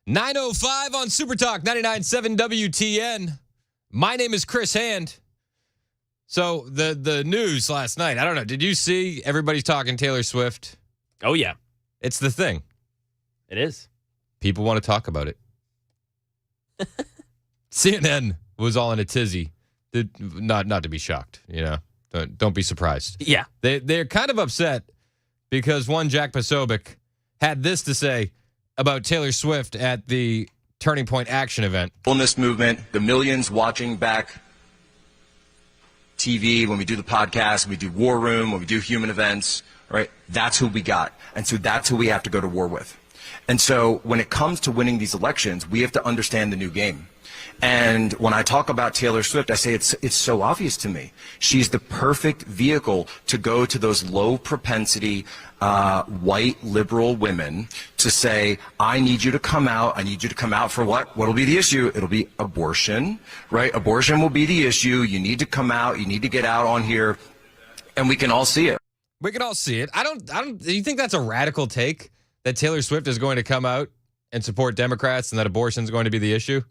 9:05 on Super Talk 99.7 WTN. My name is Chris Hand. So the news last night, I don't know, did you see everybody's talking Taylor Swift? Oh, yeah. It's the thing. It is. People want to talk about it. CNN was all in a tizzy. Not to be shocked, you know. Don't be surprised. Yeah. They're kind of upset because one Jack Posobiec had this to say about Taylor Swift at the Turning Point Action event. Wellness movement, the millions watching back TV, when we do the podcast, when we do War Room, when we do human events, right? That's who we got. And so that's who we have to go to war with. And so when it comes to winning these elections, we have to understand the new game. And when I talk about Taylor Swift, I say it's so obvious to me. She's the perfect vehicle to go to those low propensity white liberal women to say, I need you to come out. I need you to come out for what? What'll be the issue? It'll be abortion, right? Abortion will be the issue. You need to come out. You need to get out on here, and we can all see it. We can all see it. I don't. Do you think that's a radical take that Taylor Swift is going to come out and support Democrats and that abortion is going to be the issue?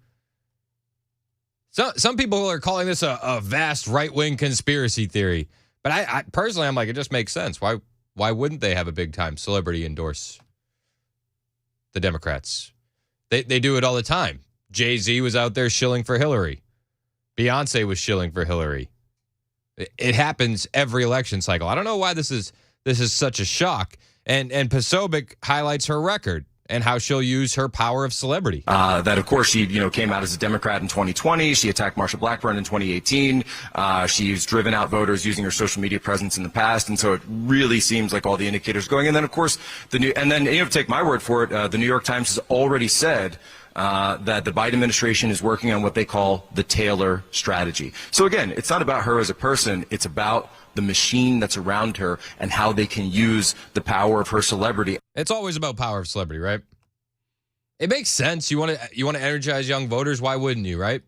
So some people are calling this a vast right-wing conspiracy theory, but I personally, I'm like, it just makes sense. Why wouldn't they have a big-time celebrity endorse the Democrats? They do it all the time. Jay-Z was out there shilling for Hillary. Beyonce was shilling for Hillary. It happens every election cycle. I don't know why this is such a shock. And Posobiec highlights her record and how she'll use her power of celebrity. That, of course, she came out as a Democrat in 2020. She attacked Marsha Blackburn in 2018. She's driven out voters using her social media presence in the past. And so it really seems like all the indicators going. And then, of course, take my word for it, the New York Times has already said that the Biden administration is working on what they call the Taylor strategy. So again, it's not about her as a person. It's about the machine that's around her and how they can use the power of her celebrity. It's always about power of celebrity, right? It makes sense. You want to energize young voters. Why wouldn't you, right?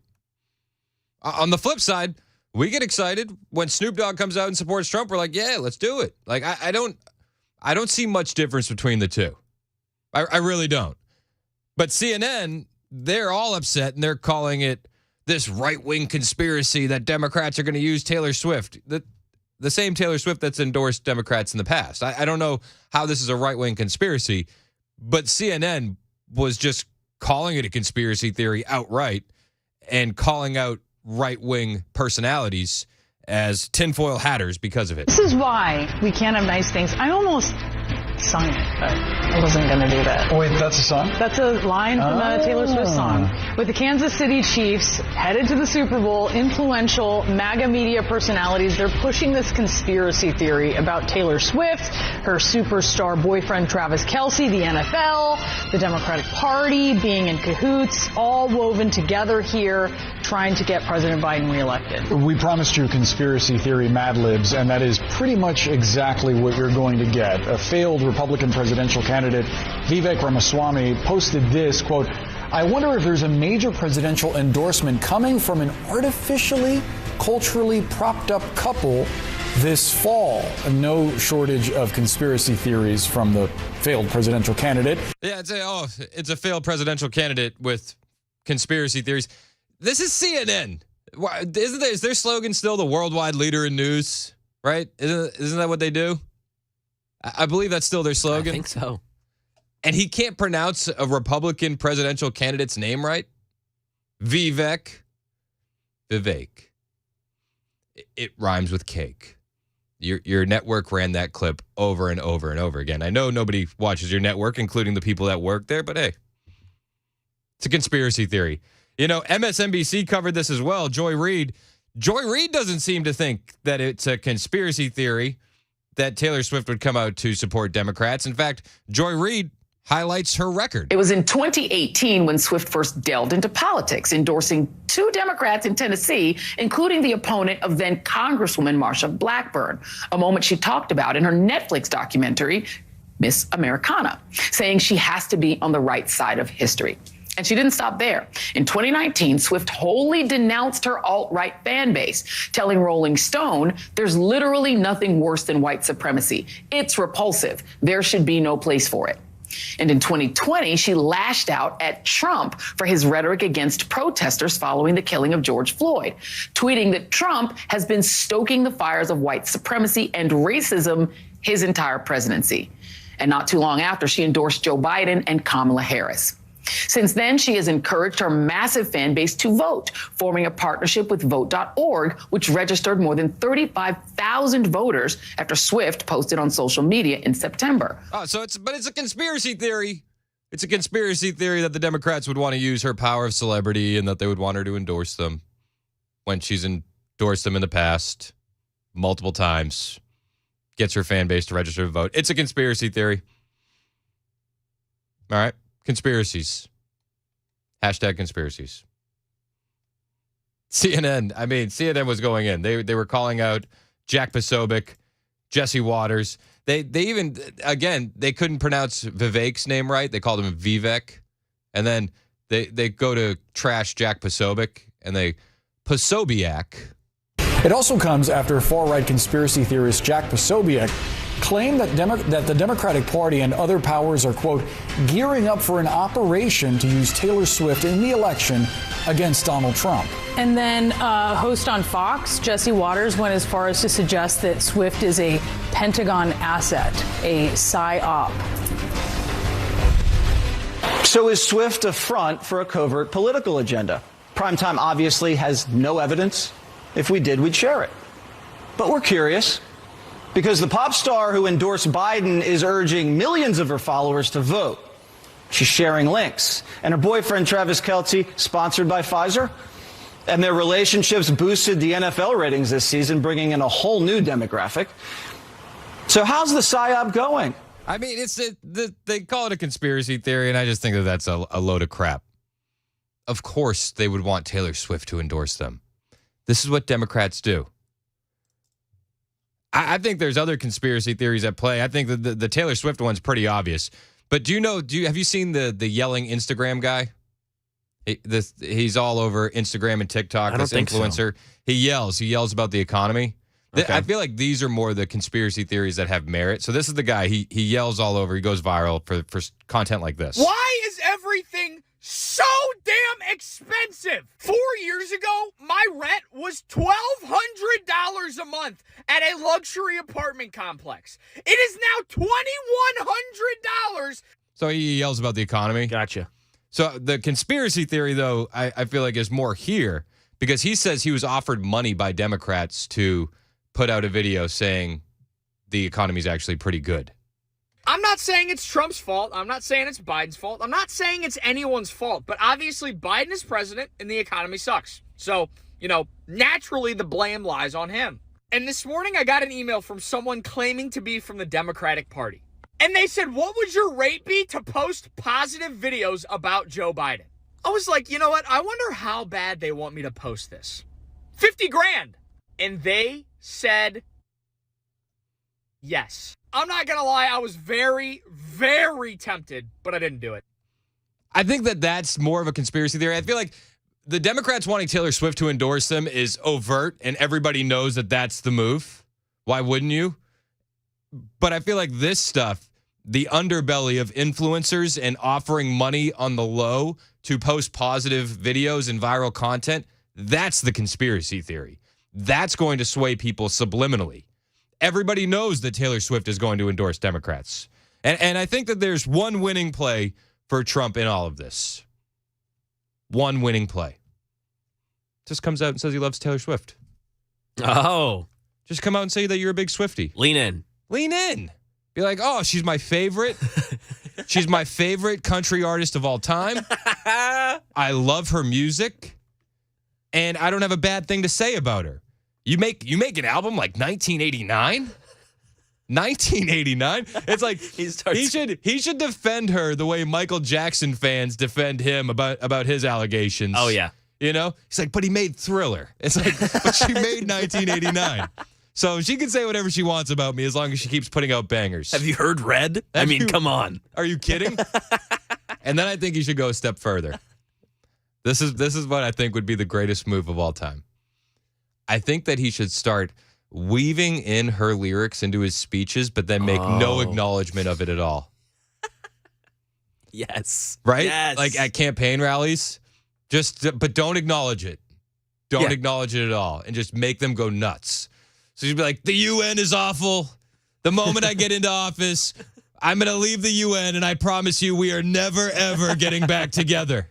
On the flip side, we get excited when Snoop Dogg comes out and supports Trump. We're like, yeah, let's do it. Like, I don't see much difference between the two. I really don't. But CNN, they're all upset and they're calling it this right-wing conspiracy that Democrats are going to use Taylor Swift. The same Taylor Swift that's endorsed Democrats in the past. I don't know how this is a right-wing conspiracy, but CNN was just calling it a conspiracy theory outright and calling out right-wing personalities as tinfoil hatters because of it. This is why we can't have nice things. I almost sung it, but I wasn't going to do that. Oh, wait, that's a song? That's a line from a Taylor Swift song. With the Kansas City Chiefs headed to the Super Bowl, influential MAGA media personalities, they're pushing this conspiracy theory about Taylor Swift, her superstar boyfriend Travis Kelce, the NFL, the Democratic Party being in cahoots, all woven together here, trying to get President Biden reelected. We promised you conspiracy theory Mad Libs, and that is pretty much exactly what you're going to get. A failed Republican presidential candidate, Vivek Ramaswamy, posted this, quote, I wonder if there's a major presidential endorsement coming from an artificially, culturally propped up couple this fall. No shortage of conspiracy theories from the failed presidential candidate. Yeah, it's a failed presidential candidate with conspiracy theories. This is CNN. Is their slogan still the worldwide leader in news? Right? Isn't that what they do? I believe that's still their slogan. I think so. And he can't pronounce a Republican presidential candidate's name right? Vivek. It rhymes with cake. Your network ran that clip over and over and over again. I know nobody watches your network, including the people that work there, but hey, it's a conspiracy theory. MSNBC covered this as well. Joy Reid doesn't seem to think that it's a conspiracy theory that Taylor Swift would come out to support Democrats. In fact, Joy Reid highlights her record. It was in 2018 when Swift first delved into politics, endorsing two Democrats in Tennessee, including the opponent of then Congresswoman Marsha Blackburn, a moment she talked about in her Netflix documentary, Miss Americana, saying she has to be on the right side of history. And she didn't stop there. In 2019, Swift wholly denounced her alt-right fan base, telling Rolling Stone, there's literally nothing worse than white supremacy. It's repulsive. There should be no place for it. And in 2020, she lashed out at Trump for his rhetoric against protesters following the killing of George Floyd, tweeting that Trump has been stoking the fires of white supremacy and racism his entire presidency. And not too long after, she endorsed Joe Biden and Kamala Harris. Since then, she has encouraged her massive fan base to vote, forming a partnership with Vote.org, which registered more than 35,000 voters after Swift posted on social media in September. Oh, but it's a conspiracy theory. It's a conspiracy theory that the Democrats would want to use her power of celebrity and that they would want her to endorse them when she's endorsed them in the past multiple times. Gets her fan base to register to vote. It's a conspiracy theory. All right. Conspiracies. Hashtag conspiracies. CNN was going in. They were calling out Jack Posobiec, Jesse Waters. They even, again, they couldn't pronounce Vivek's name right. They called him Vivek. And then they go to trash Jack Posobiec and they Posobiec. It also comes after far-right conspiracy theorist Jack Posobiec claimed that the Democratic Party and other powers are, quote, gearing up for an operation to use Taylor Swift in the election against Donald Trump. And then host on Fox, Jesse Waters, went as far as to suggest that Swift is a Pentagon asset, a PSYOP. So is Swift a front for a covert political agenda? Primetime obviously has no evidence. If we did, we'd share it. But we're curious, because the pop star who endorsed Biden is urging millions of her followers to vote. She's sharing links. And her boyfriend, Travis Kelce, sponsored by Pfizer. And their relationships boosted the NFL ratings this season, bringing in a whole new demographic. So how's the PSYOP going? I mean, they call it a conspiracy theory, and I just think that that's a load of crap. Of course they would want Taylor Swift to endorse them. This is what Democrats do. I think there's other conspiracy theories at play. I think that the Taylor Swift one's pretty obvious. But have you seen the yelling Instagram guy? He's all over Instagram and TikTok. I don't think influencer. So. He yells about the economy. Okay. I feel like these are more the conspiracy theories that have merit. So this is the guy. He yells all over. He goes viral for content like this. Why is everything so damn expensive? 4 years ago, my rent was $1,200 a month at a luxury apartment complex. It is now $2,100. So he yells about the economy. Gotcha. So the conspiracy theory, though, I feel like is more here because he says he was offered money by Democrats to put out a video saying the economy is actually pretty good. I'm not saying it's Trump's fault. I'm not saying it's Biden's fault. I'm not saying it's anyone's fault. But obviously, Biden is president and the economy sucks. So, naturally the blame lies on him. And this morning, I got an email from someone claiming to be from the Democratic Party. And they said, what would your rate be to post positive videos about Joe Biden? I was like, you know what? I wonder how bad they want me to post this. 50 grand. And they said yes. I'm not going to lie. I was very, very tempted, but I didn't do it. I think that's more of a conspiracy theory. I feel like the Democrats wanting Taylor Swift to endorse them is overt, and everybody knows that that's the move. Why wouldn't you? But I feel like this stuff, the underbelly of influencers and offering money on the low to post positive videos and viral content, that's the conspiracy theory. That's going to sway people subliminally. Everybody knows that Taylor Swift is going to endorse Democrats. And I think that there's one winning play for Trump in all of this. One winning play. Just comes out and says he loves Taylor Swift. Oh. Just come out and say that you're a big Swiftie. Lean in. Lean in. Be like, oh, she's my favorite. She's my favorite country artist of all time. I love her music. And I don't have a bad thing to say about her. You make an album like 1989? 1989? It's like he should defend her the way Michael Jackson fans defend him about his allegations. Oh, yeah. He's like, but he made Thriller. It's like, but she made 1989. So she can say whatever she wants about me as long as she keeps putting out bangers. Have you heard Red? Come on. Are you kidding? And then I think he should go a step further. This is what I think would be the greatest move of all time. I think that he should start weaving in her lyrics into his speeches, but then make no acknowledgement of it at all. Yes. right? Yes. Like at campaign rallies. But don't acknowledge it. Don't acknowledge it at all, and just make them go nuts. So you'd be like, the UN is awful. The moment I get into office, I'm going to leave the UN, and I promise you we are never, ever getting back together.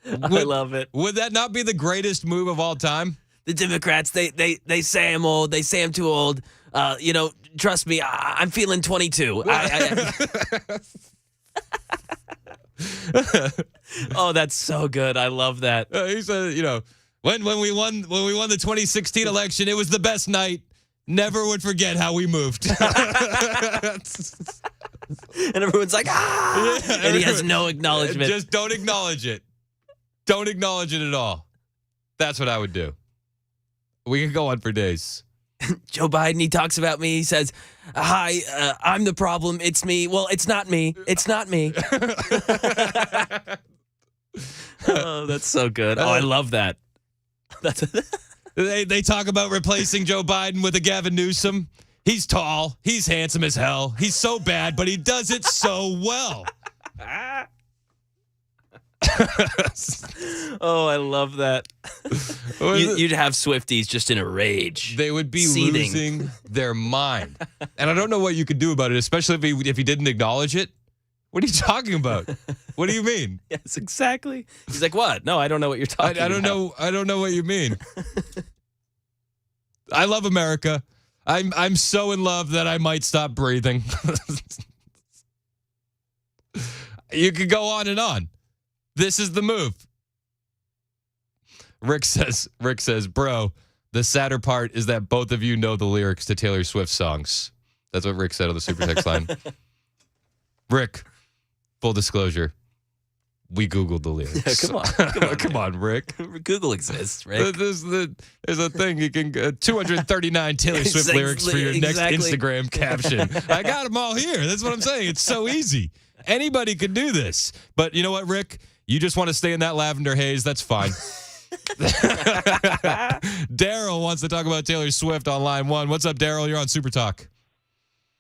I love it. Would that not be the greatest move of all time? The Democrats, they say I'm old. They say I'm too old. Trust me, I'm feeling 22. Oh, that's so good. I love that. He said, when we won the 2016 election, it was the best night. Never would forget how we moved. And everyone's like, and he has no acknowledgement. Just don't acknowledge it. Don't acknowledge it at all. That's what I would do. We could go on for days. Joe Biden, he talks about me. He says, hi, I'm the problem. It's me. Well, it's not me. It's not me. Oh, that's so good. Oh, I love that. They talk about replacing Joe Biden with a Gavin Newsom. He's tall. He's handsome as hell. He's so bad, but he does it so well. Oh, I love that. You'd have Swifties just in a rage. They would be seething. losing their mind. And I don't know what you could do about it, especially if he didn't acknowledge it. What are you talking about? What do you mean? Yes, exactly. He's like, what? No, I don't know what you're talking I don't about. I don't know what you mean. I love America. I'm so in love that I might stop breathing. You could go on and on. This is the move. Rick says, bro, the sadder part is that both of you know the lyrics to Taylor Swift songs. That's what Rick said on the super text line. Rick, full disclosure, we Googled the lyrics. Yeah, come on, Rick. Google exists, Rick. There's a thing you can 239 Taylor Swift lyrics for your next Instagram caption. I got them all here. That's what I'm saying. It's so easy. Anybody could do this. But you know what, Rick? You just want to stay in that lavender haze. That's fine. Daryl wants to talk about Taylor Swift on line one. What's up, Daryl? You're on Super Talk.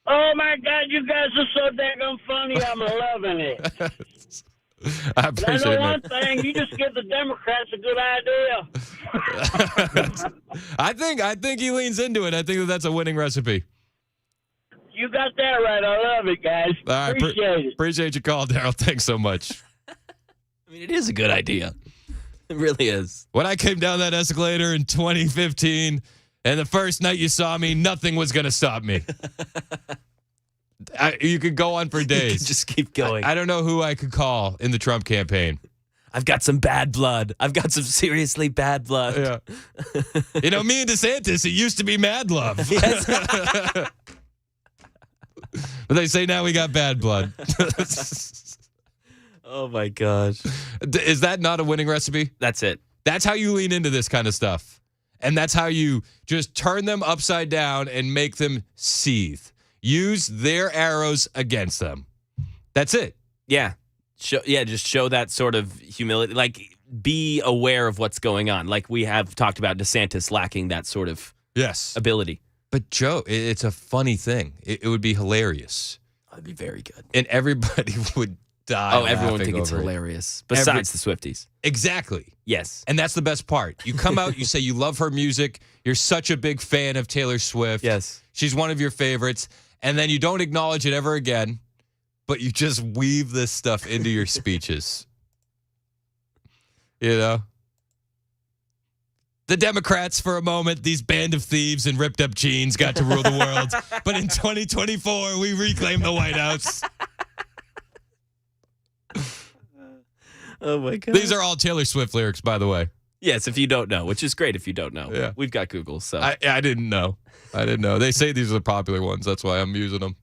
Oh, my God, you guys are so daggone funny. I'm loving it. I appreciate it. I know one thing. You just give the Democrats a good idea. I think he leans into it. I think that's a winning recipe. You got that right. I love it, guys. All right, Appreciate it. Appreciate your call, Daryl. Thanks so much. I mean, it is a good idea. It really is. When I came down that escalator in 2015, and the first night you saw me, nothing was going to stop me. You could go on for days. You could just keep going. I don't know who I could call in the Trump campaign. I've got some bad blood. I've got some seriously bad blood. Yeah. Me and DeSantis, it used to be mad love. Yes. But they say now we got bad blood. Oh, my gosh. Is that not a winning recipe? That's it. That's how you lean into this kind of stuff. And that's how you just turn them upside down and make them seethe. Use their arrows against them. That's it. Yeah. Just show that sort of humility. Like, be aware of what's going on. Like we have talked about DeSantis lacking that sort of ability. But Joe, it's a funny thing. It would be hilarious. That'd be very good. And everybody would die. Oh, everyone think it's hilarious. Besides the Swifties. Exactly. Yes. And that's the best part. You come out, you say you love her music. You're such a big fan of Taylor Swift. Yes. She's one of your favorites. And then you don't acknowledge it ever again, but you just weave this stuff into your speeches. You know? The Democrats, for a moment, these band of thieves in ripped up jeans got to rule the world. But in 2024, we reclaim the White House. Oh, my God. These are all Taylor Swift lyrics, by the way. Yes, if you don't know, which is great if you don't know. Yeah. We've got Google, so. I didn't know. They say these are the popular ones. That's why I'm using them.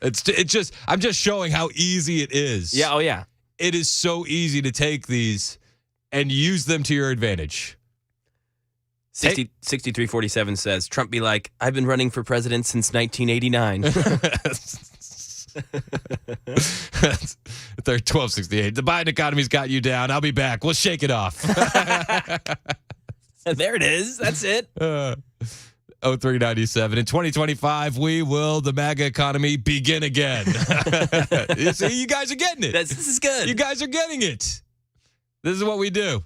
I'm just showing how easy it is. Yeah, oh, yeah. It is so easy to take these and use them to your advantage. 6347 says, Trump be like, I've been running for president since 1989. 1268. The Biden economy's got you down. I'll be back. We'll shake it off. There it is. That's it. 0397. In 2025, the MAGA economy begin again. You see, you guys are getting it. This is good. You guys are getting it. This is what we do.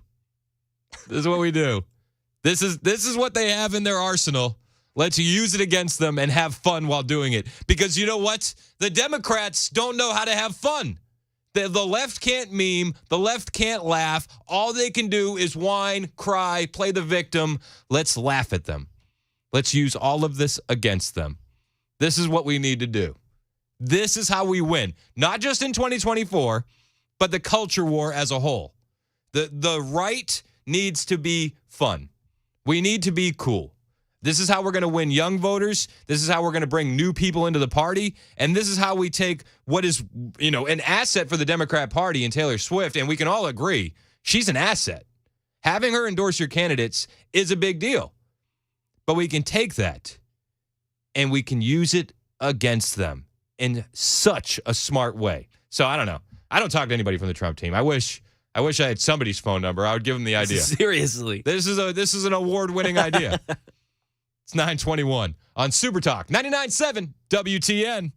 This is what we do. This is what they have in their arsenal. Let's use it against them and have fun while doing it. Because you know what? The Democrats don't know how to have fun. The left can't meme. The left can't laugh. All they can do is whine, cry, play the victim. Let's laugh at them. Let's use all of this against them. This is what we need to do. This is how we win. Not just in 2024, but the culture war as a whole. The right needs to be fun. We need to be cool. This is how we're going to win young voters. This is how we're going to bring new people into the party. And this is how we take what is, an asset for the Democrat Party in Taylor Swift. And we can all agree she's an asset. Having her endorse your candidates is a big deal. But we can take that and we can use it against them in such a smart way. So I don't know. I don't talk to anybody from the Trump team. I wish I had somebody's phone number. I would give them the idea. Seriously. This is an award-winning idea. It's 921 on Super Talk 99.7 WTN.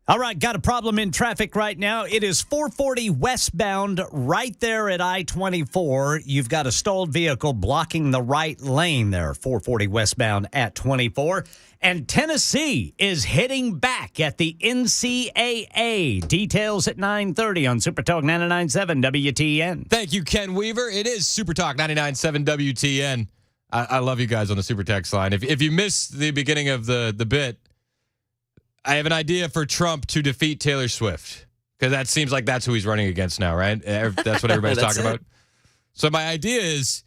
All right, got a problem in traffic right now. It is 440 westbound right there at I-24. You've got a stalled vehicle blocking the right lane there, 440 westbound at 24. And Tennessee is hitting back at the NCAA. Details at 9:30 on Super Talk 99.7 WTN. Thank you, Ken Weaver. It is Super Talk 99.7 WTN. I love you guys on the Super Text line. If you missed the beginning of the bit, I have an idea for Trump to defeat Taylor Swift, because that seems like that's who he's running against now, right? That's what everybody's talking about. So my idea is,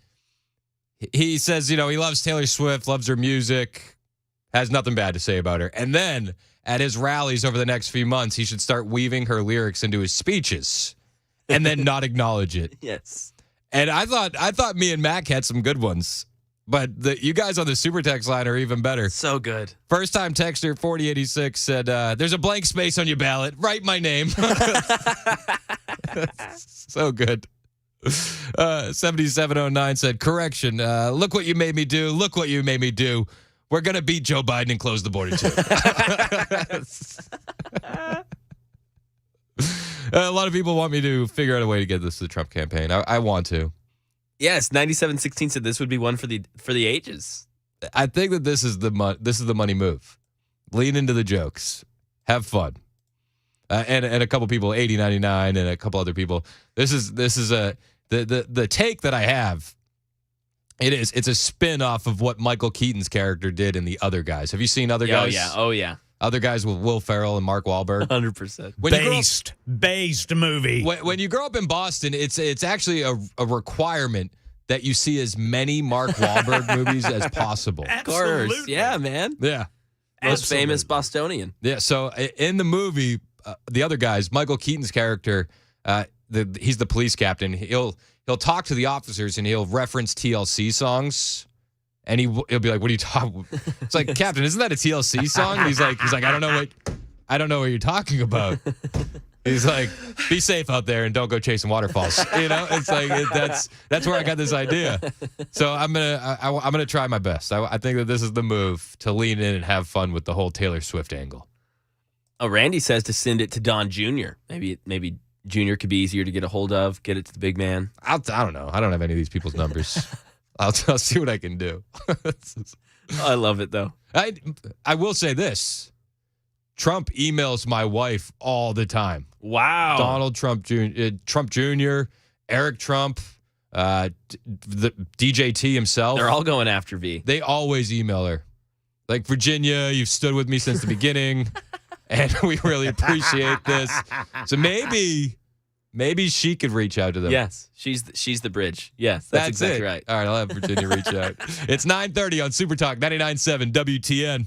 he says, he loves Taylor Swift, loves her music, has nothing bad to say about her. And then at his rallies over the next few months, he should start weaving her lyrics into his speeches and then not acknowledge it. Yes. And I thought me and Mac had some good ones. But you guys on the Super Text line are even better. So good. First time texter 4086 said, there's a blank space on your ballot. Write my name. So good. 7709 said, correction. Look what you made me do. Look what you made me do. We're going to beat Joe Biden and close the border, too. A lot of people want me to figure out a way to get this to the Trump campaign. I want to. Yes, 9716 said this would be one for the ages. I think that this is the money move. Lean into the jokes. Have fun. And a couple people, 8099 and a couple other people. This is the take that I have. It's a spin off of what Michael Keaton's character did in The Other Guys. Have you seen Other Guys? Oh yeah. Other Guys with Will Ferrell and Mark Wahlberg. 100%. Based movie. When you grow up in Boston, it's actually a requirement that you see as many Mark Wahlberg movies as possible. Of course. Yeah, man. Yeah. Most famous Bostonian. Yeah. So in the movie, The Other Guys, Michael Keaton's character, he's the police captain. He'll talk to the officers and he'll reference TLC songs. And he'll be like, "What are you talking?" It's like, "Captain, isn't that a TLC song?" And he's like, "I don't know what you're talking about." He's like, "Be safe out there and don't go chasing waterfalls." It's like that's where I got this idea. So I'm gonna try my best. I think that this is the move to lean in and have fun with the whole Taylor Swift angle. Oh, Randy says to send it to Don Jr. Maybe Jr. could be easier to get a hold of. Get it to the big man. I don't know. I don't have any of these people's numbers. I'll see what I can do. I love it, though. I will say this. Trump emails my wife all the time. Wow. Donald Trump Jr., Eric Trump, the DJT himself. They're all going after V. They always email her. Like, Virginia, you've stood with me since the beginning, and we really appreciate this. So maybe she could reach out to them. Yes, she's the bridge. Yes, that's exactly right. All right, I'll have Virginia reach out. It's 9:30 on Super Talk 99.7 WTN.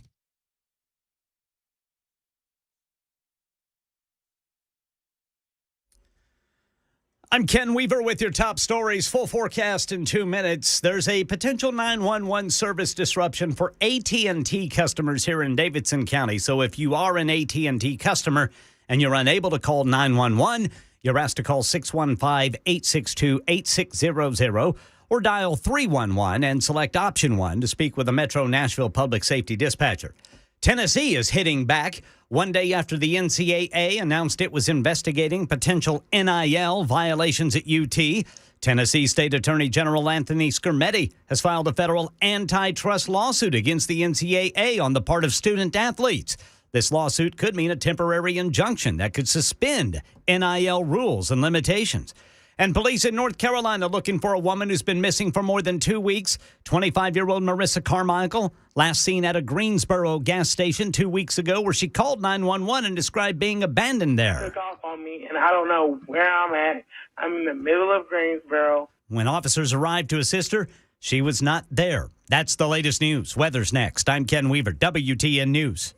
I'm Ken Weaver with your top stories. Full forecast in 2 minutes. There's a potential 911 service disruption for AT&T customers here in Davidson County. So if you are an AT&T customer and you're unable to call 911, you're asked to call 615-862-8600 or dial 311 and select option 1 to speak with a Metro Nashville public safety dispatcher. Tennessee is hitting back 1 day after the NCAA announced it was investigating potential NIL violations at UT. Tennessee State Attorney General Anthony Skermetti has filed a federal antitrust lawsuit against the NCAA on the part of student athletes. This lawsuit could mean a temporary injunction that could suspend NIL rules and limitations. And police in North Carolina looking for a woman who's been missing for more than 2 weeks. 25-year-old Marissa Carmichael, last seen at a Greensboro gas station 2 weeks ago, where she called 911 and described being abandoned there. Took off on me, and I don't know where I'm at. I'm in the middle of Greensboro. When officers arrived to assist her, she was not there. That's the latest news. Weather's next. I'm Ken Weaver, WTN News.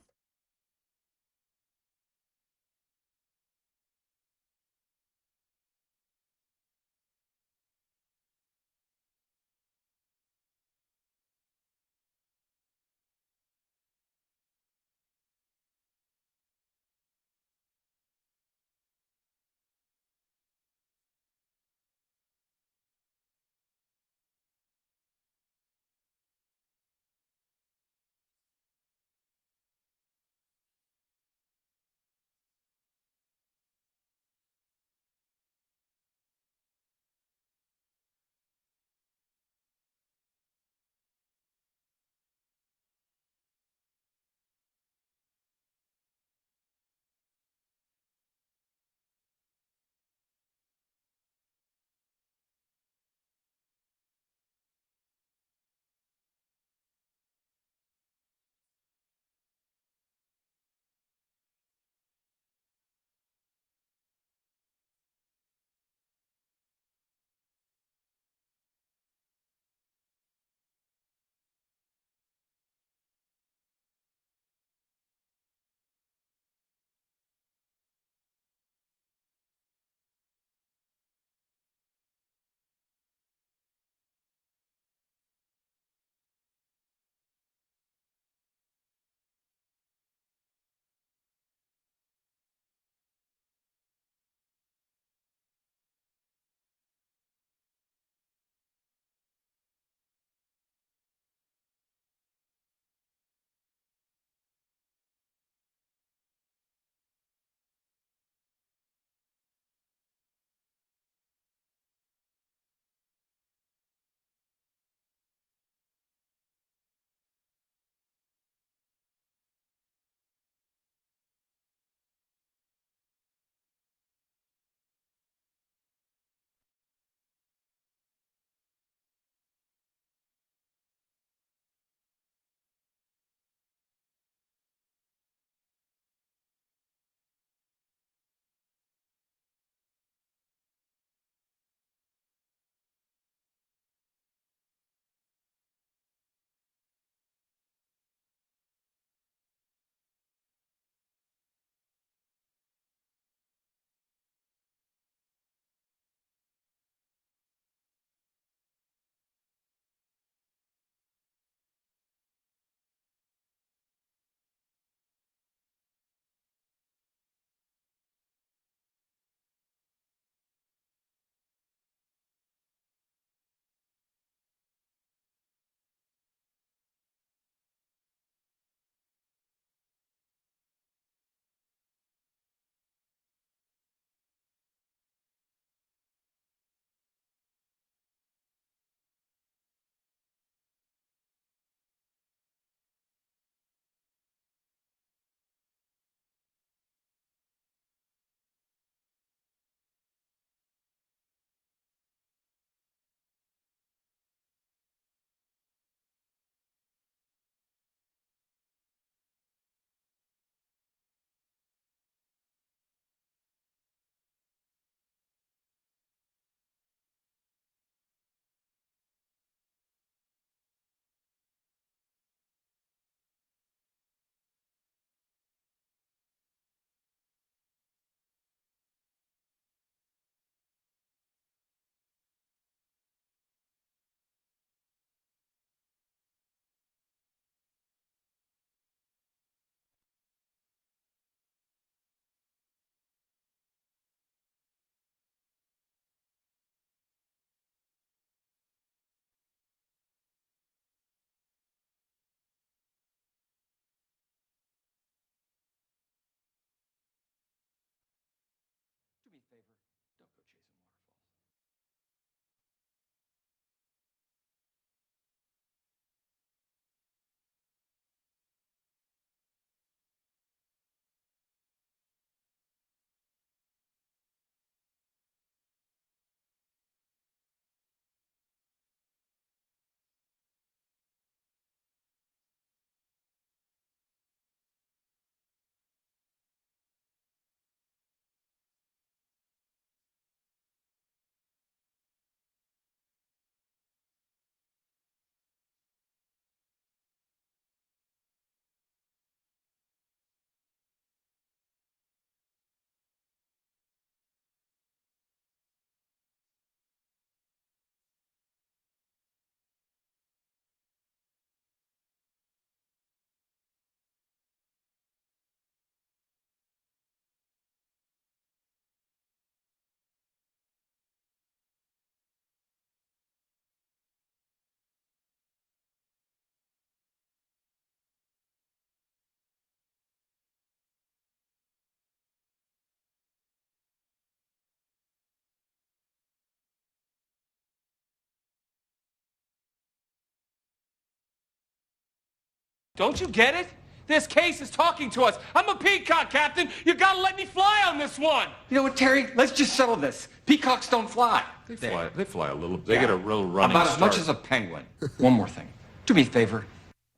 Don't you get it? This case is talking to us. I'm a peacock, Captain. You gotta let me fly on this one. You know what, Terry? Let's just settle this. Peacocks don't fly. They fly a little. They get a real running About as start. much as a penguin. One more thing. Do me a favor.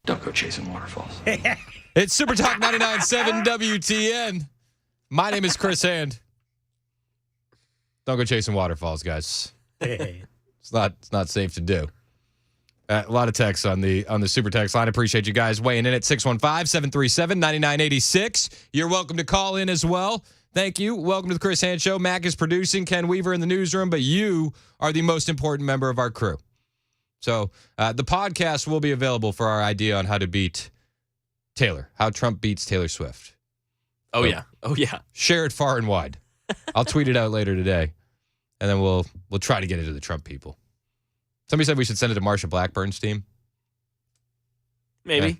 Don't go chasing waterfalls. It's Super Talk 99.7 WTN. My name is Chris Hand. Don't go chasing waterfalls, guys. It's not safe to do. A lot of texts on the super text line. I appreciate you guys weighing in at 615-737-9986. You're welcome to call in as well. Thank you. Welcome to the Chris Hand Show. Mac is producing, Ken Weaver in the newsroom, but you are the most important member of our crew. So the podcast will be available for our idea on how to beat Taylor, how Trump beats Taylor Swift. Oh, yeah. Share it far and wide. I'll tweet it out later today, and then we'll try to get it to the Trump people. Somebody said we should send it to Marsha Blackburn's team. Maybe.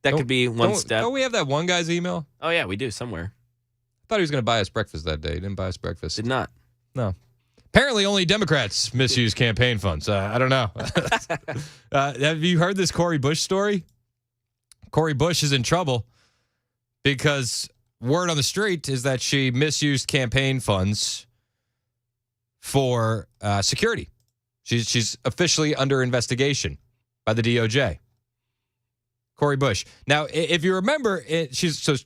That could be one step. Don't we have that one guy's email? Oh, yeah, we do somewhere. I thought he was going to buy us breakfast that day. He didn't buy us breakfast. Did not. No. Apparently only Democrats misuse campaign funds. I don't know. Have you heard this Cori Bush story? Cori Bush is in trouble because word on the street is that she misused campaign funds for security. She's officially under investigation by the DOJ. Cori Bush. Now, if you remember,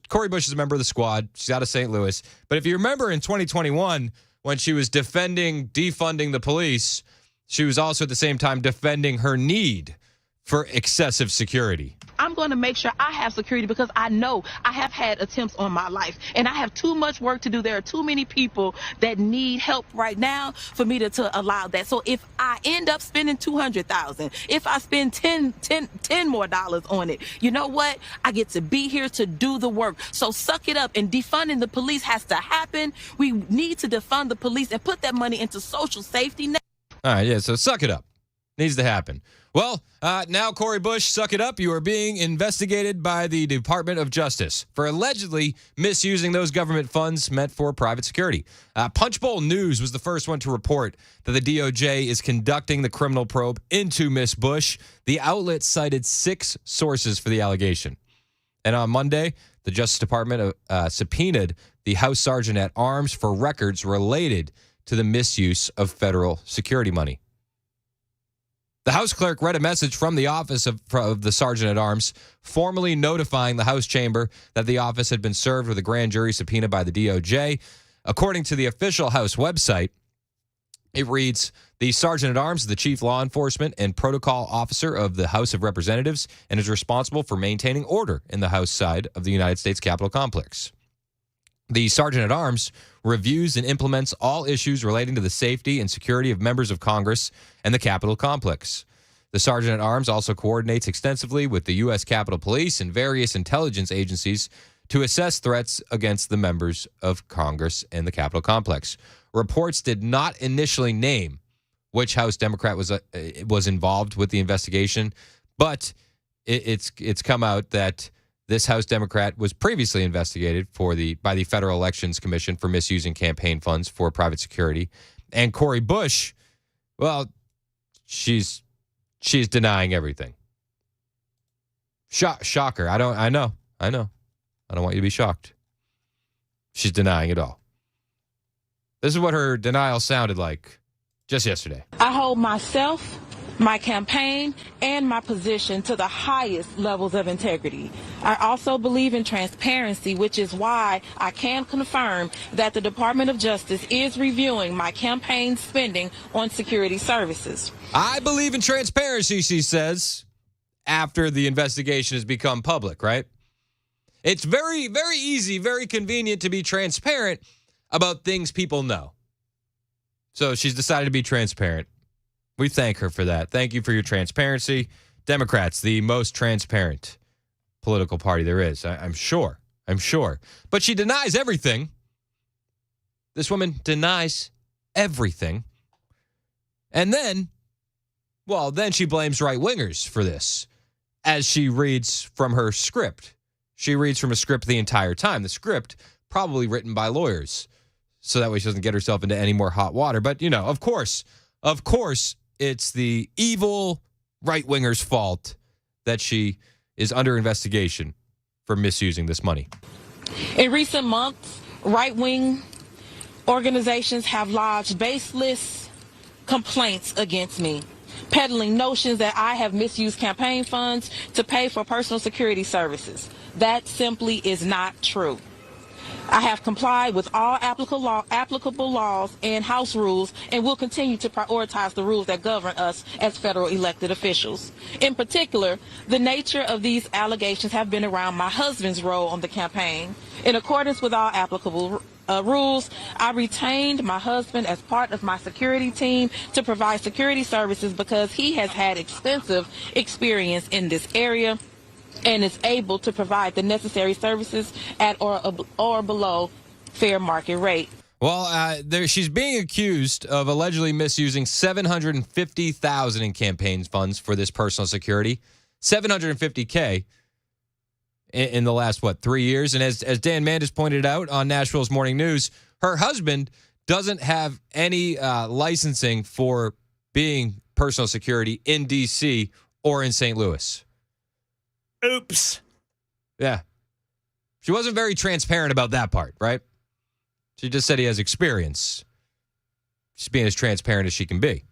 Cori Bush is a member of the squad. She's out of St. Louis. But if you remember in 2021, when she was defending defunding the police, she was also at the same time defending her need for excessive security. I'm going to make sure I have security because I know I have had attempts on my life and I have too much work to do. There are too many people that need help right now for me to allow that. So if I end up spending $200,000, if I spend $10 more on it, you know what? I get to be here to do the work. So suck it up, and defunding the police has to happen. We need to defund the police and put that money into social safety net. All right, yeah, so suck it up. Needs to happen. Well, now, Cori Bush, suck it up. You are being investigated by the Department of Justice for allegedly misusing those government funds meant for private security. Punchbowl News was the first one to report that the DOJ is conducting the criminal probe into Miss Bush. The outlet cited 6 sources for the allegation. And on Monday, the Justice Department subpoenaed the House Sergeant at Arms for records related to the misuse of federal security money. The House clerk read a message from the office of the Sergeant at Arms, formally notifying the House chamber that the office had been served with a grand jury subpoena by the DOJ. According to the official House website, it reads, the Sergeant at Arms is the chief law enforcement and protocol officer of the House of Representatives and is responsible for maintaining order in the House side of the United States Capitol complex. The Sergeant at Arms reviews and implements all issues relating to the safety and security of members of Congress and the Capitol complex. The Sergeant at Arms also coordinates extensively with the U.S. Capitol Police and various intelligence agencies to assess threats against the members of Congress and the Capitol complex. Reports did not initially name which House Democrat was involved with the investigation, but it's come out that this House Democrat was previously investigated by the Federal Elections Commission for misusing campaign funds for private security. And Cori Bush, well, she's denying everything. Shocker. I know. I don't want you to be shocked. She's denying it all. This is what her denial sounded like just yesterday. I hold myself, my campaign, and my position to the highest levels of integrity. I also believe in transparency, which is why I can confirm that the Department of Justice is reviewing my campaign spending on security services. I believe in transparency, she says, after the investigation has become public, right? It's very, very easy, very convenient to be transparent about things people know. So she's decided to be transparent. We thank her for that. Thank you for your transparency. Democrats, the most transparent political party there is, I'm sure. But she denies everything. This woman denies everything. And then she blames right-wingers for this as she reads from her script. She reads from a script the entire time. The script probably written by lawyers, so that way she doesn't get herself into any more hot water. But, of course, it's the evil right-winger's fault that she is under investigation for misusing this money. In recent months, right-wing organizations have lodged baseless complaints against me, peddling notions that I have misused campaign funds to pay for personal security services. That simply is not true. I have complied with all applicable laws and House rules and will continue to prioritize the rules that govern us as federal elected officials. In particular, the nature of these allegations have been around my husband's role on the campaign. In accordance with all applicable rules, I retained my husband as part of my security team to provide security services because he has had extensive experience in this area and is able to provide the necessary services at or below fair market rate. Well, she's being accused of allegedly misusing $750,000 in campaign funds for this personal security, $750K in the last 3 years. And as Dan Mandis pointed out on Nashville's Morning News, her husband doesn't have any licensing for being personal security in D.C. or in St. Louis. Oops. Yeah. She wasn't very transparent about that part, right? She just said he has experience. She's being as transparent as she can be.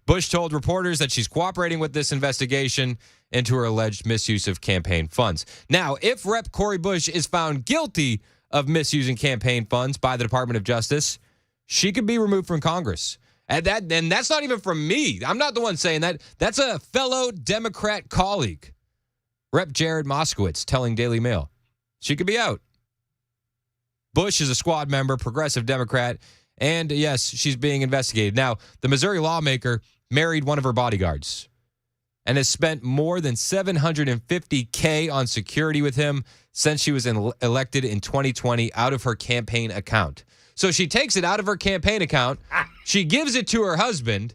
Bush told reporters that she's cooperating with this investigation into her alleged misuse of campaign funds. Now, if Rep. Cori Bush is found guilty of misusing campaign funds by the Department of Justice, she could be removed from Congress. And that's not even from me. I'm not the one saying that. That's a fellow Democrat colleague, Rep. Jared Moskowitz, telling Daily Mail. She could be out. Bush is a squad member, progressive Democrat, and yes, she's being investigated. Now, the Missouri lawmaker married one of her bodyguards and has spent more than $750K on security with him since she was elected in 2020 out of her campaign account. So she takes it out of her campaign account. She gives it to her husband.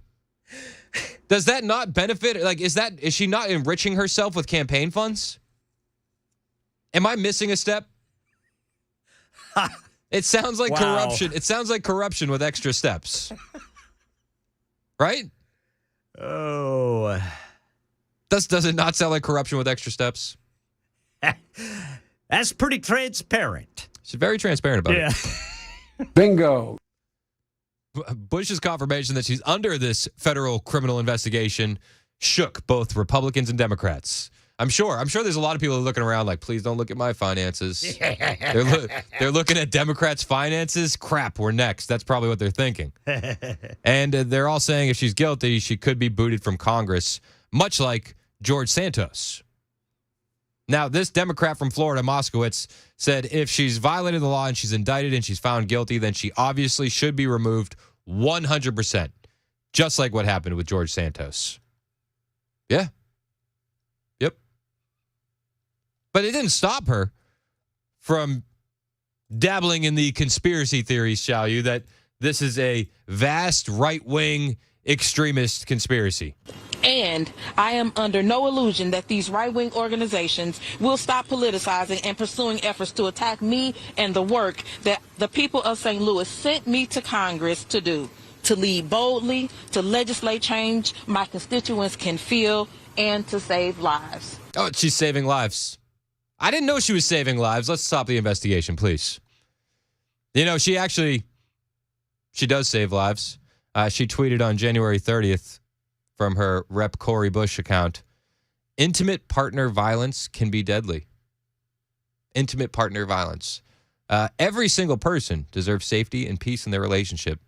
Does that not benefit? Is she not enriching herself with campaign funds? Am I missing a step? It sounds like corruption. It sounds like corruption with extra steps. Right? Oh. Does it not sound like corruption with extra steps? That's pretty transparent. She's very transparent about it. Bingo. Bush's confirmation that she's under this federal criminal investigation shook both Republicans and Democrats. I'm sure there's a lot of people looking around like, please don't look at my finances. They're looking at Democrats' finances. Crap, we're next. That's probably what they're thinking. And they're all saying if she's guilty, she could be booted from Congress, much like George Santos. Now, this Democrat from Florida, Moskowitz, said if she's violated the law and she's indicted and she's found guilty, then she obviously should be removed 100%, just like what happened with George Santos. Yeah. Yep. But it didn't stop her from dabbling in the conspiracy theories, shall you, that this is a vast right-wing extremist conspiracy. And I am under no illusion that these right-wing organizations will stop politicizing and pursuing efforts to attack me and the work that the people of St. Louis sent me to Congress to do, to lead boldly, to legislate change my constituents can feel, and to save lives. Oh, she's saving lives. I didn't know she was saving lives. Let's stop the investigation, please. You know, she does save lives. She tweeted on January 30th from her Rep. Cori Bush account, intimate partner violence can be deadly. Intimate partner violence. Every single person deserves safety and peace in their relationship.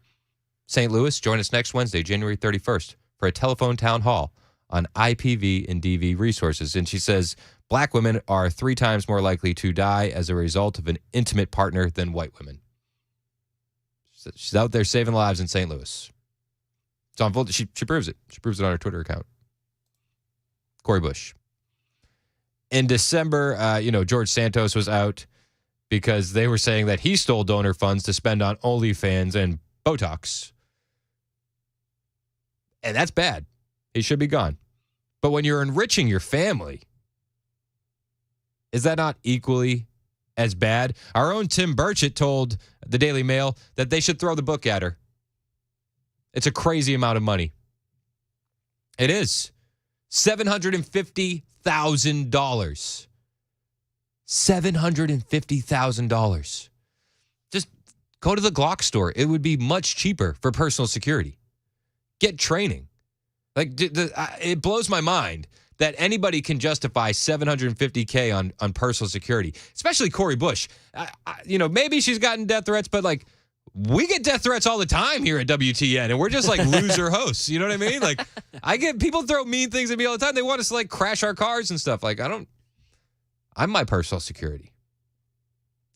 St. Louis, join us next Wednesday, January 31st, for a telephone town hall on IPV and DV resources. And she says, black women are 3 times more likely to die as a result of an intimate partner than white women. She's out there saving lives in St. Louis. It's on full. She proves it. She proves it on her Twitter account. Cori Bush. In December, George Santos was out because they were saying that he stole donor funds to spend on OnlyFans and Botox. And that's bad. He should be gone. But when you're enriching your family, is that not equally as bad? Our own Tim Burchett told the Daily Mail that they should throw the book at her. It's a crazy amount of money. It is. $750,000. $750,000. Just go to the Glock store. It would be much cheaper for personal security. Get training. Like, it blows my mind that anybody can justify $750K on personal security, especially Cori Bush. Maybe she's gotten death threats, but like, we get death threats all the time here at WTN, and we're just like loser hosts. You know what I mean? Like, people throw mean things at me all the time. They want us to like crash our cars and stuff. Like, I'm my personal security.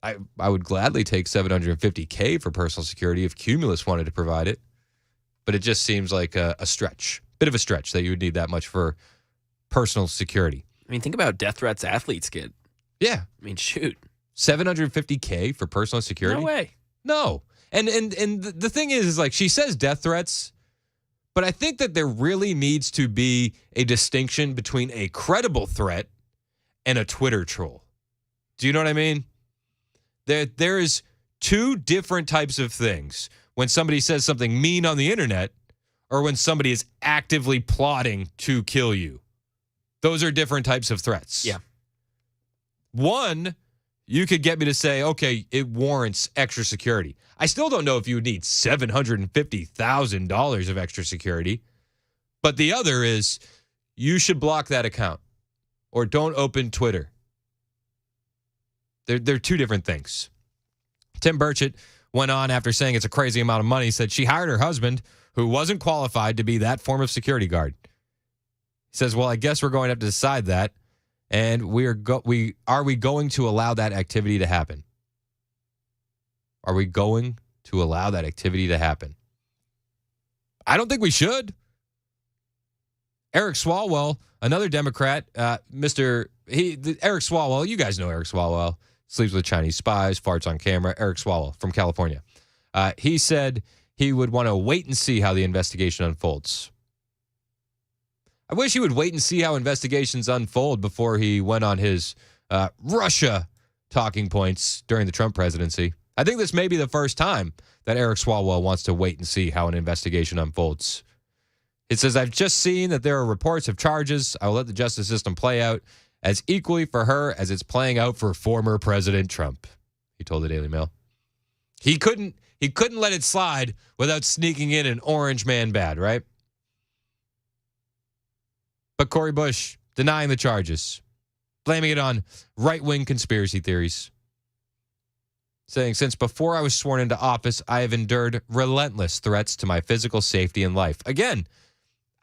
I would gladly take $750K for personal security if Cumulus wanted to provide it, but it just seems like a bit of a stretch that you would need that much for personal security. I mean, think about death threats athletes get. Yeah. I mean, shoot. $750K for personal security? No way. No. And the thing is like, she says death threats, but I think that there really needs to be a distinction between a credible threat and a Twitter troll. Do you know what I mean? There is two different types of things. When somebody says something mean on the internet or when somebody is actively plotting to kill you. Those are different types of threats. Yeah. One, you could get me to say, okay, it warrants extra security. I still don't know if you would need $750,000 of extra security. But the other is, you should block that account or don't open Twitter. They're two different things. Tim Burchett went on after saying it's a crazy amount of money, said she hired her husband, who wasn't qualified to be that form of security guard. He says, well, I guess we're going to have to decide that. And are we going to allow that activity to happen? Are we going to allow that activity to happen? I don't think we should. Eric Swalwell, another Democrat, Eric Swalwell, you guys know Eric Swalwell, sleeps with Chinese spies, farts on camera. Eric Swalwell from California. He said he would want to wait and see how the investigation unfolds. I wish he would wait and see how investigations unfold before he went on his Russia talking points during the Trump presidency. I think this may be the first time that Eric Swalwell wants to wait and see how an investigation unfolds. It says, I've just seen that there are reports of charges. I will let the justice system play out as equally for her as it's playing out for former President Trump, he told the Daily Mail. He couldn't let it slide without sneaking in an orange man bad, right? But Cori Bush denying the charges, blaming it on right-wing conspiracy theories, saying, since before I was sworn into office, I have endured relentless threats to my physical safety and life. Again,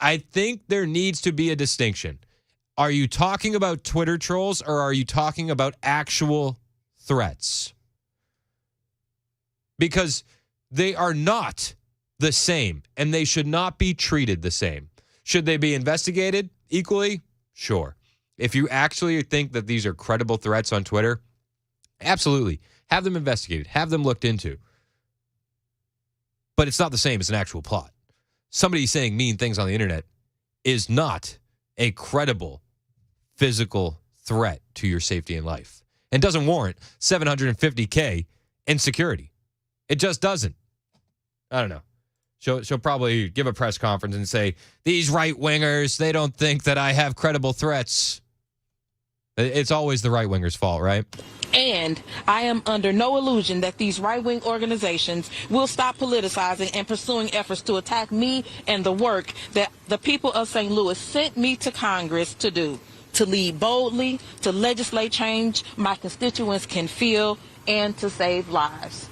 I think there needs to be a distinction. Are you talking about Twitter trolls or are you talking about actual threats? Because they are not the same and they should not be treated the same. Should they be investigated equally? Sure. If you actually think that these are credible threats on Twitter, absolutely. Have them investigated. Have them looked into. But it's not the same as an actual plot. Somebody saying mean things on the internet is not a credible physical threat to your safety and life and doesn't warrant $750K in security. It just doesn't. I don't know. She'll probably give a press conference and say, these right-wingers, they don't think that I have credible threats. It's always the right-wingers' fault, right? And I am under no illusion that these right-wing organizations will stop politicizing and pursuing efforts to attack me and the work that the people of St. Louis sent me to Congress to do, to lead boldly, to legislate change my constituents can feel, and to save lives.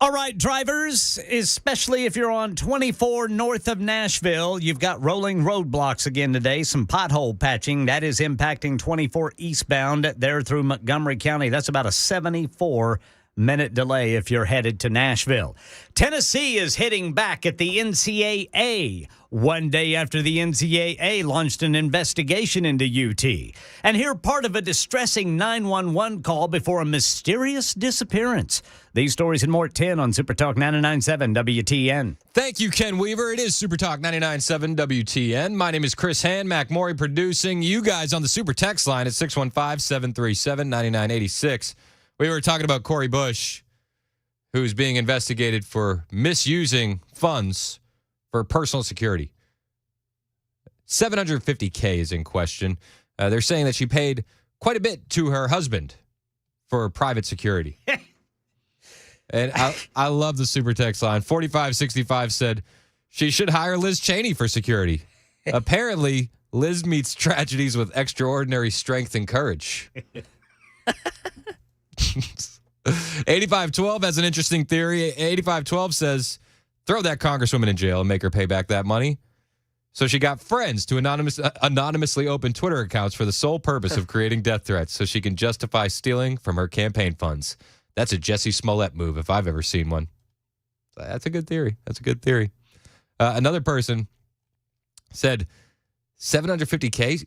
All right, drivers, especially if you're on 24 north of Nashville, you've got rolling roadblocks again today. Some pothole patching. That is impacting 24 eastbound there through Montgomery County. That's about a 74-minute delay if you're headed to Nashville. Tennessee is hitting back at the NCAA one day after the NCAA launched an investigation into UT. And hear part of a distressing 911 call before a mysterious disappearance. These stories and more at 10 on Super Talk 99.7 WTN. Thank you, Ken Weaver. It is Super Talk 99.7 WTN. My name is Chris Hand, Mac Maury producing. You guys on the Super Text line at 615-737-9986. We were talking about Cori Bush, who's being investigated for misusing funds for personal security. $750K is in question. They're saying that she paid quite a bit to her husband for private security. And I love the super text line. 4565 said she should hire Liz Cheney for security. Apparently, Liz meets tragedies with extraordinary strength and courage. 8512 has an interesting theory. 8512 says, throw that congresswoman in jail and make her pay back that money. So she got friends to anonymously open Twitter accounts for the sole purpose of creating death threats so she can justify stealing from her campaign funds. That's a Jesse Smollett move if I've ever seen one. That's a good theory. Another person said $750K.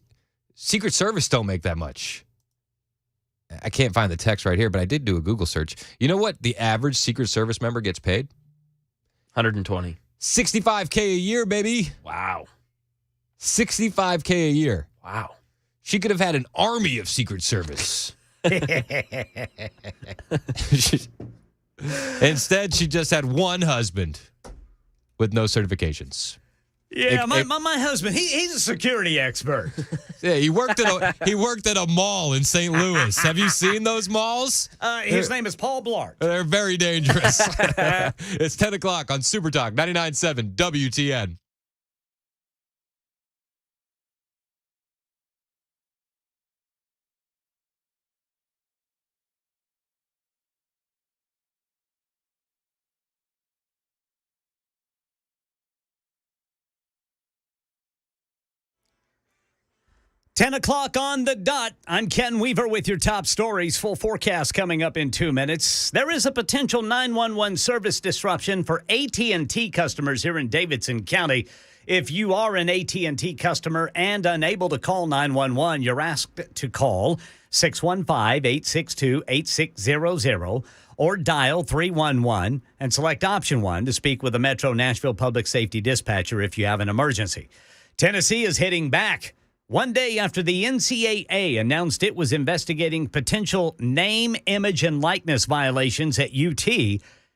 Secret Service don't make that much. I can't find the text right here, but I did do a Google search. You know what the average Secret Service member gets paid? 120. $65K a year, baby. Wow. $65K a year. Wow. She could have had an army of Secret Service. Instead, she just had one husband with no certifications. Yeah, my husband, he's a security expert. Yeah, he worked at a mall in St. Louis. Have you seen those malls? His name is Paul Blart. They're very dangerous. It's 10 o'clock on Super Talk 99.7 WTN. Ten o'clock on the dot. I'm Ken Weaver with your top stories. Full forecast coming up in 2 minutes. There is a potential 911 service disruption for AT&T customers here in Davidson County. If you are an AT&T customer and unable to call 911, you're asked to call 615-862-8600 or dial 311 and select option 1 to speak with a Metro Nashville Public Safety dispatcher if you have an emergency. Tennessee is hitting back. One day after the NCAA announced it was investigating potential name, image, and likeness violations at UT,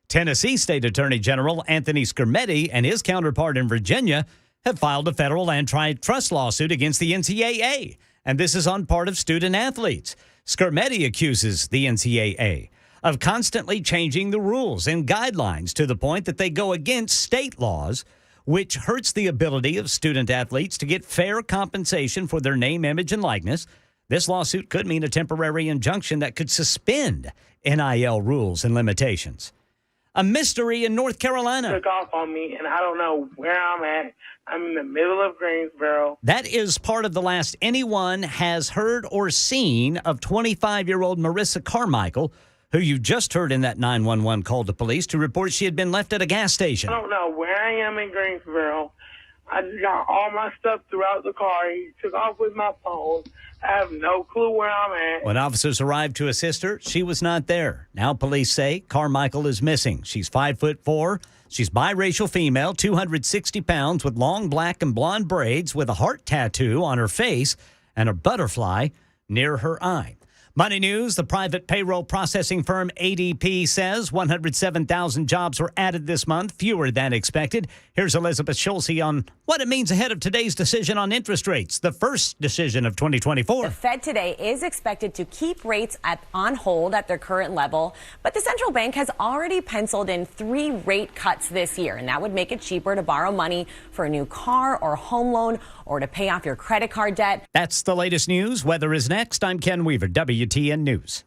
Tennessee State Attorney General Anthony Skermetti and his counterpart in Virginia have filed a federal antitrust lawsuit against the NCAA. And this is on part of student athletes. Skermetti accuses the NCAA of constantly changing the rules and guidelines to the point that they go against state laws, which hurts the ability of student athletes to get fair compensation for their name, image, and likeness. This lawsuit could mean a temporary injunction that could suspend NIL rules and limitations. A mystery in North Carolina. Took off on me, and I don't know where I'm at. I'm in the middle of Greensboro. That is part of the last anyone has heard or seen of 25-year-old Marissa Carmichael, who you just heard in that 911 call to police to report she had been left at a gas station. I don't know where I am in Greensboro. I just got all my stuff throughout the car. He took off with my phone. I have no clue where I'm at. When officers arrived to assist her, she was not there. Now police say Carmichael is missing. She's 5'4". She's biracial female, 260 pounds, with long black and blonde braids, with a heart tattoo on her face and a butterfly near her eye. Money News, the private payroll processing firm ADP says 107,000 jobs were added this month, fewer than expected. Here's Elizabeth Schulze on what it means ahead of today's decision on interest rates, the first decision of 2024. The Fed today is expected to keep rates on hold at their current level, but the central bank has already penciled in 3 rate cuts this year, and that would make it cheaper to borrow money for a new car or home loan or to pay off your credit card debt. That's the latest news. Weather is next. I'm Ken Weaver, WTN News.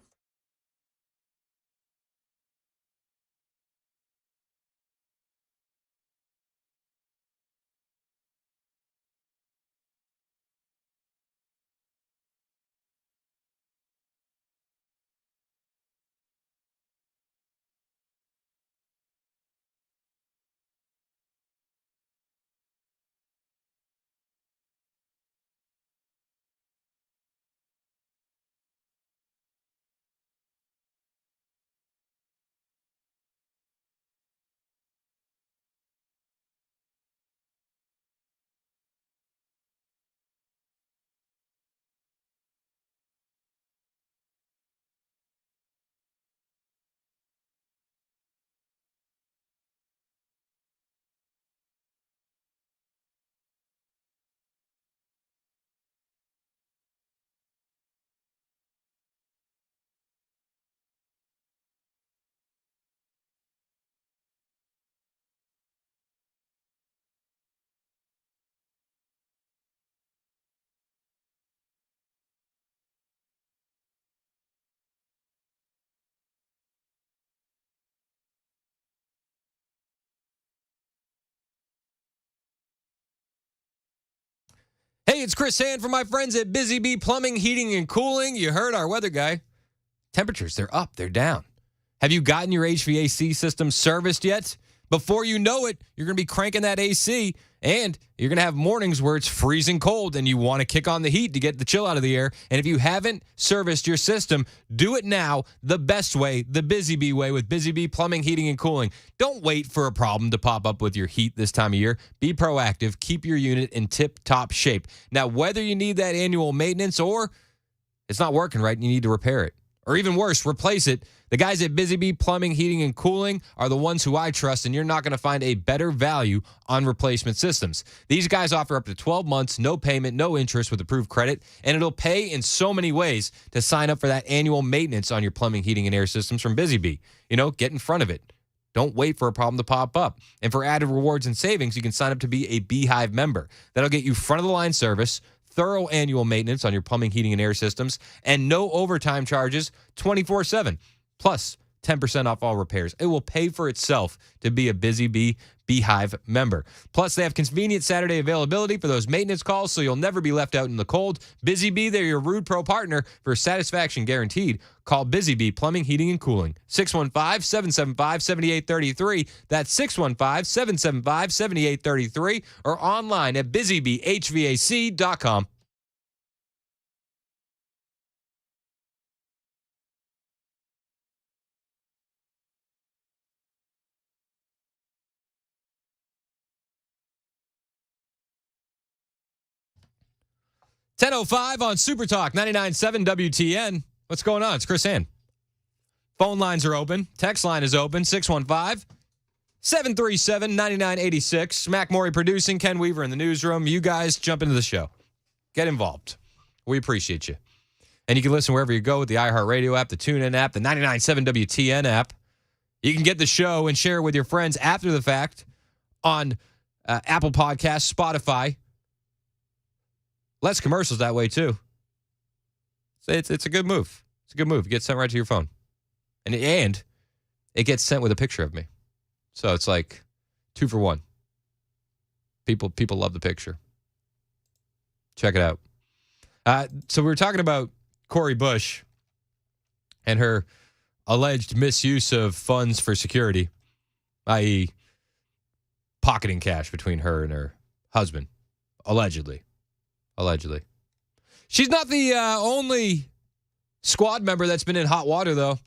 Hey, it's Chris Hand from my friends at Busy Bee Plumbing, Heating, and Cooling. You heard our weather guy. Temperatures, they're up, they're down. Have you gotten your HVAC system serviced yet? Before you know it, you're going to be cranking that AC, and you're going to have mornings where it's freezing cold and you want to kick on the heat to get the chill out of the air. And if you haven't serviced your system, do it now the best way, the Busy Bee way, with Busy Bee Plumbing, Heating, and Cooling. Don't wait for a problem to pop up with your heat this time of year. Be proactive. Keep your unit in tip-top shape. Now, whether you need that annual maintenance or it's not working right and you need to repair it, or even worse, replace it, the guys at Busy Bee Plumbing, Heating, and Cooling are the ones who I trust, and you're not going to find a better value on replacement systems. These guys offer up to 12 months, no payment, no interest with approved credit, and it'll pay in so many ways to sign up for that annual maintenance on your plumbing, heating, and air systems from Busy Bee. You know, get in front of it. Don't wait for a problem to pop up. And for added rewards and savings, you can sign up to be a Beehive member. That'll get you front-of-the-line service, thorough annual maintenance on your plumbing, heating, and air systems, and no overtime charges 24/7. Plus, 10% off all repairs. It will pay for itself to be a Busy Bee Beehive member. Plus, they have convenient Saturday availability for those maintenance calls, so you'll never be left out in the cold. Busy Bee, they're your Rude Pro partner for satisfaction guaranteed. Call Busy Bee Plumbing, Heating, and Cooling. 615-775-7833. That's 615-775-7833. Or online at busybeehvac.com. .05 on Super Talk 99.7 WTN. What's going on? It's Chris Hand. Phone lines are open. Text line is open. 615-737-9986. Mac Morey producing. Ken Weaver in the newsroom. You guys jump into the show. Get involved. We appreciate you. And you can listen wherever you go with the iHeartRadio app, the TuneIn app, the 99.7 WTN app. You can get the show and share it with your friends after the fact on Apple Podcasts, Spotify. Less commercials that way, too. It's a good move. It's a good move. It gets sent right to your phone. And it gets sent with a picture of me. So it's like 2 for 1. People love the picture. Check it out. So we were talking about Cori Bush and her alleged misuse of funds for security, i.e., pocketing cash between her and her husband, allegedly. She's not the only squad member that's been in hot water, though.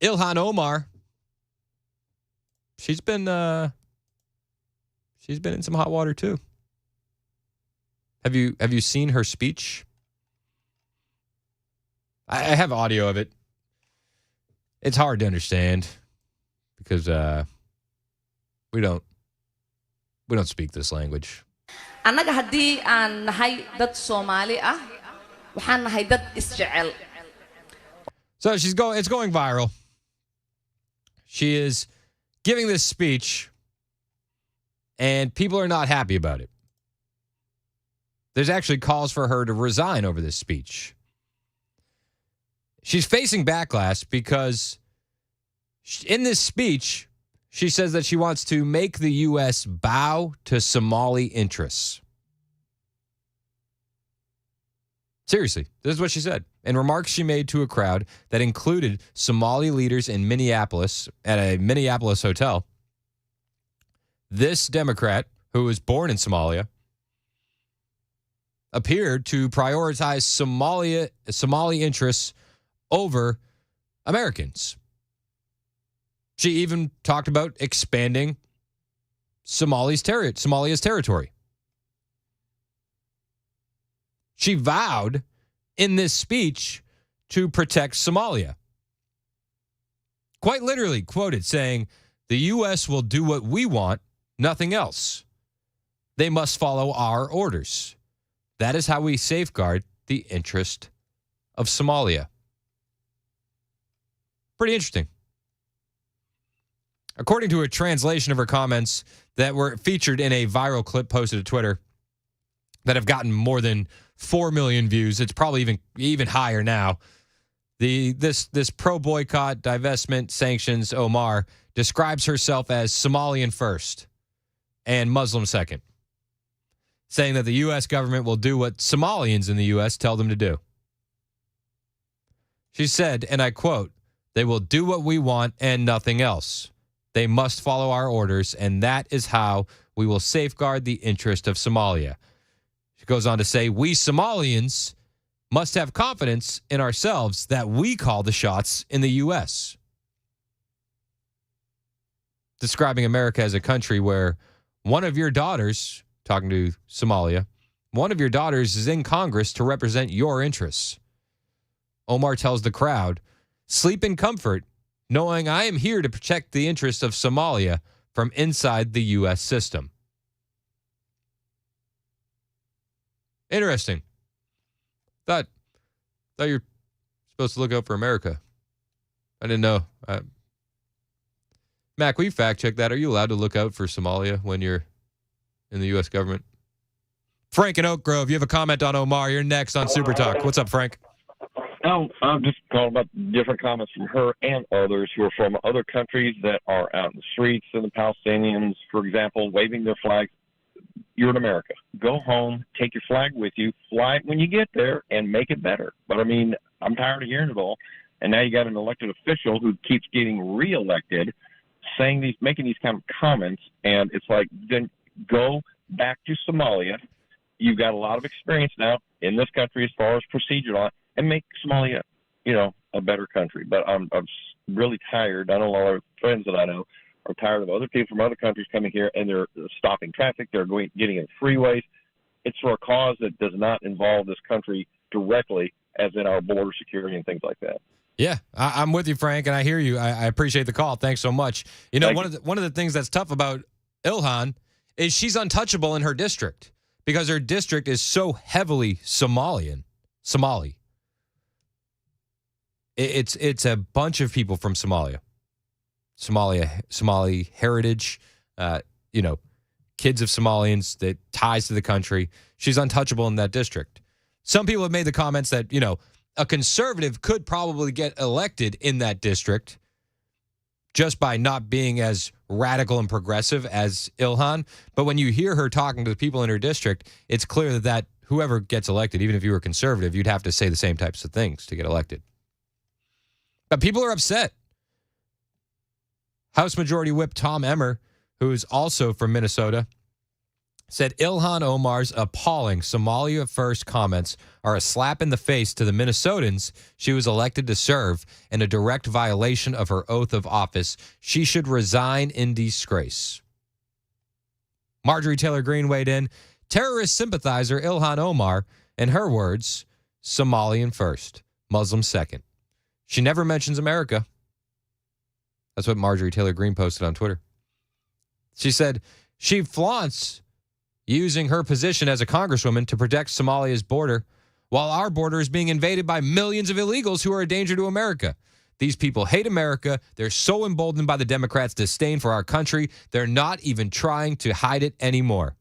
Ilhan Omar, she's been in some hot water too. Have you seen her speech? I have audio of it. It's hard to understand because we don't speak this language. annaga haddii aan nahay dad Soomaali ah waxaan nahay dad isjecel. So it's going viral. She is giving this speech and people are not happy about it. There's actually calls for her to resign over this speech. She's facing backlash because in this speech, she says that she wants to make the U.S. bow to Somali interests. Seriously, this is what she said. In remarks she made to a crowd that included Somali leaders in Minneapolis at a Minneapolis hotel, this Democrat, who was born in Somalia, appeared to prioritize Somali interests over Americans. She even talked about expanding Somalia's territory. She vowed in this speech to protect Somalia. Quite literally quoted saying, "The U.S. will do what we want, nothing else. They must follow our orders. That is how we safeguard the interest of Somalia." Pretty interesting. According to a translation of her comments that were featured in a viral clip posted to Twitter that have gotten more than 4 million views, it's probably even higher now. This pro-boycott, divestment, sanctions Omar describes herself as Somalian first and Muslim second, saying that the U.S. government will do what Somalians in the U.S. tell them to do. She said, and I quote, "They will do what we want and nothing else. They must follow our orders, and that is how we will safeguard the interest of Somalia." She goes on to say, "We Somalians must have confidence in ourselves that we call the shots in the U.S." Describing America as a country where one of your daughters, talking to Somalia, one of your daughters is in Congress to represent your interests. Omar tells the crowd, "Sleep in comfort, knowing I am here to protect the interests of Somalia from inside the U.S. system." Interesting. Thought you're supposed to look out for America. I didn't know. Mac, will you fact check that? Are you allowed to look out for Somalia when you're in the U.S. government? Frank in Oak Grove, you have a comment on Omar. You're next on Super Talk. What's up, Frank? Oh, I'm just calling about different comments from her and others who are from other countries that are out in the streets, and the Palestinians, for example, waving their flags. You're in America. Go home, take your flag with you, fly it when you get there, and make it better. But, I mean, I'm tired of hearing it all. And now you got an elected official who keeps getting reelected, making these kind of comments, and it's like, then go back to Somalia. You've got a lot of experience now in this country as far as procedure law, and make Somalia, a better country. But I'm really tired. I know a lot of friends that I know are tired of other people from other countries coming here, and they're stopping traffic. They're getting in freeways. It's for a cause that does not involve this country directly, as in our border security and things like that. Yeah, I'm with you, Frank, and I hear you. I appreciate the call. Thanks so much. One of the things that's tough about Ilhan is she's untouchable in her district because her district is so heavily Somali. It's a bunch of people from Somali heritage, kids of Somalians, that ties to the country. She's untouchable in that district. Some people have made the comments that, a conservative could probably get elected in that district just by not being as radical and progressive as Ilhan. But when you hear her talking to the people in her district, it's clear that whoever gets elected, even if you were conservative, you'd have to say the same types of things to get elected. But people are upset. House Majority Whip Tom Emmer, who is also from Minnesota, said Ilhan Omar's appalling Somalia First comments are a slap in the face to the Minnesotans she was elected to serve and a direct violation of her oath of office. She should resign in disgrace. Marjorie Taylor Greene weighed in. Terrorist sympathizer Ilhan Omar, in her words, Somalian first, Muslim second. She never mentions America. That's what Marjorie Taylor Greene posted on Twitter. She said she flaunts using her position as a congresswoman to protect Somalia's border while our border is being invaded by millions of illegals who are a danger to America. These people hate America. They're so emboldened by the Democrats' disdain for our country, they're not even trying to hide it anymore.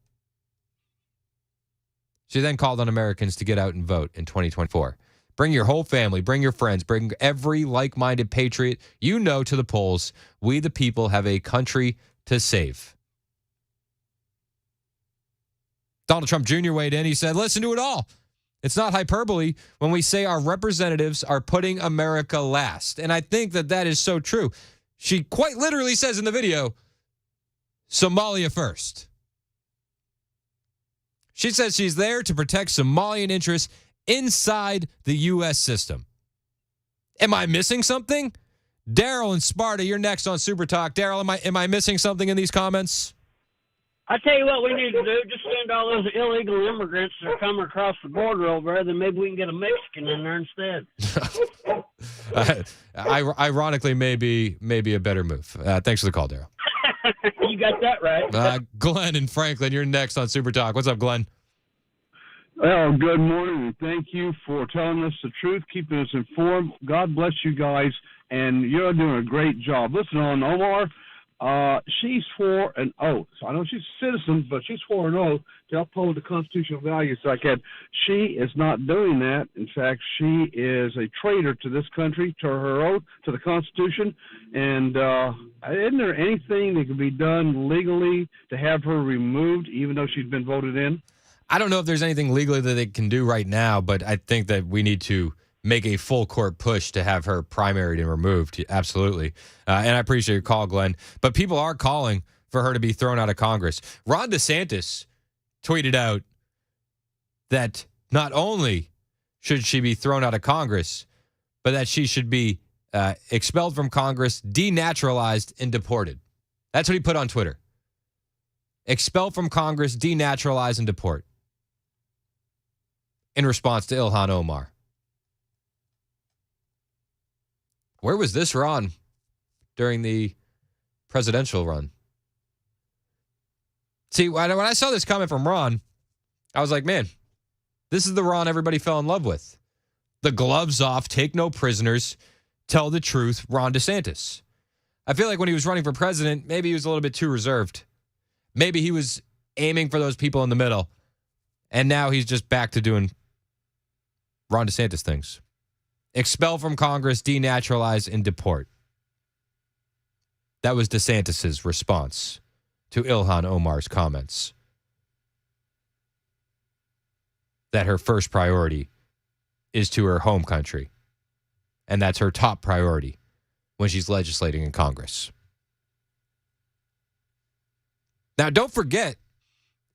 She then called on Americans to get out and vote in 2024. Bring your whole family, bring your friends, bring every like-minded patriot you know to the polls. We, the people, have a country to save. Donald Trump Jr. weighed in. He said, listen to it all. It's not hyperbole when we say our representatives are putting America last. And I think that is so true. She quite literally says in the video, Somalia first. She says she's there to protect Somalian interests inside the U.S. system. Am I missing something? Daryl in Sparta, you're next on Super Talk. Daryl, am I missing something in these comments? I tell you what we need to do, just send all those illegal immigrants that are coming across the border over there, then maybe we can get a Mexican in there instead. Ironically, maybe a better move. Thanks for the call, Daryl. You got that right. Glenn in Franklin, you're next on Super Talk. What's up, Glenn? Well, good morning, and thank you for telling us the truth, keeping us informed. God bless you guys, and you're doing a great job. Listen on Omar. She swore an oath. So I know she's a citizen, but she swore an oath to uphold the constitutional values like that. She is not doing that. In fact, she is a traitor to this country, to her oath, to the Constitution. And isn't there anything that can be done legally to have her removed, even though she's been voted in? I don't know if there's anything legally that they can do right now, but I think that we need to make a full court push to have her primaried and removed. Absolutely. And I appreciate your call, Glenn. But people are calling for her to be thrown out of Congress. Ron DeSantis tweeted out that not only should she be thrown out of Congress, but that she should be expelled from Congress, denaturalized, and deported. That's what he put on Twitter. Expel from Congress, denaturalize, and deport. In response to Ilhan Omar. Where was this Ron during the presidential run? See, when I saw this comment from Ron, I was like, man, this is the Ron everybody fell in love with. The gloves off, take no prisoners, tell the truth, Ron DeSantis. I feel like when he was running for president, maybe he was a little bit too reserved. Maybe he was aiming for those people in the middle. And now he's just back to doing Ron DeSantis things. Expel from Congress, denaturalize, and deport. That was DeSantis's response to Ilhan Omar's comments. That her first priority is to her home country. And that's her top priority when she's legislating in Congress. Now, don't forget,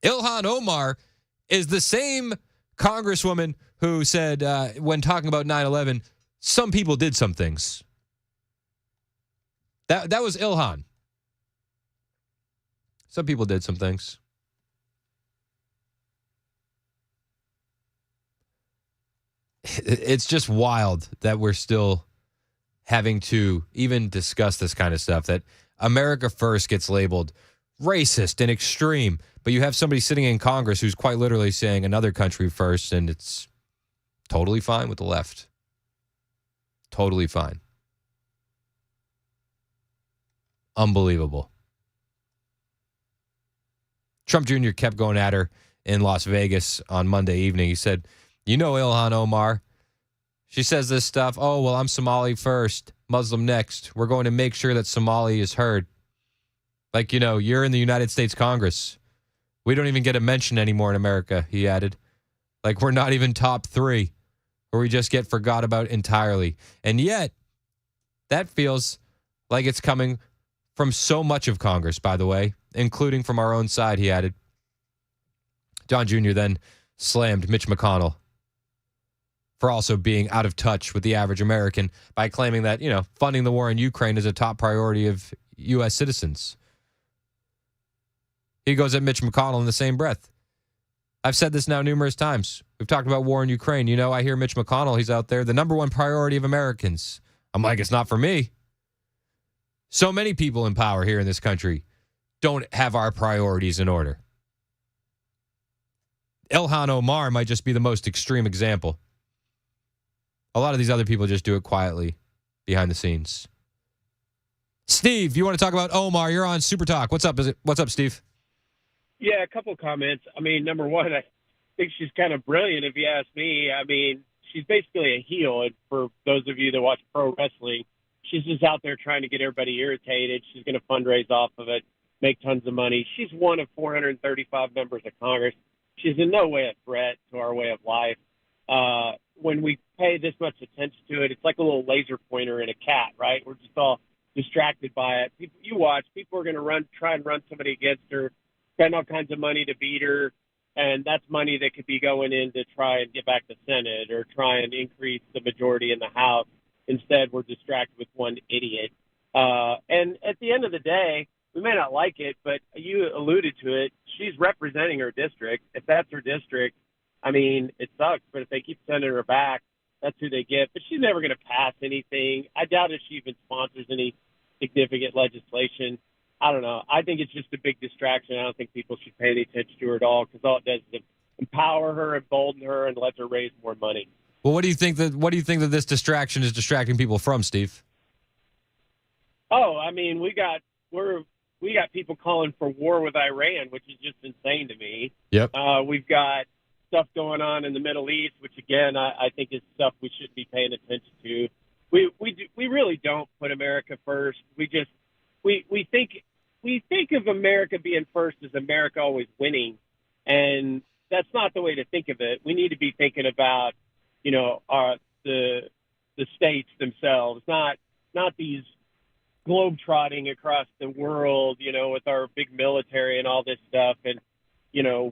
Ilhan Omar is the same congresswoman who said, when talking about 9/11, some people did some things. That was Ilhan. Some people did some things. It's just wild that we're still having to even discuss this kind of stuff, that America First gets labeled racist and extreme, but you have somebody sitting in Congress who's quite literally saying another country first, and it's totally fine with the left. Totally fine. Unbelievable. Trump Jr. kept going at her in Las Vegas on Monday evening. He said, you know Ilhan Omar. She says this stuff. Oh, well, I'm Somali first, Muslim next. We're going to make sure that Somali is heard. Like, you know, you're in the United States Congress. We don't even get a mention anymore in America, he added. Like, we're not even top 3, or we just get forgot about entirely. And yet, that feels like it's coming from so much of Congress, by the way, including from our own side, he added. John Jr. then slammed Mitch McConnell for also being out of touch with the average American by claiming that, you know, funding the war in Ukraine is a top priority of U.S. citizens. He goes at Mitch McConnell in the same breath. I've said this now numerous times. We've talked about war in Ukraine. You know, I hear Mitch McConnell, he's out there, the number one priority of Americans. I'm like, it's not for me. So many people in power here in this country don't have our priorities in order. Ilhan Omar might just be the most extreme example. A lot of these other people just do it quietly behind the scenes. Steve, you want to talk about Omar? You're on Super Talk. What's up? What's up, Steve? Yeah, a couple of comments. I mean, number one, I think she's kind of brilliant, if you ask me. I mean, she's basically a heel. And for those of you that watch pro wrestling, she's just out there trying to get everybody irritated. She's going to fundraise off of it, make tons of money. She's one of 435 members of Congress. She's in no way a threat to our way of life. When we pay this much attention to it, it's like a little laser pointer in a cat, right? We're just all distracted by it. People, you watch, people are going to try and run somebody against her, spend all kinds of money to beat her, and that's money that could be going in to try and get back the Senate or try and increase the majority in the House. Instead, we're distracted with one idiot. And at the end of the day, we may not like it, but you alluded to it. She's representing her district. If that's her district, I mean, it sucks, but if they keep sending her back, that's who they get. But she's never going to pass anything. I doubt if she even sponsors any significant legislation. I don't know. I think it's just a big distraction. I don't think people should pay any attention to her at all, because all it does is empower her, embolden her, and let her raise more money. Well, what do you think that this distraction is distracting people from, Steve? Oh, I mean, we got people calling for war with Iran, which is just insane to me. Yep. We've got stuff going on in the Middle East, which again I think is stuff we shouldn't be paying attention to. We really don't put America first. We think of America being first as America always winning, and that's not the way to think of it. We need to be thinking about, the states themselves, not these globetrotting across the world, with our big military and all this stuff and,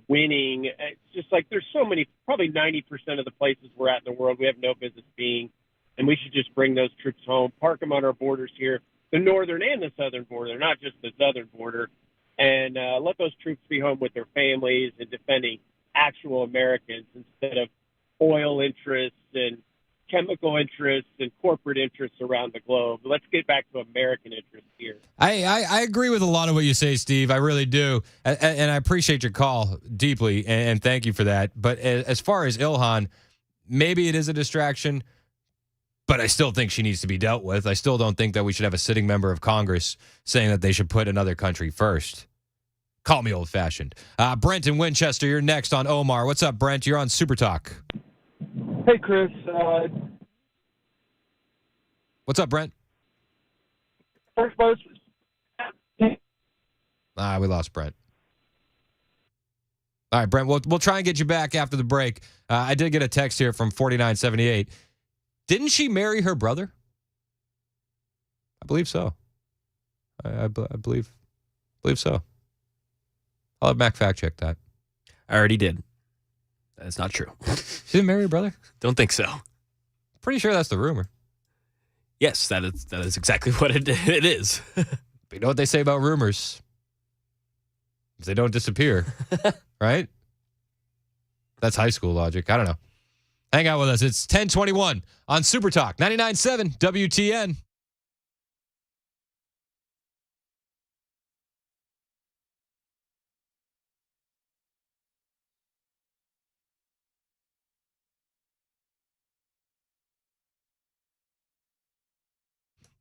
winning. It's just like there's so many, probably 90% of the places we're at in the world we have no business being, and we should just bring those troops home, park them on our borders here, the northern and the southern border, not just the southern border, and let those troops be home with their families and defending actual Americans instead of oil interests and chemical interests and corporate interests around the globe. Let's get back to American interests here. I agree with a lot of what you say, Steve. I really do. And I appreciate your call deeply, and thank you for that. But as far as Ilhan, maybe it is a distraction, but I still think she needs to be dealt with. I still don't think that we should have a sitting member of Congress saying that they should put another country first. Call me old-fashioned. Brent in Winchester, you're next on Omar. What's up, Brent? You're on Super Talk. Hey, Chris. What's up, Brent? First post. We lost Brent. All right, Brent, we'll try and get you back after the break. I did get a text here from 4978. Didn't she marry her brother? I believe so. I believe so. I'll have Mac fact check that. I already did. That's not true. She didn't marry her brother? Don't think so. Pretty sure that's the rumor. Yes, that is exactly what it is. But you know what they say about rumors? They don't disappear, right? That's high school logic. I don't know. Hang out with us. It's 1021 on Super Talk 99.7 WTN.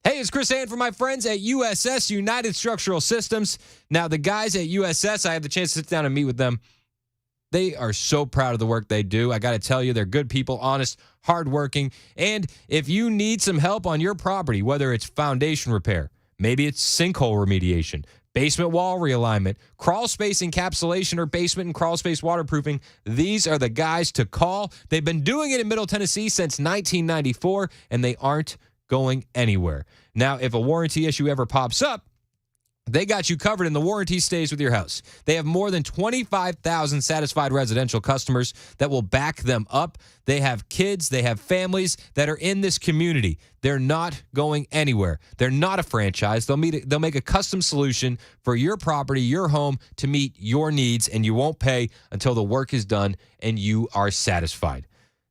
Hey, it's Chris Ann from my friends at USS, United Structural Systems. Now, the guys at USS, I had the chance to sit down and meet with them. They are so proud of the work they do. I got to tell you, they're good people, honest, hardworking. And if you need some help on your property, whether it's foundation repair, maybe it's sinkhole remediation, basement wall realignment, crawl space encapsulation, or basement and crawl space waterproofing, these are the guys to call. They've been doing it in Middle Tennessee since 1994, and they aren't going anywhere. Now, if a warranty issue ever pops up, they got you covered and the warranty stays with your house. They have more than 25,000 satisfied residential customers that will back them up. They have kids, they have families that are in this community. They're not going anywhere. They're not a franchise. They'll make a custom solution for your property, your home, to meet your needs, and you won't pay until the work is done and you are satisfied.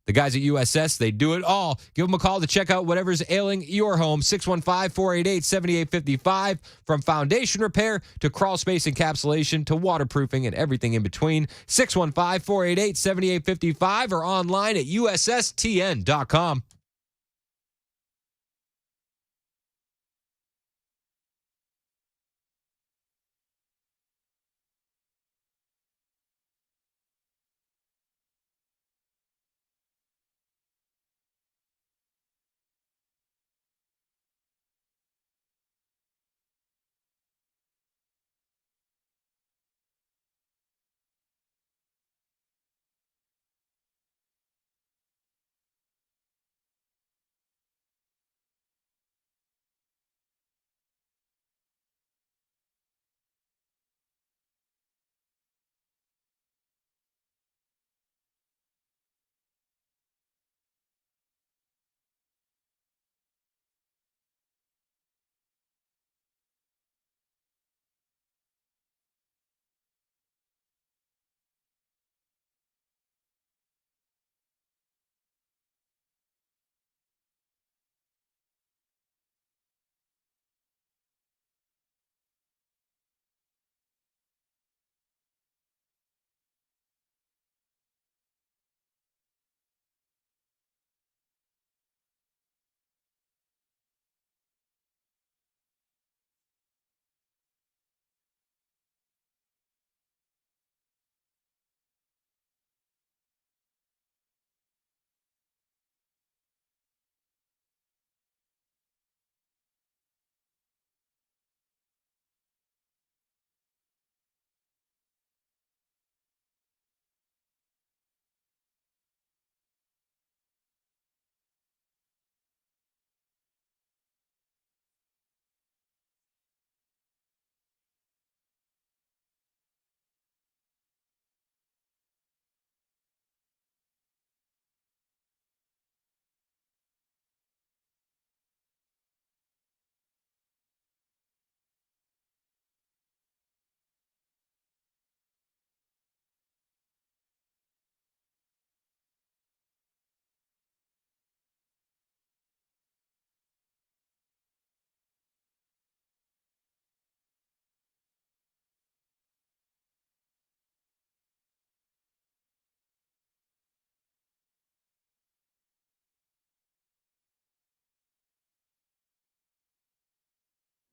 The guys at USS, they do it all. Give them a call to check out whatever's ailing your home. 615-488-7855. From foundation repair to crawl space encapsulation to waterproofing and everything in between. 615-488-7855 or online at USSTN.com.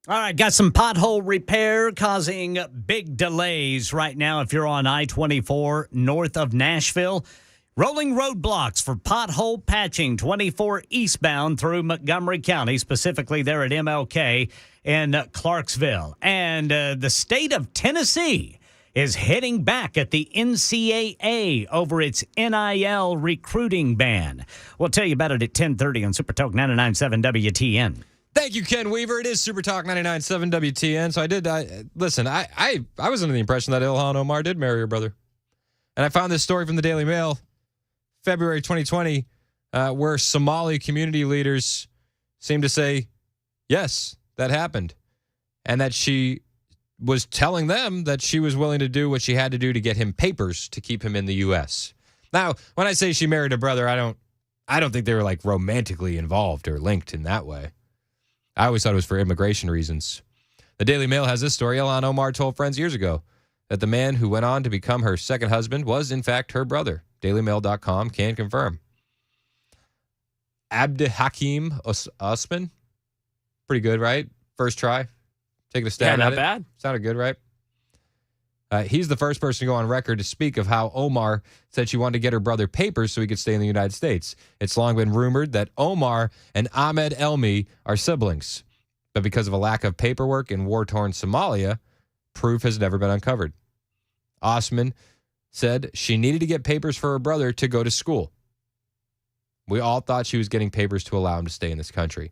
All right, got some pothole repair causing big delays right now if you're on I-24 north of Nashville. Rolling roadblocks for pothole patching 24 eastbound through Montgomery County, specifically there at MLK in Clarksville. And the state of Tennessee is hitting back at the NCAA over its NIL recruiting ban. We'll tell you about it at 10:30 on Super Talk 99.7 WTN. Thank you, Ken Weaver. It is Super Talk 99.7 WTN. So I was under the impression that Ilhan Omar did marry her brother. And I found this story from the Daily Mail, February 2020, where Somali community leaders seem to say, yes, that happened. And that she was telling them that she was willing to do what she had to do to get him papers to keep him in the U.S. Now, when I say she married a brother, I don't think they were like romantically involved or linked in that way. I always thought it was for immigration reasons. The Daily Mail has this story. Ilhan Omar told friends years ago that the man who went on to become her second husband was, in fact, her brother. DailyMail.com can confirm. Abdihakim Osman. Pretty good, right? First try. Taking a stab at it. Not bad. Sounded good, right? He's the first person to go on record to speak of how Omar said she wanted to get her brother papers so he could stay in the United States. It's long been rumored that Omar and Ahmed Elmi are siblings. But because of a lack of paperwork in war-torn Somalia, proof has never been uncovered. Osman said she needed to get papers for her brother to go to school. We all thought she was getting papers to allow him to stay in this country.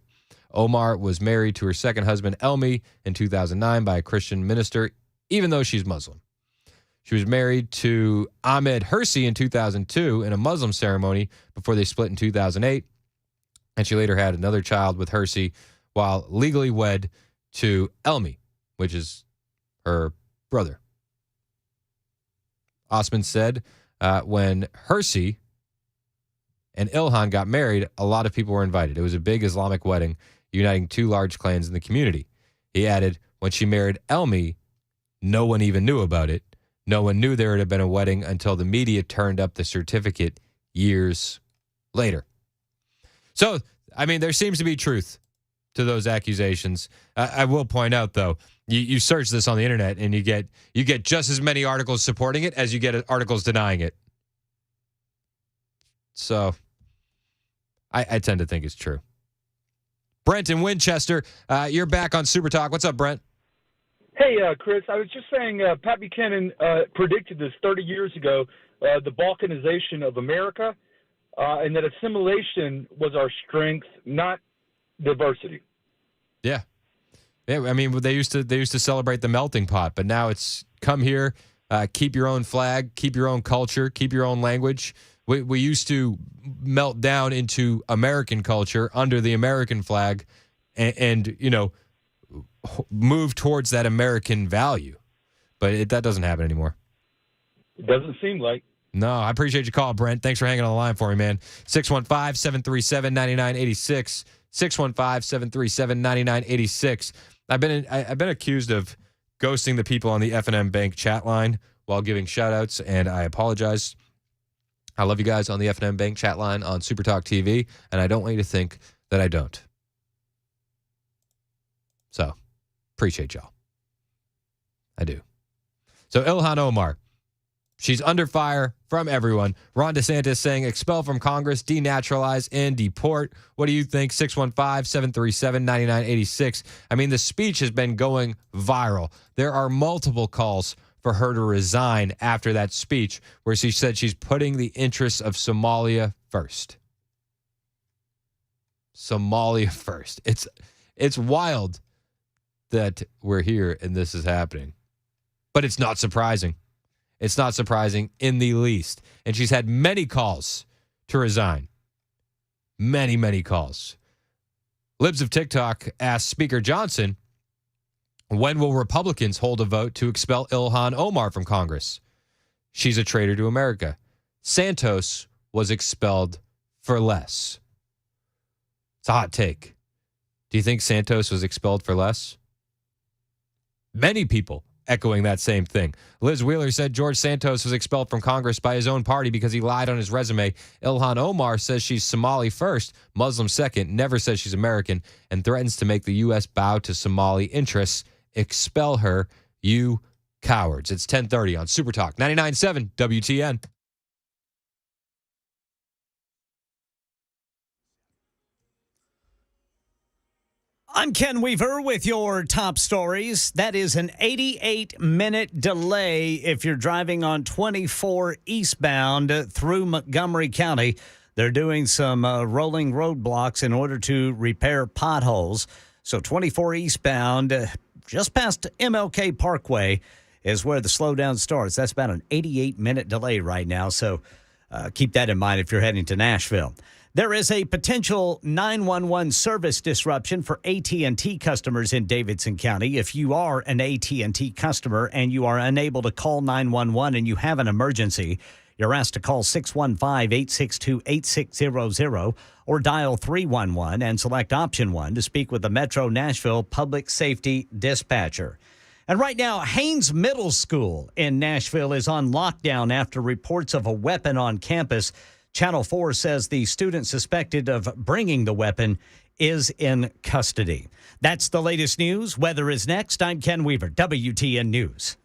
Omar was married to her second husband, Elmi, in 2009 by a Christian minister, even though she's Muslim. She was married to Ahmed Hersi in 2002 in a Muslim ceremony before they split in 2008. And she later had another child with Hersi while legally wed to Elmi, which is her brother. Osman said when Hersi and Ilhan got married, a lot of people were invited. It was a big Islamic wedding uniting two large clans in the community. He added, when she married Elmi, no one even knew about it. No one knew there had been a wedding until the media turned up the certificate years later. So, I mean, there seems to be truth to those accusations. I will point out, though, you search this on the internet and you get just as many articles supporting it as you get articles denying it. So, I tend to think it's true. Brent in Winchester, you're back on Super Talk. What's up, Brent? Hey, Chris, I was just saying Pat Buchanan predicted this 30 years ago, the balkanization of America, and that assimilation was our strength, not diversity. Yeah. Yeah, I mean, they used to celebrate the melting pot, but now it's come here, keep your own flag, keep your own culture, keep your own language. We used to melt down into American culture under the American flag and you know, move towards that American value. But that doesn't happen anymore. It doesn't seem like. No, I appreciate your call, Brent. Thanks for hanging on the line for me, man. 615-737-9986. 615-737-9986. I've been accused of ghosting the people on the F&M Bank chat line while giving shout-outs, and I apologize. I love you guys on the F&M Bank chat line on Super Talk TV, and I don't want you to think that I don't. So, appreciate y'all. I do. So, Ilhan Omar, she's under fire from everyone. Ron DeSantis saying expel from Congress, denaturalize, and deport. What do you think? 615-737-9986. I mean, the speech has been going viral. There are multiple calls for her to resign after that speech where she said she's putting the interests of Somalia first. Somalia first. It's wild that we're here and this is happening. But it's not surprising. It's not surprising in the least. And she's had many calls to resign. Many, many calls. Libs of TikTok asked Speaker Johnson, when will Republicans hold a vote to expel Ilhan Omar from Congress? She's a traitor to America. Santos was expelled for less. It's a hot take. Do you think Santos was expelled for less? Many people echoing that same thing. Liz Wheeler said George Santos was expelled from Congress by his own party because he lied on his resume. Ilhan Omar says she's Somali first, Muslim second, never says she's American, and threatens to make the U.S. bow to Somali interests. Expel her, you cowards. It's 10:30 on Super Talk 99.7 WTN. I'm Ken Weaver with your top stories. That is an 88-minute delay if you're driving on 24 eastbound through Montgomery County. They're doing some rolling roadblocks in order to repair potholes. So 24 eastbound, just past MLK Parkway, is where the slowdown starts. That's about an 88-minute delay right now. So keep that in mind if you're heading to Nashville. There is a potential 911 service disruption for AT&T customers in Davidson County. If you are an AT&T customer and you are unable to call 911 and you have an emergency, you're asked to call 615-862-8600 or dial 311 and select option 1 to speak with the Metro Nashville Public Safety Dispatcher. And right now, Haynes Middle School in Nashville is on lockdown after reports of a weapon on campus. Channel 4 says the student suspected of bringing the weapon is in custody. That's the latest news. Weather is next. I'm Ken Weaver, WTN News.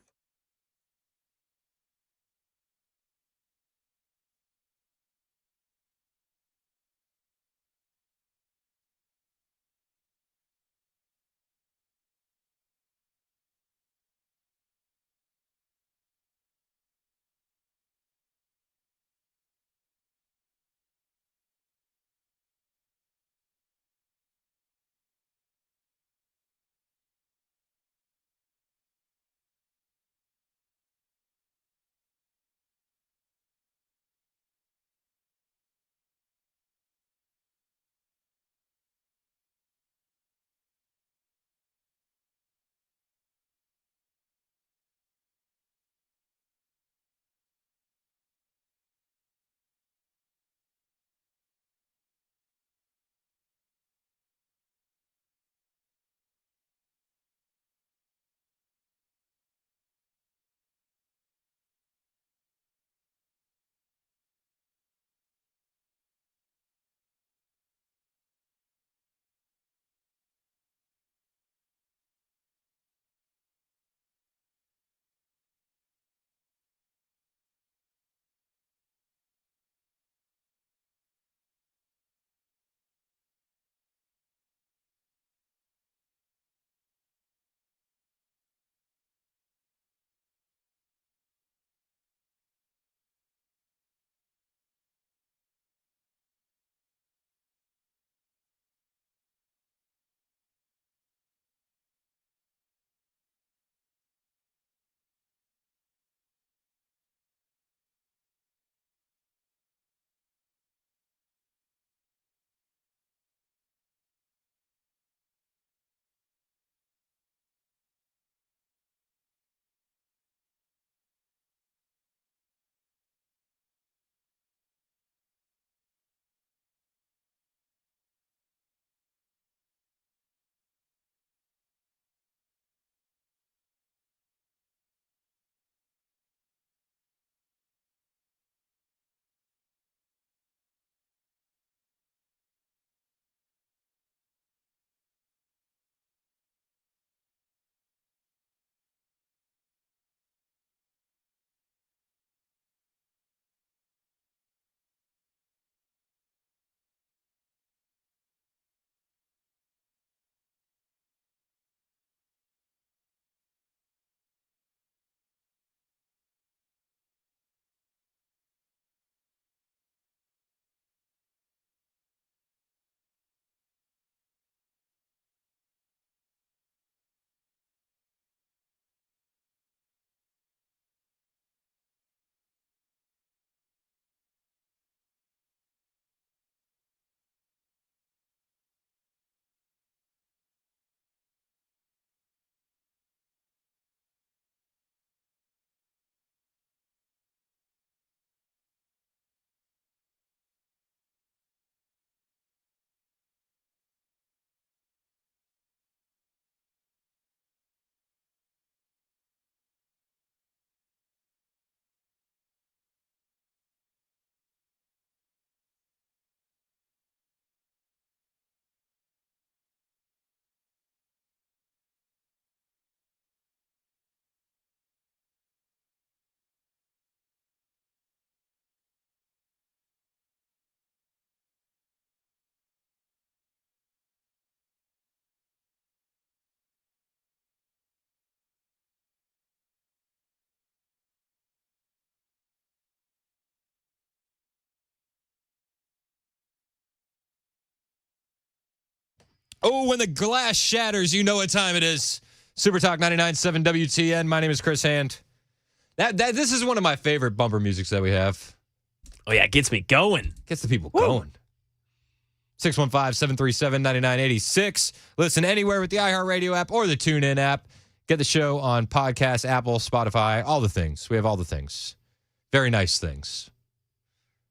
Oh, when the glass shatters, you know what time it is. Super Talk 99.7 WTN. My name is Chris Hand. This is one of my favorite bumper musics that we have. Oh, yeah, it gets me going. Gets the people going. 615-737-9986. Listen anywhere with the iHeartRadio app or the TuneIn app. Get the show on podcast, Apple, Spotify, all the things. We have all the things. Very nice things.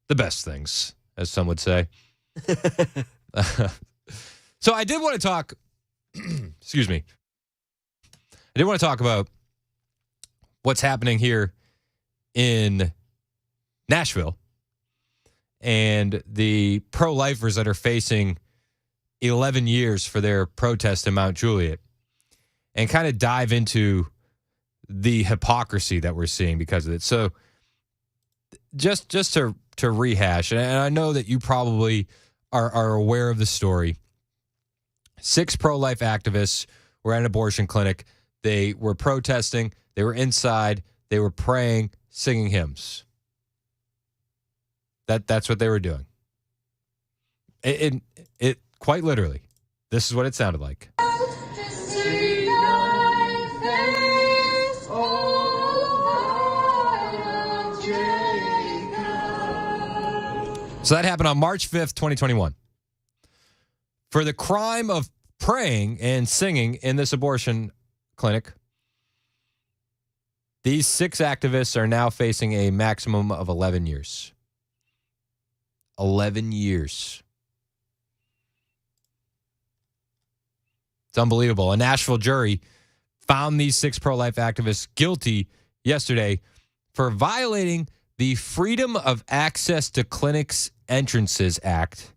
The best things, as some would say. So I did want to talk, excuse me. I did want to talk about what's happening here in Nashville and the pro-lifers that are facing 11 years for their protest in Mount Juliet, and kind of dive into the hypocrisy that we're seeing because of it. So just to rehash, and I know that you probably are aware of the story. 6 pro-life activists were at an abortion clinic. They were protesting. They were inside. They were praying, singing hymns. That's what they were doing. It quite literally, this is what it sounded like. So that happened on March 5th, 2021. For the crime of praying and singing in this abortion clinic, these 6 activists are now facing a maximum of 11 years. 11 years. It's unbelievable. A Nashville jury found these 6 pro-life activists guilty yesterday for violating the Freedom of Access to Clinics Entrances Act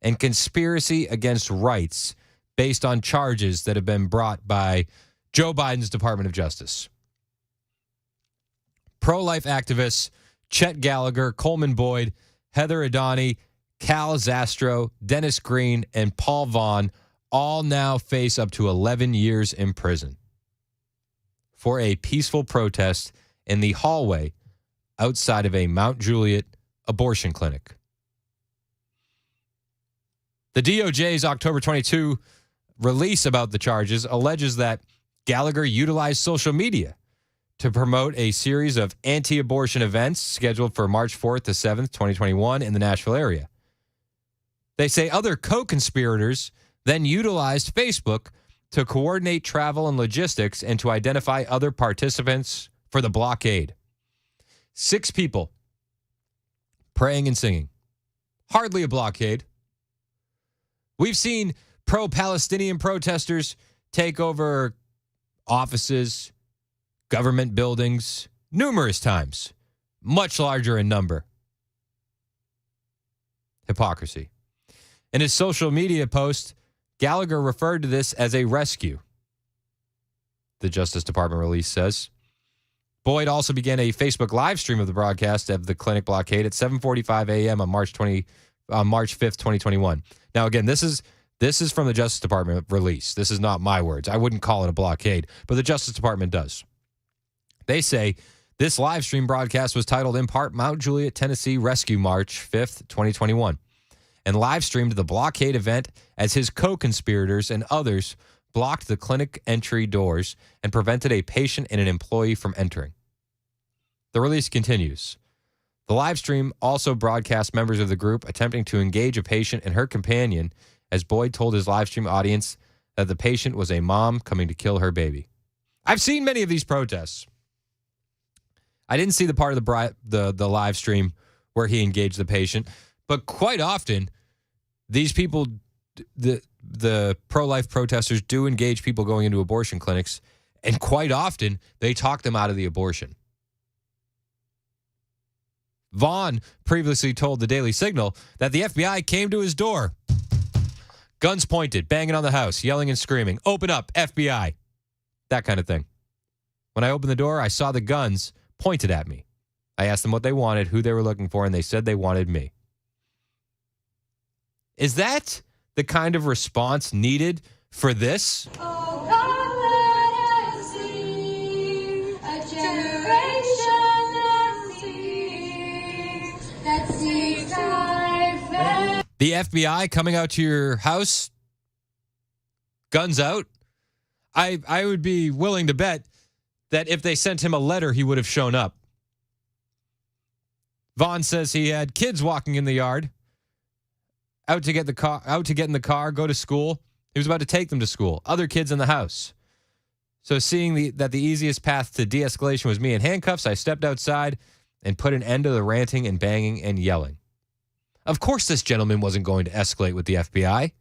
and conspiracy against rights based on charges that have been brought by Joe Biden's Department of Justice. Pro-life activists Chet Gallagher, Coleman Boyd, Heather Adani, Cal Zastro, Dennis Green, and Paul Vaughn all now face up to 11 years in prison for a peaceful protest in the hallway outside of a Mount Juliet abortion clinic. The DOJ's October 22 release about the charges alleges that Gallagher utilized social media to promote a series of anti-abortion events scheduled for March 4th to 7th, 2021 in the Nashville area. They say other co-conspirators then utilized Facebook to coordinate travel and logistics and to identify other participants for the blockade. 6 people praying and singing. Hardly a blockade. We've seen pro-Palestinian protesters take over offices, government buildings, numerous times, much larger in number. Hypocrisy. In his social media post, Gallagher referred to this as a rescue, the Justice Department release says. Boyd also began a Facebook live stream of the broadcast of the clinic blockade at 7:45 a.m. on March 5th, 2021. Now, again, this is from the Justice Department release. This is not my words. I wouldn't call it a blockade, but the Justice Department does. They say this live stream broadcast was titled in part Mount Juliet, Tennessee Rescue March 5th, 2021, and live streamed the blockade event as his co-conspirators and others blocked the clinic entry doors and prevented a patient and an employee from entering. The release continues. The live stream also broadcast members of the group attempting to engage a patient and her companion, as Boyd told his live stream audience that the patient was a mom coming to kill her baby. I've seen many of these protests. I didn't see the part of the live stream where he engaged the patient, but quite often these people, the pro-life protesters do engage people going into abortion clinics, and quite often they talk them out of the abortion. Vaughn previously told the Daily Signal that the FBI came to his door, guns pointed, banging on the house, yelling and screaming, "Open up, FBI," that kind of thing. When I opened the door, I saw the guns pointed at me. I asked them what they wanted, who they were looking for, and they said they wanted me. Is that the kind of response needed for this? The FBI coming out to your house guns out, I would be willing to bet that if they sent him a letter, he would have shown up. Vaughn says he had kids walking in the yard, out to get in the car, go to school. He was about to take them to school. Other kids in the house. So seeing that the easiest path to de-escalation was me in handcuffs, I stepped outside and put an end to the ranting and banging and yelling. Of course this gentleman wasn't going to escalate with the FBI.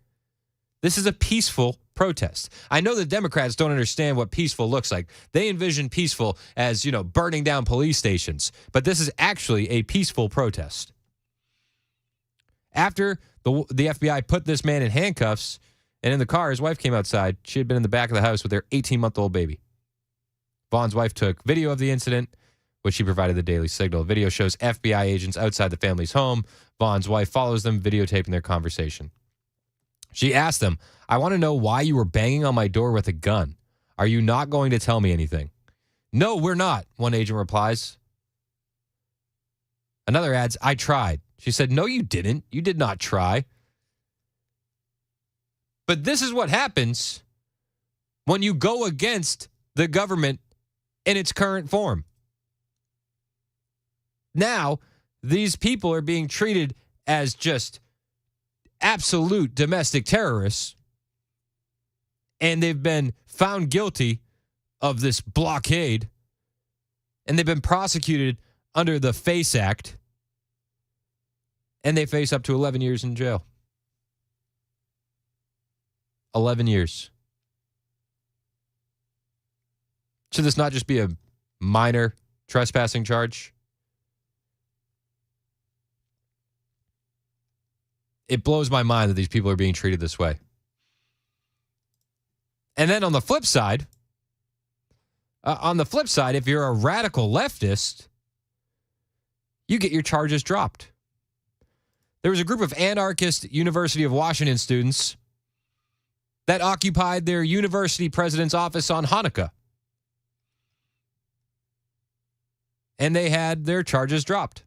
This is a peaceful protest. I know the Democrats don't understand what peaceful looks like. They envision peaceful as, burning down police stations. But this is actually a peaceful protest. After the FBI put this man in handcuffs and in the car, his wife came outside. She had been in the back of the house with their 18-month-old baby. Vaughn's wife took video of the incident, which she provided the Daily Signal. Video shows FBI agents outside the family's home. Vaughn's wife follows them, videotaping their conversation. She asked them, I want to know why you were banging on my door with a gun. Are you not going to tell me anything? No, we're not, one agent replies. Another adds, I tried. She said, no, you didn't. You did not try. But this is what happens when you go against the government in its current form. Now, these people are being treated as just absolute domestic terrorists, and they've been found guilty of this blockade, and they've been prosecuted under the FACE Act, and they face up to 11 years in jail. 11 years. Should this not just be a minor trespassing charge? It blows my mind that these people are being treated this way. And then on the flip side, if you're a radical leftist, you get your charges dropped. There was a group of anarchist University of Washington students that occupied their university president's office on Hanukkah. And they had their charges dropped.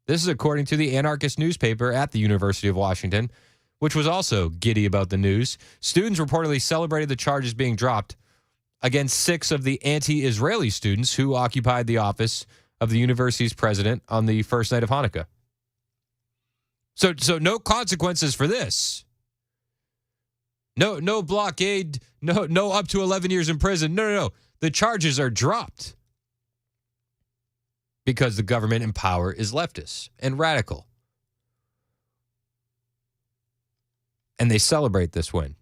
This is according to the anarchist newspaper at the University of Washington, which was also giddy about the news. Students reportedly celebrated the charges being dropped against 6 of the anti-Israeli students who occupied the office of the university's president on the first night of Hanukkah. So no consequences for this. No blockade, no up to 11 years in prison. No. The charges are dropped because the government in power is leftist and radical. And they celebrate this win.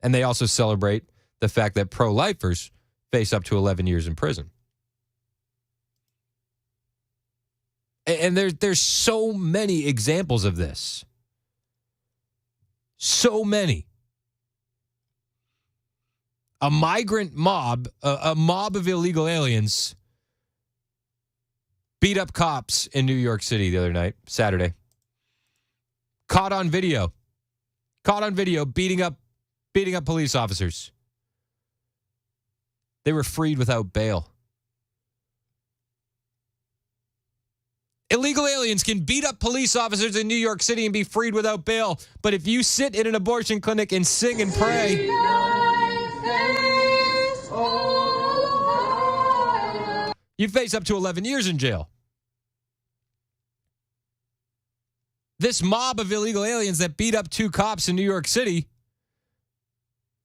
And they also celebrate the fact that pro-lifers face up to 11 years in prison. And there's so many examples of this. So many. A migrant mob, a mob of illegal aliens, beat up cops in New York City the other night, Saturday. Caught on video beating up police officers. They were freed without bail. Illegal aliens can beat up police officers in New York City and be freed without bail. But if you sit in an abortion clinic and sing and pray, you face up to 11 years in jail. This mob of illegal aliens that beat up 2 cops in New York City,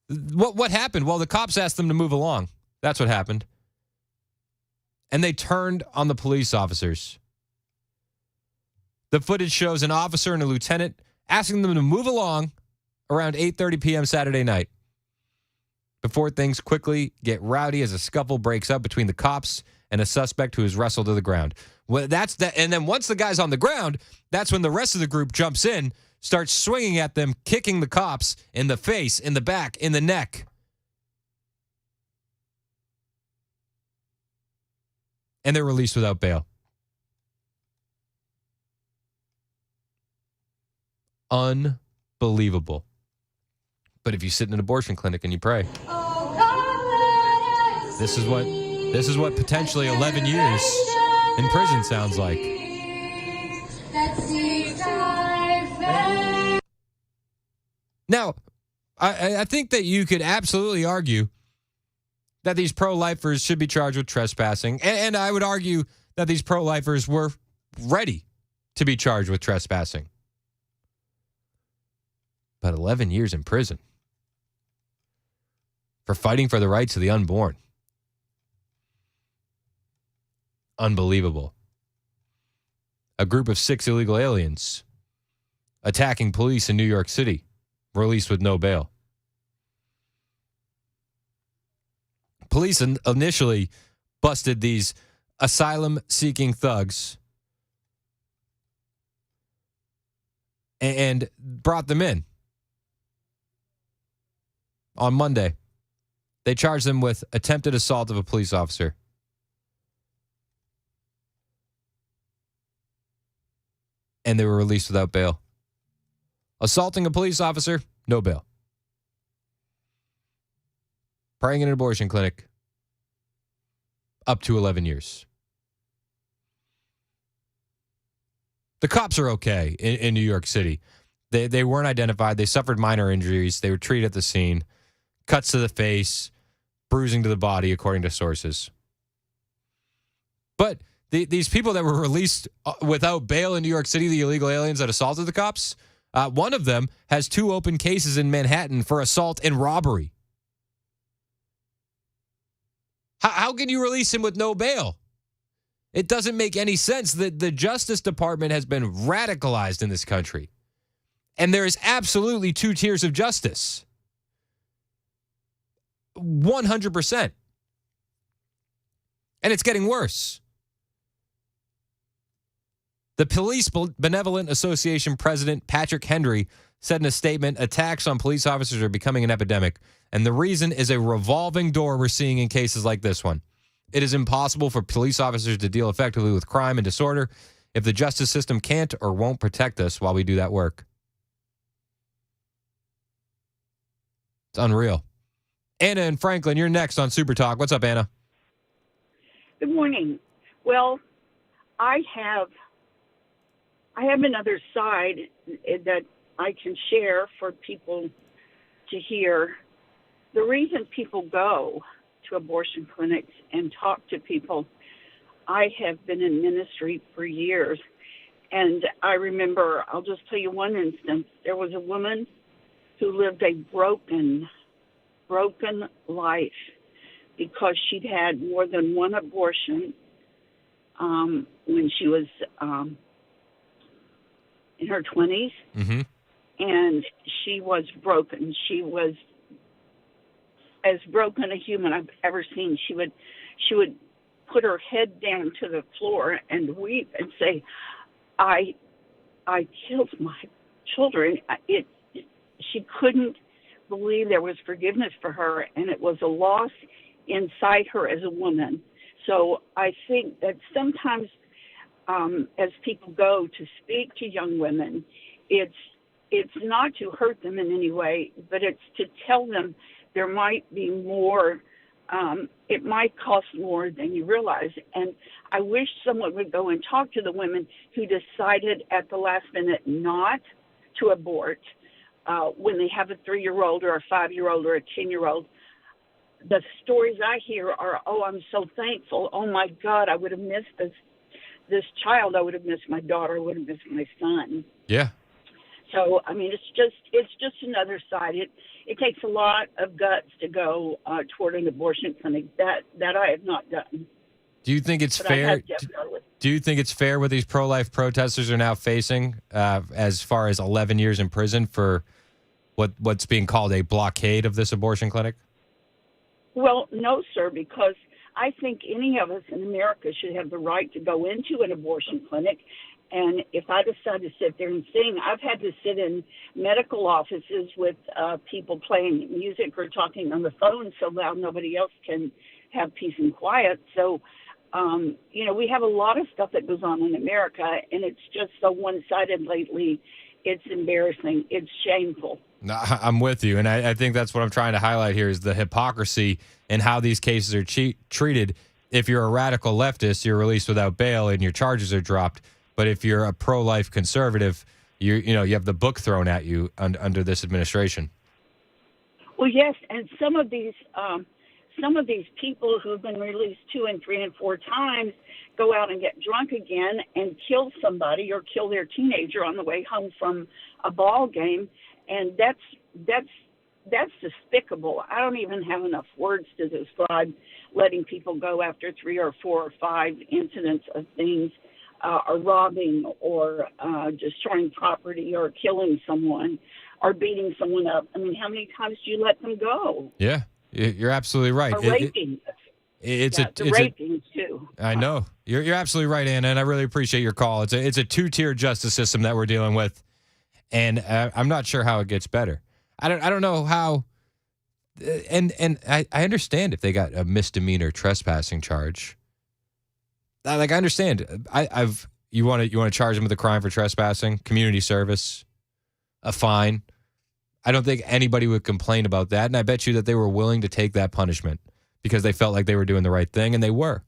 what happened? Well, the cops asked them to move along. That's what happened. And they turned on the police officers. The footage shows an officer and a lieutenant asking them to move along around 8:30 p.m. Saturday night before things quickly get rowdy as a scuffle breaks up between the cops and a suspect who is wrestled to the ground. Well, that's that. And then once the guy's on the ground, that's when the rest of the group jumps in, starts swinging at them, kicking the cops in the face, in the back, in the neck. And they're released without bail. Unbelievable. But if you sit in an abortion clinic and you pray, this is what potentially 11 years in prison sounds like. Now, I think that you could absolutely argue that these pro-lifers should be charged with trespassing. And I would argue that these pro-lifers were ready to be charged with trespassing. But 11 years in prison for fighting for the rights of the unborn. Unbelievable. A group of 6 illegal aliens attacking police in New York City, released with no bail. Police initially busted these asylum-seeking thugs and brought them in on Monday. They charged them with attempted assault of a police officer. And they were released without bail. Assaulting a police officer, no bail. Praying in an abortion clinic, up to 11 years. The cops are okay in New York City. They weren't identified. They suffered minor injuries. They were treated at the scene. Cuts to the face, bruising to the body, according to sources. But these people that were released without bail in New York City, the illegal aliens that assaulted the cops, one of them has 2 open cases in Manhattan for assault and robbery. How can you release him with no bail? It doesn't make any sense. The Justice Department has been radicalized in this country. And there is absolutely 2 tiers of justice. 100%. And it's getting worse. The Police Benevolent Association president, Patrick Henry, said in a statement, attacks on police officers are becoming an epidemic, and the reason is a revolving door we're seeing in cases like this one. It is impossible for police officers to deal effectively with crime and disorder if the justice system can't or won't protect us while we do that work. It's unreal. Anna and Franklin, you're next on Super Talk. What's up, Anna? Good morning. Well, I have another side that I can share for people to hear. The reason people go to abortion clinics and talk to people, I have been in ministry for years, and I remember, I'll just tell you one instance. There was a woman who lived a broken life because she'd had more than one abortion when she was in her 20s. Mm-hmm. And she was broken. She was as broken a human I've ever seen. She would put her head down to the floor and weep and say, I killed my children. She couldn't believe there was forgiveness for her, and it was a loss inside her as a woman. So I think that sometimes as people go to speak to young women, it's not to hurt them in any way, but it's to tell them there might be more, it might cost more than you realize. And I wish someone would go and talk to the women who decided at the last minute not to abort when they have a 3-year-old or a 5-year-old or a 10-year-old. The stories I hear are, oh, I'm so thankful. Oh, my God, I would have missed this child. I would have missed my daughter. I would have missed my son. Yeah. So, I mean, it's just another side. It takes a lot of guts to go toward an abortion clinic. That I have not done. Do you think it's fair? Do you think it's fair what these pro-life protesters are now facing as far as 11 years in prison for what's being called a blockade of this abortion clinic? Well, no, sir, because I think any of us in America should have the right to go into an abortion clinic. And if I decide to sit there and sing, I've had to sit in medical offices with people playing music or talking on the phone so loud nobody else can have peace and quiet. So, we have a lot of stuff that goes on in America, and it's just so one-sided lately. It's embarrassing. It's shameful. No, I'm with you, and I think that's what I'm trying to highlight here is the hypocrisy in how these cases are treated. If you're a radical leftist, you're released without bail and your charges are dropped. But if you're a pro-life conservative, you have the book thrown at you under this administration. Well, yes, and some of these people who've been released 2 and 3 and 4 times go out and get drunk again and kill somebody or kill their teenager on the way home from a ball game, and that's despicable. I don't even have enough words to describe letting people go after 3 or 4 or 5 incidents of things, or robbing or destroying property or killing someone or beating someone up. I mean, how many times do you let them go? Yeah, you're absolutely right. Or raping. Raping too. I know. You're absolutely right, Anna, and I really appreciate your call. It's a 2-tier justice system that we're dealing with, and I'm not sure how it gets better. I don't know how. And I understand if they got a misdemeanor trespassing charge. I understand. You want to charge them with a crime for trespassing, community service, a fine. I don't think anybody would complain about that, and I bet you that they were willing to take that punishment because they felt like they were doing the right thing, and they were.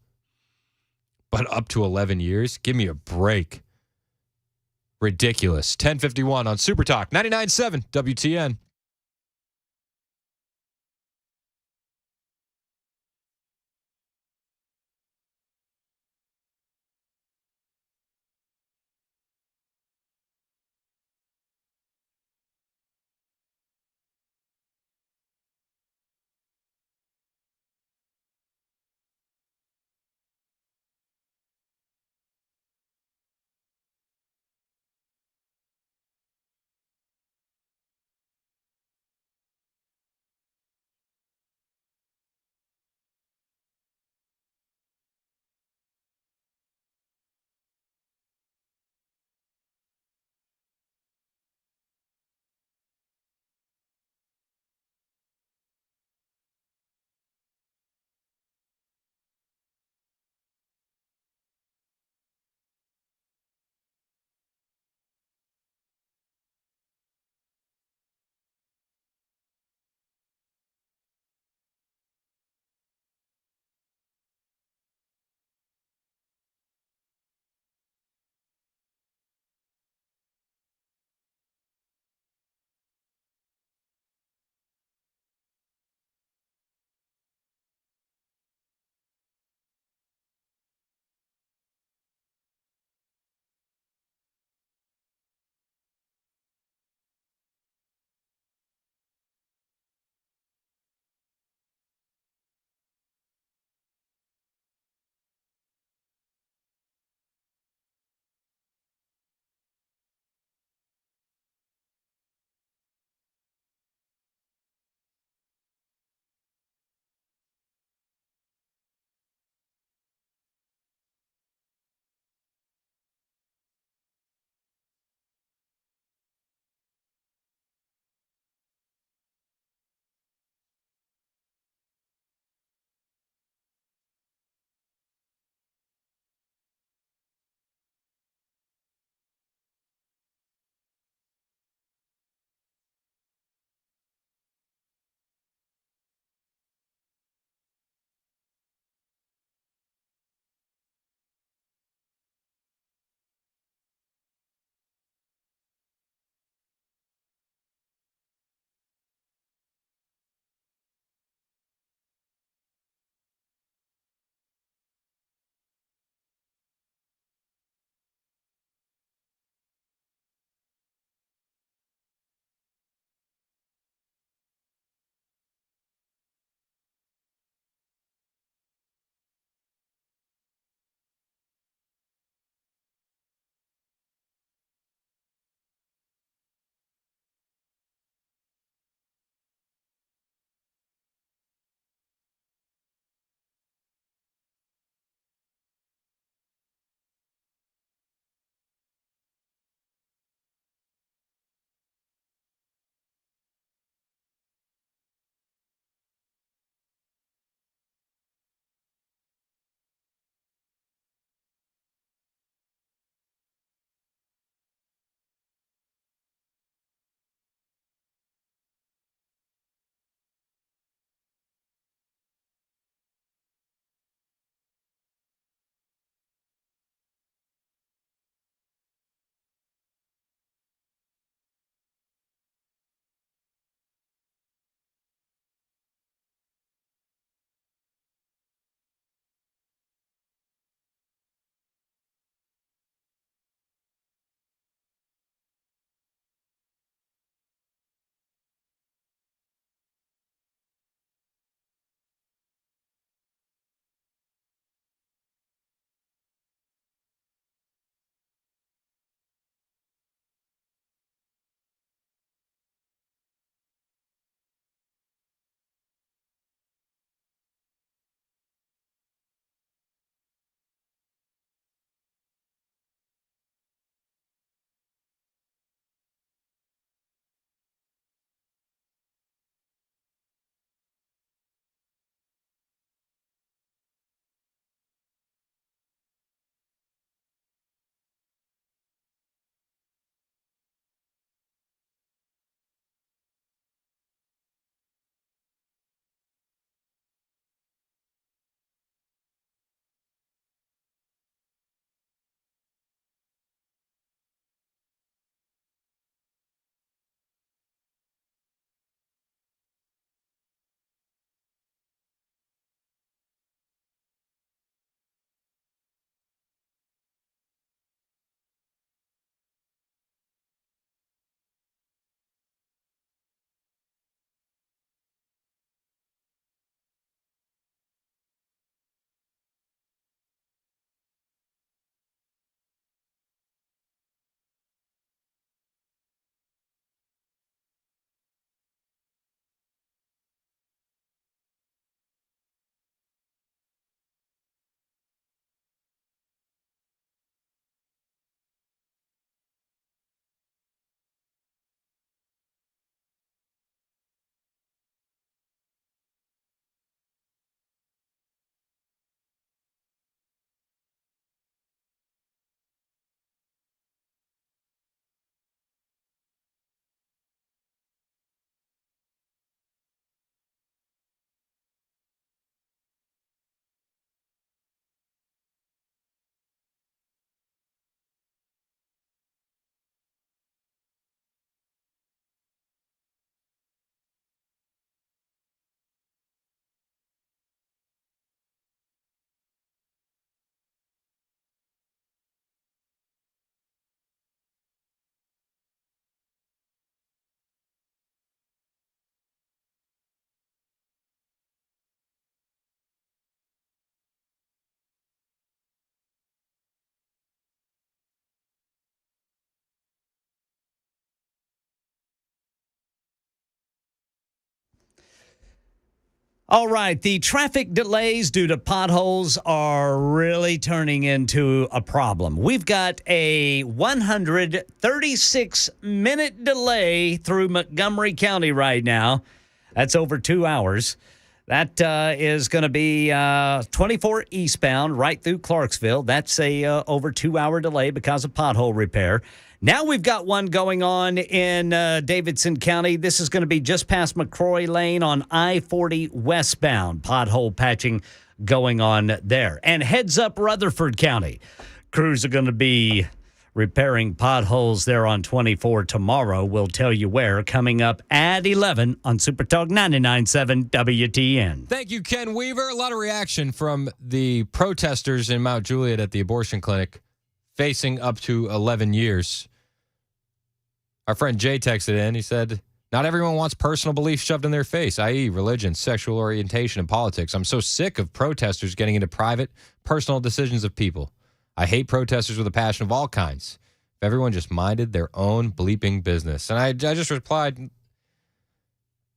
But up to 11 years? Give me a break. Ridiculous. 10:51 on Super Talk 99.7 WTN. All right, the traffic delays due to potholes are really turning into a problem. We've got a 136-minute delay through Montgomery County right now. That's over 2 hours. That is going to be 24 eastbound right through Clarksville. That's a over 2 hour delay because of pothole repair. Now we've got one going on in Davidson County. This is going to be just past McCrory Lane on I-40 westbound. Pothole patching going on there. And heads up Rutherford County. Crews are going to be repairing potholes there on 24 tomorrow. We'll tell you where coming up at 11 on Super Talk 99.7 WTN. Thank you, Ken Weaver. A lot of reaction from the protesters in Mount Juliet at the abortion clinic facing up to 11 years. Our friend Jay texted in. He said, not everyone wants personal beliefs shoved in their face, i.e. religion, sexual orientation, and politics. I'm so sick of protesters getting into private, personal decisions of people. I hate protesters with a passion of all kinds. If everyone just minded their own bleeping business. And I just replied,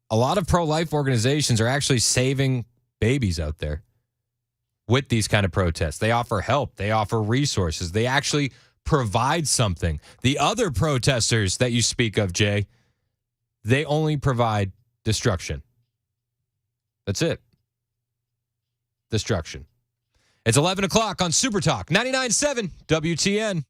a lot of pro-life organizations are actually saving babies out there with these kind of protests. They offer help. They offer resources. They actually provide something. The other protesters that you speak of, Jay, they only provide destruction. That's it. Destruction. It's 11 o'clock on Super Talk 99.7 WTN.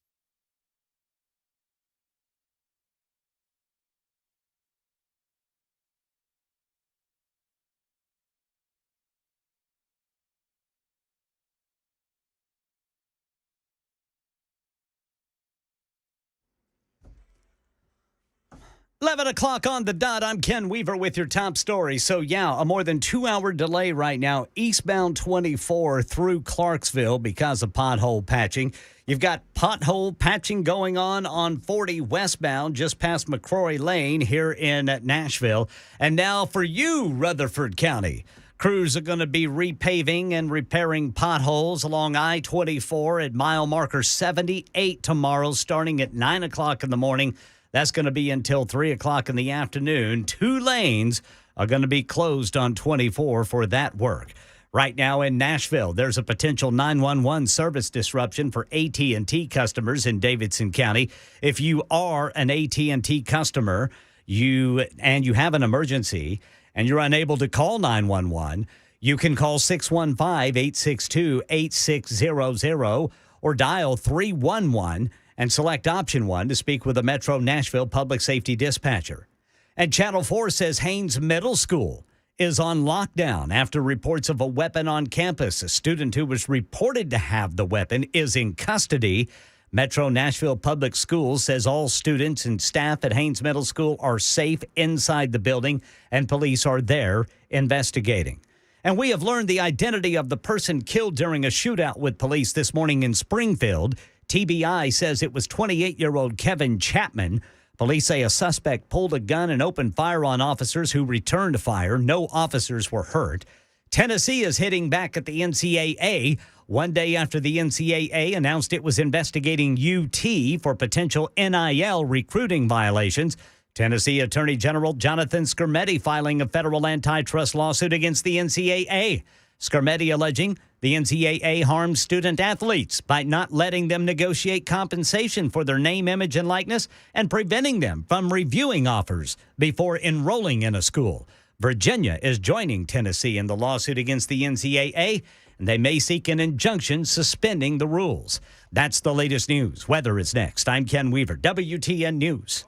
Eleven o'clock on the dot. I'm Ken Weaver with your top story. So, yeah, a more than 2 hour delay right now, eastbound 24 through Clarksville because of pothole patching. You've got pothole patching going on 40 westbound just past McCrory Lane here in Nashville. And now for you, Rutherford County. Crews are going to be repaving and repairing potholes along I-24 at mile marker 78 tomorrow, starting at 9 o'clock in the morning. That's going to be until 3 o'clock in the afternoon. 2 lanes are going to be closed on 24 for that work. Right now in Nashville, there's a potential 911 service disruption for AT&T customers in Davidson County. If you are an AT&T customer, you have an emergency and you're unable to call 911, you can call 615-862-8600 or dial 311 and select option 1 to speak with a Metro Nashville public safety dispatcher. And Channel 4 says Haynes Middle School is on lockdown after reports of a weapon on campus. A student who was reported to have the weapon is in custody. Metro Nashville Public Schools says all students and staff at Haynes Middle School are safe inside the building, and police are there investigating. And we have learned the identity of the person killed during a shootout with police this morning in Springfield. TBI says it was 28-year-old Kevin Chapman. Police say a suspect pulled a gun and opened fire on officers who returned fire. No officers were hurt. Tennessee is hitting back at the NCAA. One day after the NCAA announced it was investigating UT for potential NIL recruiting violations, Tennessee Attorney General Jonathan Skrmetti filing a federal antitrust lawsuit against the NCAA. Skrmetti alleging the NCAA harmed student athletes by not letting them negotiate compensation for their name, image, and likeness and preventing them from reviewing offers before enrolling in a school. Virginia is joining Tennessee in the lawsuit against the NCAA, and they may seek an injunction suspending the rules. That's the latest news. Weather is next. I'm Ken Weaver, WTN News.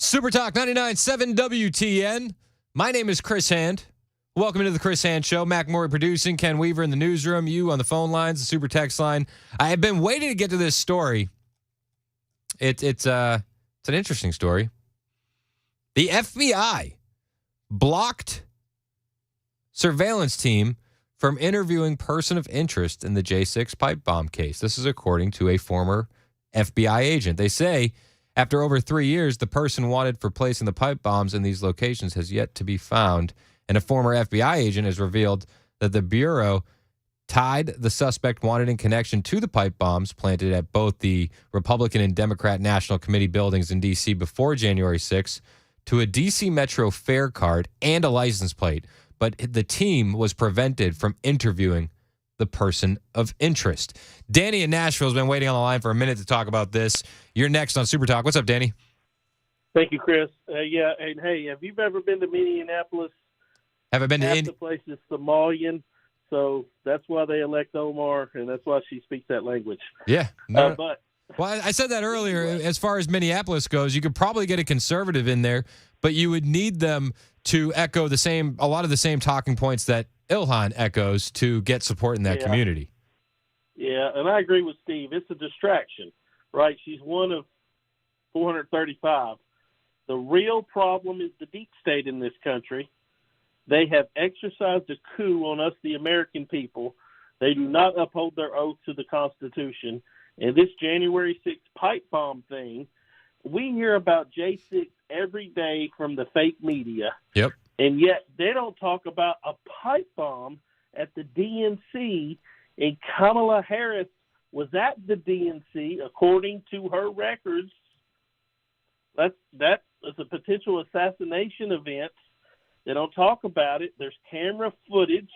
Super Talk 99.7 WTN. My name is Chris Hand. Welcome to the Chris Hand Show. Mac Murray producing, Ken Weaver in the newsroom, you on the phone lines, the super text line. I have been waiting to get to this story. It's an interesting story. The FBI blocked surveillance team from interviewing person of interest in the J6 pipe bomb case. This is according to a former FBI agent. They say after over 3 years, the person wanted for placing the pipe bombs in these locations has yet to be found. And a former FBI agent has revealed that the Bureau tied the suspect wanted in connection to the pipe bombs planted at both the Republican and Democrat National Committee buildings in D.C. before January 6th to a D.C. Metro fare card and a license plate. But the team was prevented from interviewing the person of interest. Danny in Nashville has been waiting on the line for a minute to talk about this. You're next on Super Talk. What's up, Danny? Thank you, Chris. Yeah, and hey, have you ever been to Minneapolis? Have I been to Half the place is Somalian, so that's why they elect Omar, and that's why she speaks that language. Yeah. But well, I said that earlier. As far as Minneapolis goes, you could probably get a conservative in there, but you would need them to echo a lot of the same talking points that Ilhan echoes to get support in that community. Yeah, and I agree with Steve. It's a distraction, right? She's one of 435. The real problem is the deep state in this country. They have exercised a coup on us, the American people. They do not uphold their oath to the Constitution. And this January 6th pipe bomb thing, we hear about J6 every day from the fake media. Yep. And yet they don't talk about a pipe bomb at the DNC, and Kamala Harris was at the DNC, according to her records. That is a potential assassination event. They don't talk about it. There's camera footage.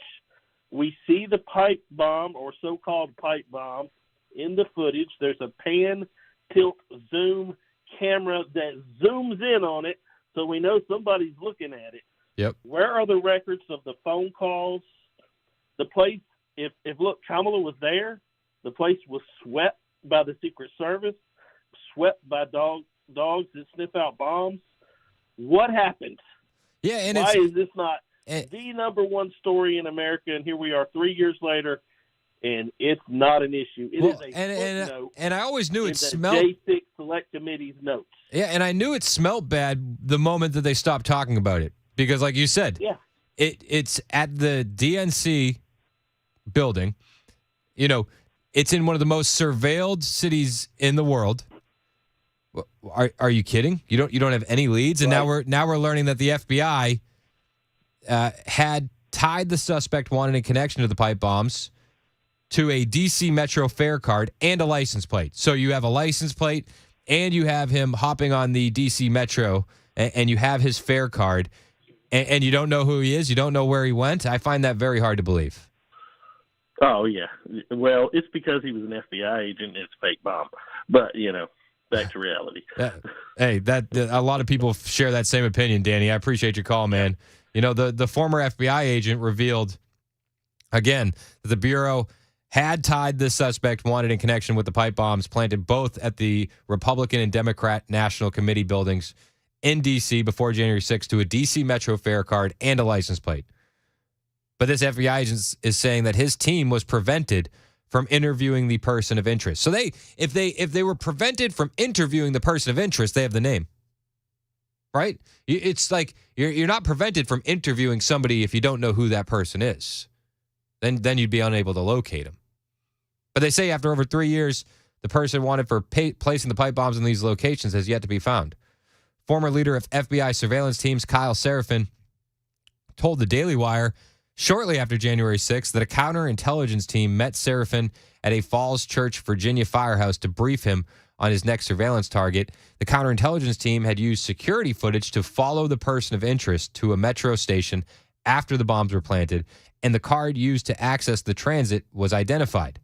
We see the pipe bomb or so-called pipe bomb in the footage. There's a pan, tilt, zoom camera that zooms in on it, so we know somebody's looking at it. Yep. Where are the records of the phone calls? The place, if look, Kamala was there. The place was swept by the Secret Service, swept by dogs that sniff out bombs. What happened? Yeah, and why is this not the number one story in America? And here we are 3 years later, and it's not an issue. It is a footnote. And I always knew it smelled. J6 Select Committee's notes. Yeah, and I knew it smelled bad the moment that they stopped talking about it. Because like you said, it's at the DNC building. You know, it's in one of the most surveilled cities in the world. Are you kidding? You don't have any leads, and now we're learning that the FBI had tied the suspect wanted in connection to the pipe bombs to a DC Metro fare card and a license plate. So you have a license plate, and you have him hopping on the DC Metro, and you have his fare card. And you don't know who he is? You don't know where he went? I find that very hard to believe. Oh, yeah. Well, it's because he was an FBI agent. It's a fake bomb. But, back to reality. Hey, a lot of people share that same opinion, Danny. I appreciate your call, man. The former FBI agent revealed, again, that the Bureau had tied the suspect wanted in connection with the pipe bombs planted both at the Republican and Democrat National Committee buildings in D.C. before January 6th to a D.C. Metro fare card and a license plate. But this FBI agent is saying that his team was prevented from interviewing the person of interest. So if they were prevented from interviewing the person of interest, they have the name, right? It's like you're not prevented from interviewing somebody if you don't know who that person is. Then you'd be unable to locate him. But they say after over 3 years, the person wanted for placing the pipe bombs in these locations has yet to be found. Former leader of FBI surveillance teams, Kyle Seraphin, told the Daily Wire shortly after January 6th that a counterintelligence team met Seraphin at a Falls Church, Virginia firehouse to brief him on his next surveillance target. The counterintelligence team had used security footage to follow the person of interest to a metro station after the bombs were planted, and the card used to access the transit was identified.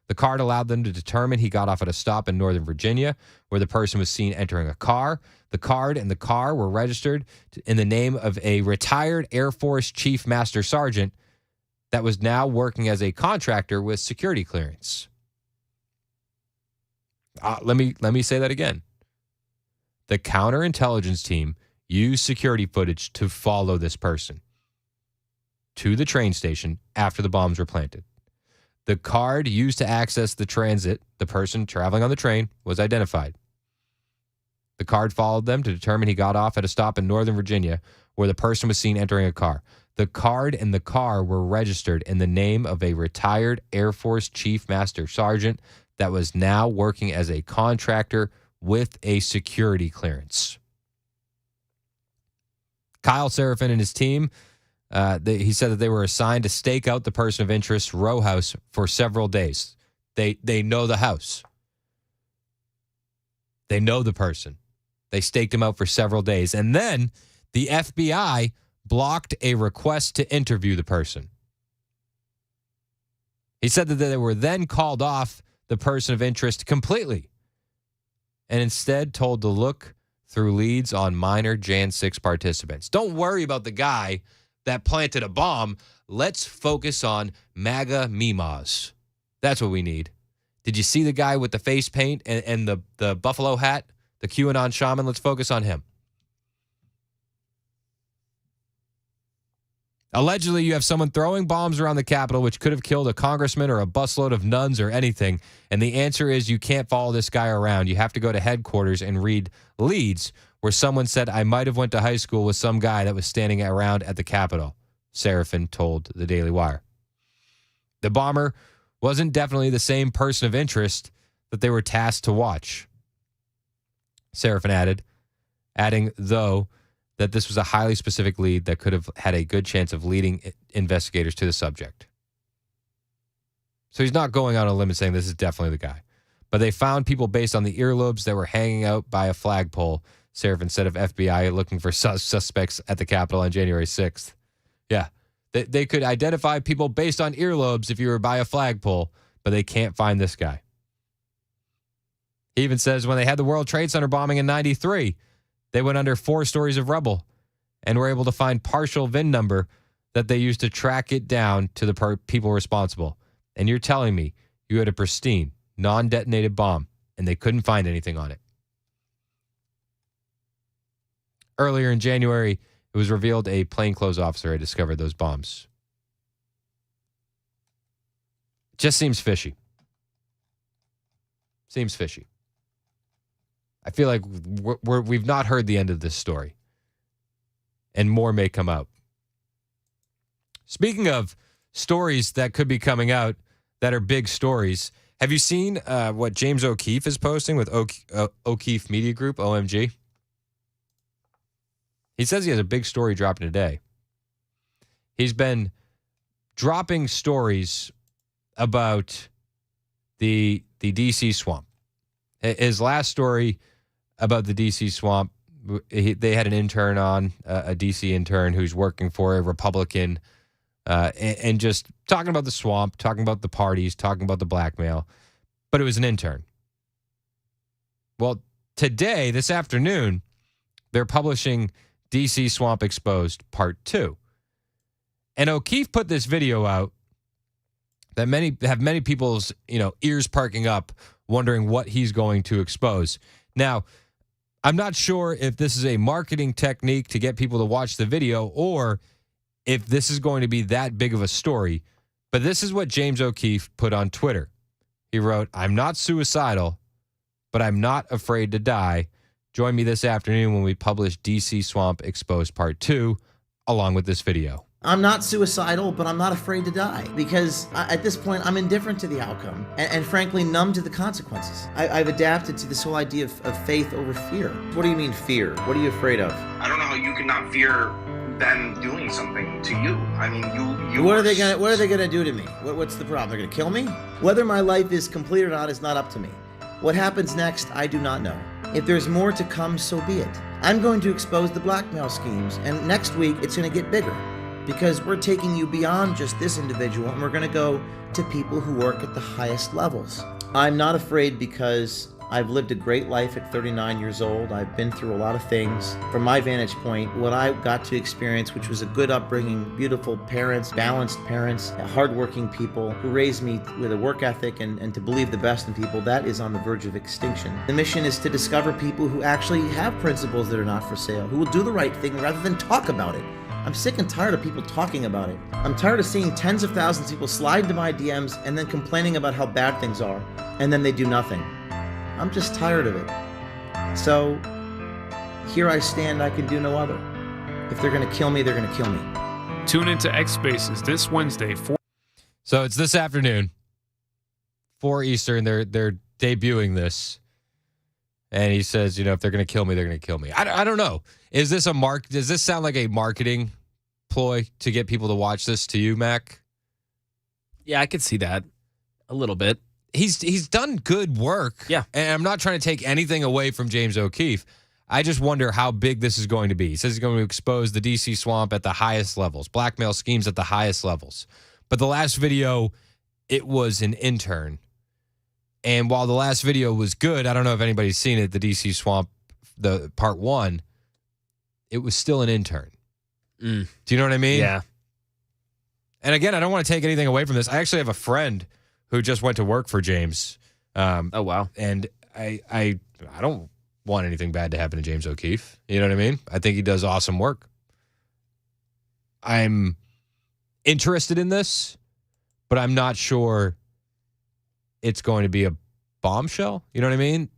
The card allowed them to determine he got off at a stop in Northern Virginia where the person was seen entering a car. The card and the car were registered in the name of a retired Air Force Chief Master Sergeant that was now working as a contractor with security clearance. Let me say that again. the counterintelligence team used security footage to follow this person to the train station after the bombs were planted. The card used to access the transit, the person traveling on the train, was identified. The card followed them to determine he got off at a stop in Northern Virginia where the person was seen entering a car. The card and the car were registered in the name of a retired Air Force Chief Master Sergeant that was now working as a contractor with a security clearance. Kyle Seraphin and his team, he said that they were assigned to stake out the person of interest row house for several days. They know the house. They know the person. They staked him out for several days. And then the FBI blocked a request to interview the person. He said that they were then called off the person of interest completely and instead told to look through leads on minor Jan 6 participants. Don't worry about the guy that planted a bomb. Let's focus on MAGA Mimas. That's what we need. Did you see the guy with the face paint and the buffalo hat? The QAnon shaman? Let's focus on him. Allegedly, you have someone throwing bombs around the Capitol, which could have killed a congressman or a busload of nuns or anything. And the answer is you can't follow this guy around. You have to go to headquarters and read leads where someone said, I might have went to high school with some guy that was standing around at the Capitol, Seraphin told the Daily Wire. The bomber wasn't definitely the same person of interest that they were tasked to watch. Seraphin adding, though, that this was a highly specific lead that could have had a good chance of leading investigators to the subject. So he's not going on a limb and saying this is definitely the guy. But they found people based on the earlobes that were hanging out by a flagpole, Seraphin said of FBI looking for suspects at the Capitol on January 6th. Yeah, they could identify people based on earlobes if you were by a flagpole, but they can't find this guy. He even says when they had the World Trade Center bombing in 93, they went under 4 stories of rubble and were able to find partial VIN number that they used to track it down to the people responsible. And you're telling me you had a pristine, non-detonated bomb and they couldn't find anything on it. Earlier in January, it was revealed a plainclothes officer had discovered those bombs. Just seems fishy. Seems fishy. I feel like we've not heard the end of this story. And more may come out. Speaking of stories that could be coming out that are big stories, have you seen what James O'Keefe is posting with O'Keefe Media Group, OMG? He says he has a big story dropping today. He's been dropping stories about the DC swamp. His last story about the DC swamp, they had an intern on, a DC intern who's working for a Republican, and just talking about the swamp, talking about the parties, talking about the blackmail, but it was an intern. Well, today, this afternoon, they're publishing DC Swamp Exposed Part 2. And O'Keefe put this video out that many people's, ears perking up, wondering what he's going to expose. Now, I'm not sure if this is a marketing technique to get people to watch the video or if this is going to be that big of a story, but this is what James O'Keefe put on Twitter. He wrote, I'm not suicidal, but I'm not afraid to die. Join me this afternoon when we publish DC Swamp Exposed Part 2, along with this video. I'm not suicidal, but I'm not afraid to die because at this point I'm indifferent to the outcome and frankly numb to the consequences. I've adapted to this whole idea of faith over fear. What do you mean fear? What are you afraid of? I don't know how you can not fear them doing something to you. I mean, you. What are they gonna do to me? What's the problem? They're gonna kill me? Whether my life is complete or not is not up to me. What happens next, I do not know. If there's more to come, so be it. I'm going to expose the blackmail schemes, and next week it's going to get bigger because we're taking you beyond just this individual, and we're going to go to people who work at the highest levels. I'm not afraid because I've lived a great life at 39 years old. I've been through a lot of things. From my vantage point, what I got to experience, which was a good upbringing, beautiful parents, balanced parents, hardworking people who raised me with a work ethic and to believe the best in people, that is on the verge of extinction. The mission is to discover people who actually have principles that are not for sale, who will do the right thing rather than talk about it. I'm sick and tired of people talking about it. I'm tired of seeing tens of thousands of people slide into my DMs and then complaining about how bad things are, and then they do nothing. I'm just tired of it. So, here I stand, I can do no other. If they're gonna kill me, they're gonna kill me. Tune into X Spaces this Wednesday, 4. So it's this afternoon, 4 Eastern. They're debuting this. And he says, if they're going to kill me, they're going to kill me. I don't know. Is this does this sound like a marketing ploy to get people to watch this to you, Mac? Yeah, I could see that a little bit. He's done good work. Yeah. And I'm not trying to take anything away from James O'Keefe. I just wonder how big this is going to be. He says he's going to expose the DC swamp at the highest levels, blackmail schemes at the highest levels. But the last video, it was an intern. And while the last video was good, I don't know if anybody's seen it, the DC swamp, the part 1, it was still an intern. Do you know what I mean? Yeah. And again, I don't want to take anything away from this. I actually have a friend who just went to work for James. Oh, wow. And I don't want anything bad to happen to James O'Keefe. You know what I mean? I think he does awesome work. I'm interested in this, but I'm not sure it's going to be a bombshell. You know what I mean?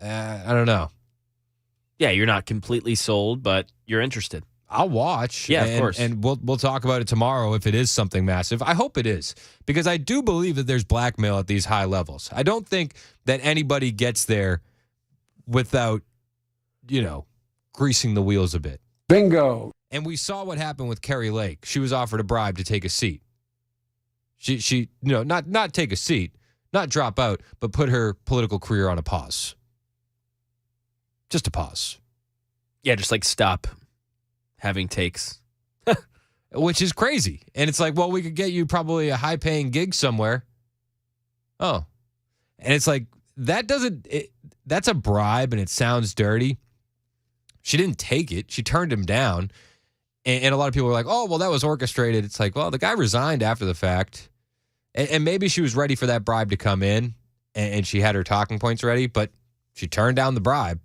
I don't know. Yeah, you're not completely sold, but you're interested. I'll watch. Yeah, of course. And we'll talk about it tomorrow if it is something massive. I hope it is, because I do believe that there's blackmail at these high levels. I don't think that anybody gets there without, greasing the wheels a bit. Bingo. And we saw what happened with Carrie Lake. She was offered a bribe to take a seat. She not take a seat, not drop out, but put her political career on a pause. Just a pause. Yeah, just like stop having takes. Which is crazy. And it's like, well, we could get you probably a high-paying gig somewhere. Oh. And it's like, that's a bribe and it sounds dirty. She didn't take it. She turned him down. And a lot of people were like, oh, well, that was orchestrated. It's like, well, the guy resigned after the fact. And maybe she was ready for that bribe to come in and she had her talking points ready, but she turned down the bribe.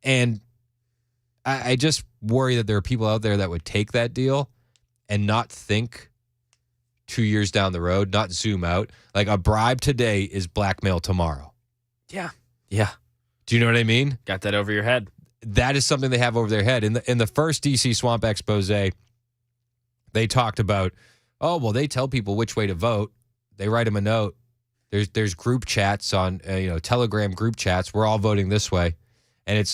And I just worry that there are people out there that would take that deal and not think 2 years down the road, not zoom out. Like a bribe today is blackmail tomorrow. Yeah. Yeah. Do you know what I mean? Got that over your head. That is something they have over their head. In the first DC Swamp expose, they talked about, oh, well, they tell people which way to vote. They write them a note. There's group chats on, Telegram group chats. We're all voting this way. And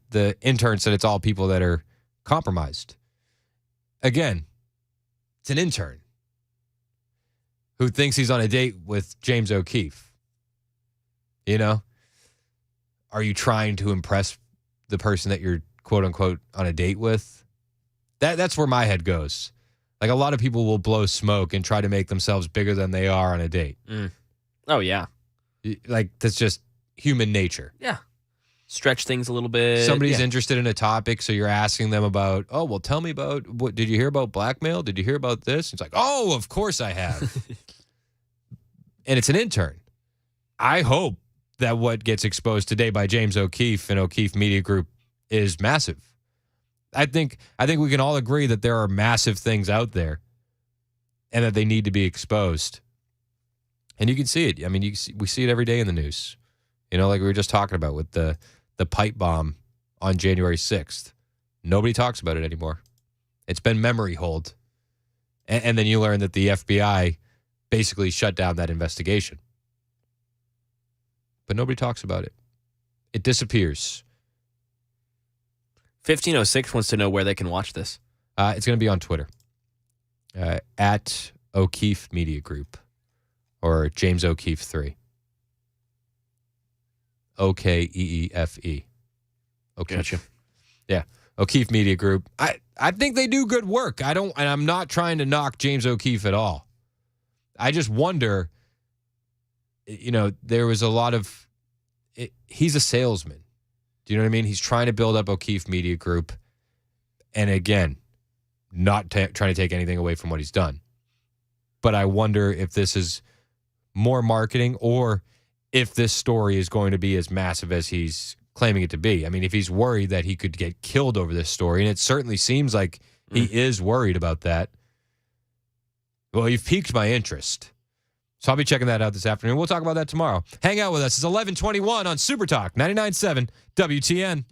the intern said it's all people that are compromised. Again, it's an intern who thinks he's on a date with James O'Keefe. Are you trying to impress the person that you're quote unquote on a date with? That's where my head goes. Like a lot of people will blow smoke and try to make themselves bigger than they are on a date. Oh, yeah. Like that's just human nature. Yeah. Stretch things a little bit. Somebody's interested in a topic, so you're asking them about, oh, well, tell me about, what did you hear about blackmail? Did you hear about this? It's like, oh, of course I have. And it's an intern. I hope that what gets exposed today by James O'Keefe and O'Keefe Media Group is massive. I think we can all agree that there are massive things out there and that they need to be exposed. And you can see it. I mean, we see it every day in the news. Like we were just talking about with the pipe bomb on January 6th. Nobody talks about it anymore. It's been memory hold. And then you learn that the FBI basically shut down that investigation. But nobody talks about it. It disappears. 1506 wants to know where they can watch this. It's going to be on Twitter. At O'Keefe Media Group. Or James O'Keefe 3. Okeefe. O'Keefe. Gotcha. Yeah. O'Keefe Media Group. I think they do good work. And I'm not trying to knock James O'Keefe at all. I just wonder there was a lot of he's a salesman. Do you know what I mean? He's trying to build up O'Keefe Media Group. And again, not trying to take anything away from what he's done. But I wonder if this is more marketing or if this story is going to be as massive as he's claiming it to be. I mean, if he's worried that he could get killed over this story, and it certainly seems like he is worried about that, well, you've piqued my interest. So I'll be checking that out this afternoon. We'll talk about that tomorrow. Hang out with us. It's 11:21 on Super Talk 99.7 WTN.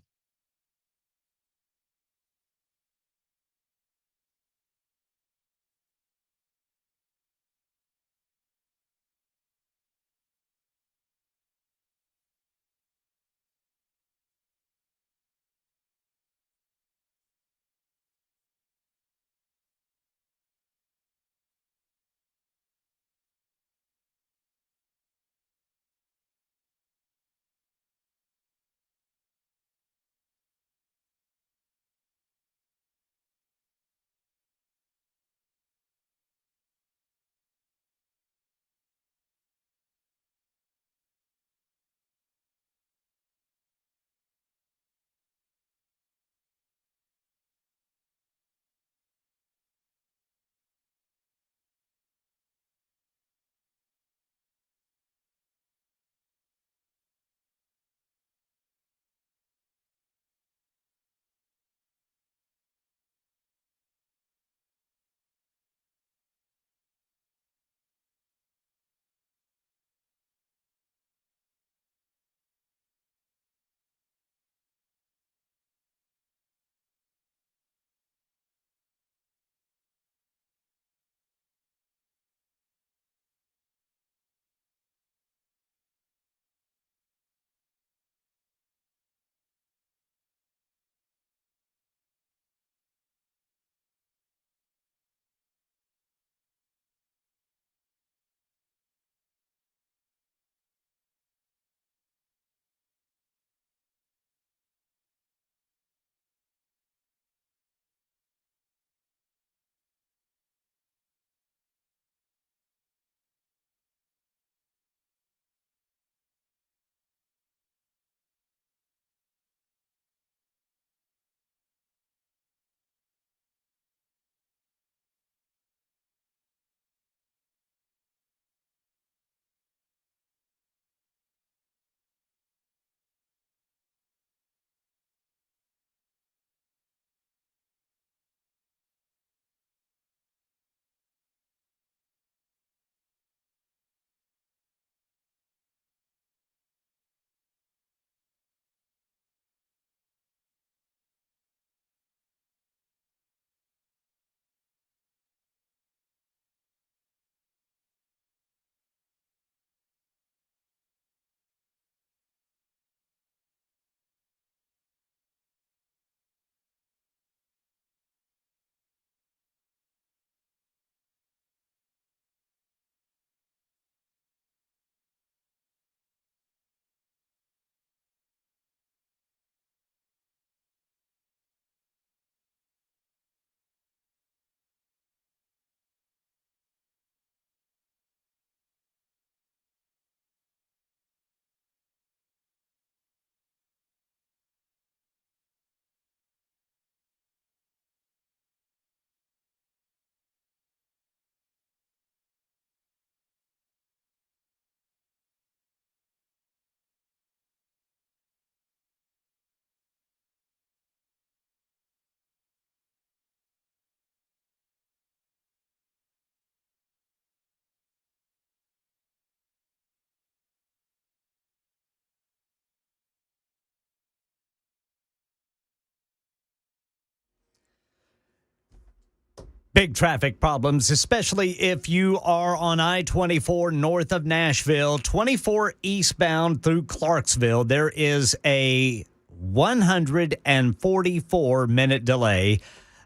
Big traffic problems, especially if you are on I-24 north of Nashville, 24 eastbound through Clarksville. There is a 144-minute delay.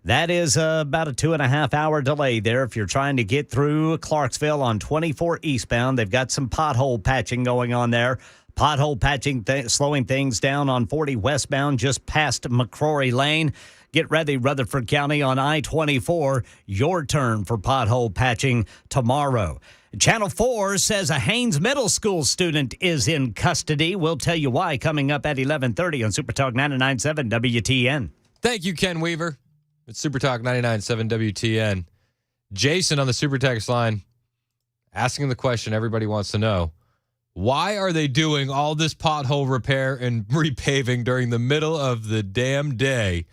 That is about a 2.5-hour delay there if you're trying to get through Clarksville on 24 eastbound. They've got some pothole patching going on there. Pothole patching slowing things down on 40 westbound just past McCrory Lane. Get ready, Rutherford County on I-24. Your turn for pothole patching tomorrow. Channel 4 says a Haynes Middle School student is in custody. We'll tell you why coming up at 11:30 on Super Talk 99.7 WTN. Thank you, Ken Weaver. It's Super Talk 99.7 WTN. Jason on the Super Text line asking the question everybody wants to know. Why are they doing all this pothole repair and repaving during the middle of the damn day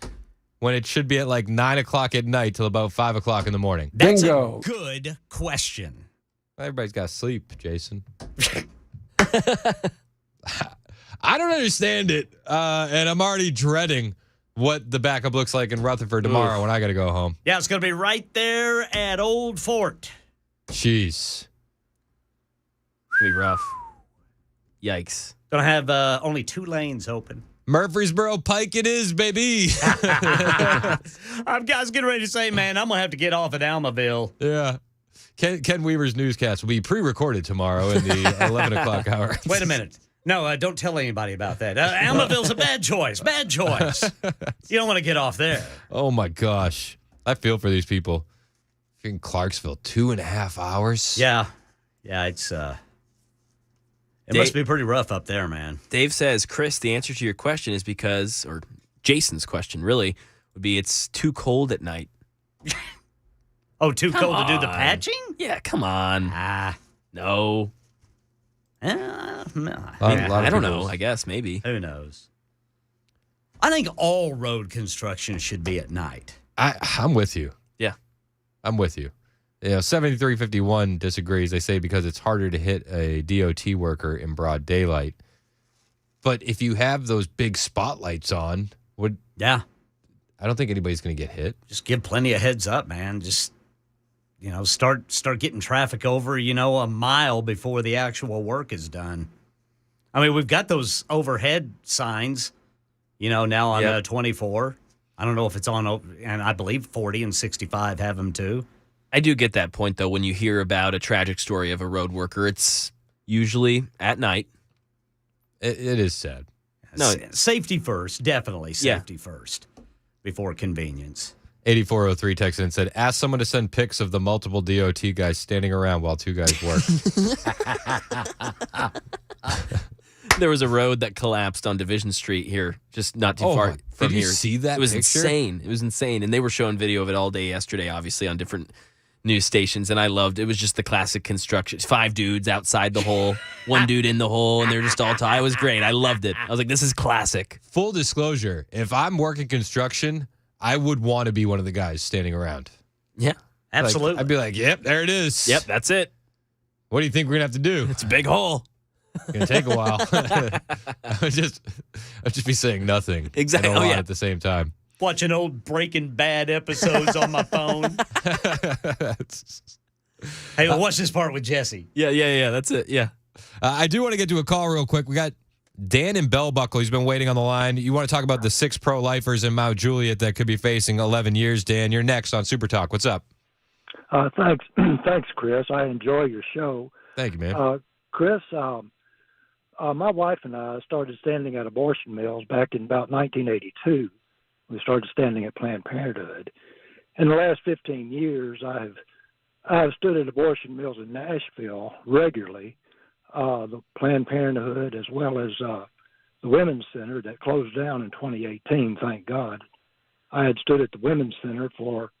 when it should be at like 9 o'clock at night till about 5 o'clock in the morning? That's Bingo. a good question. Everybody's got to sleep, Jason. I don't understand it, and I'm already dreading what the backup looks like in Rutherford tomorrow when I got to go home. Yeah, it's going to be right there at Old Fort. Jeez. It's going to be rough. Yikes. Going to have only 2 lanes open. Murfreesboro Pike it is, baby. I was getting ready to say, man, I'm going to have to get off at Almaville. Yeah. Ken Weaver's newscast will be pre-recorded tomorrow in the 11 o'clock hour. Wait a minute. No, don't tell anybody about that. Almaville's a bad choice. Bad choice. You don't want to get off there. Oh, my gosh. I feel for these people. In Clarksville, 2.5 hours. Yeah. Yeah, it's... It must be pretty rough up there, man. Dave says, Chris, the answer to your question is because, or Jason's question really, would be it's too cold at night. Oh, too cold to do the patching? Yeah, come on. No. I don't know. I guess, maybe. Who knows? I think all road construction should be at night. I'm with you. Yeah. I'm with you. 7351 disagrees. They say because it's harder to hit a DOT worker in broad daylight. But if you have those big spotlights on, I don't think anybody's going to get hit. Just give plenty of heads up, man. Just start getting traffic over, a mile before the actual work is done. I mean, we've got those overhead signs, now on 24. I don't know if it's on, and I believe 40 and 65 have them too. I do get that point, though, when you hear about a tragic story of a road worker. It's usually at night. It is sad. No, safety first, definitely safety first before convenience. 8403 texted and said, ask someone to send pics of the multiple DOT guys standing around while 2 guys work. There was a road that collapsed on Division Street here, just not too far from here. Did you see that It was picture? insane. It was insane. And they were showing video of it all day yesterday, obviously, on different news stations, and I loved it. It was just the classic construction. 5 dudes outside the hole, 1 dude in the hole, and they're just all tied. It was great. I loved it. I was like, this is classic. Full disclosure, if I'm working construction, I would want to be one of the guys standing around. Yeah, absolutely. I'd be like, yep, there it is. Yep, that's it. What do you think we're going to have to do? It's a big hole. It's going to take a while. I'd just be saying nothing. Exactly. And a lot at the same time. Watching old Breaking Bad episodes on my phone. Hey, watch this part with Jesse. Yeah. That's it. Yeah. I do want to get to a call real quick. We got Dan in Bell Buckle. He's been waiting on the line. You want to talk about the 6 pro-lifers in Mount Juliet that could be facing 11 years, Dan. You're next on Super Talk. What's up? Thanks, Chris. I enjoy your show. Thank you, man. Chris, my wife and I started standing at abortion mills back in about 1982. We started standing at Planned Parenthood. In the last 15 years, I have stood at abortion mills in Nashville regularly, the Planned Parenthood as well as the Women's Center that closed down in 2018, thank God. I had stood at the Women's Center for,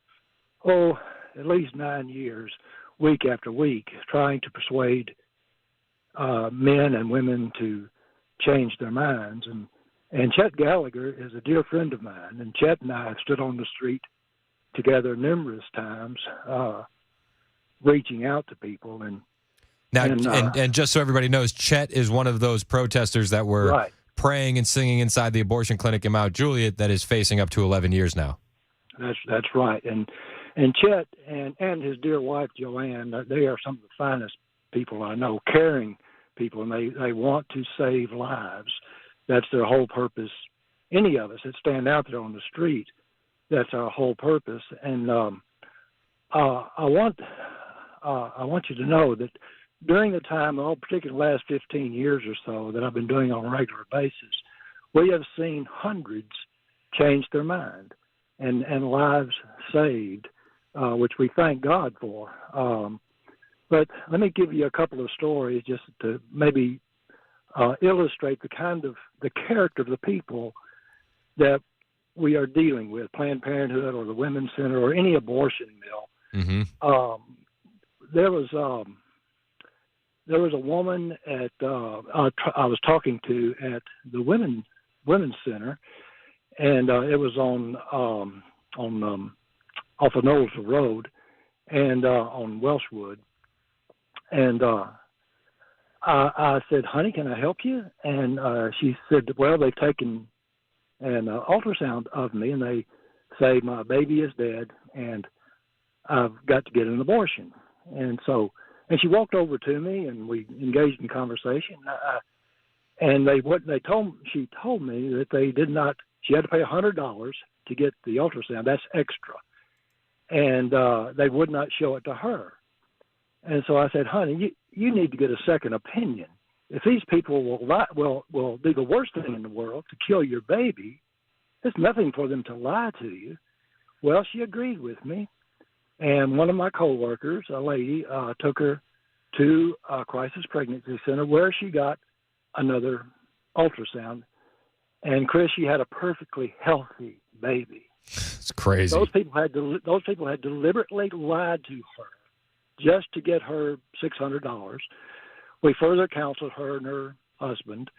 at least 9 years, week after week, trying to persuade men and women to change their minds. And Chet Gallagher is a dear friend of mine, and Chet and I have stood on the street together numerous times, reaching out to people. And just so everybody knows, Chet is one of those protesters that were praying and singing inside the abortion clinic in Mount Juliet that is facing up to 11 years now. That's right. And Chet and his dear wife Joanne, they are some of the finest people I know, caring people, and they want to save lives. That's their whole purpose. Any of us that stand out there on the street, that's our whole purpose. And I want you to know that during the time, particularly the last 15 years or so, that I've been doing on a regular basis, we have seen hundreds change their mind and lives saved, which we thank God for. But let me give you a couple of stories just to maybe illustrate the character of the people that we are dealing with, Planned Parenthood or the Women's Center or any abortion mill. Mm-hmm. There was a woman at I was talking to at the Women's Center, and it was on off of Knowlesville Road and on Welshwood, and I said, "Honey, can I help you?" And she said, "Well, they've taken an ultrasound of me, and they say my baby is dead, and I've got to get an abortion." And she walked over to me, and we engaged in conversation. And she told me that they did not. She had to pay $100 to get the ultrasound. That's extra, and they would not show it to her. And so I said, "Honey, you need to get a second opinion. If these people will do the worst thing in the world to kill your baby, there's nothing for them to lie to you." Well, she agreed with me, and one of my coworkers, a lady, took her to a crisis pregnancy center where she got another ultrasound. And Chris, she had a perfectly healthy baby. It's crazy. Those people had deliberately lied to her just to get her $600. We further counseled her and her husband,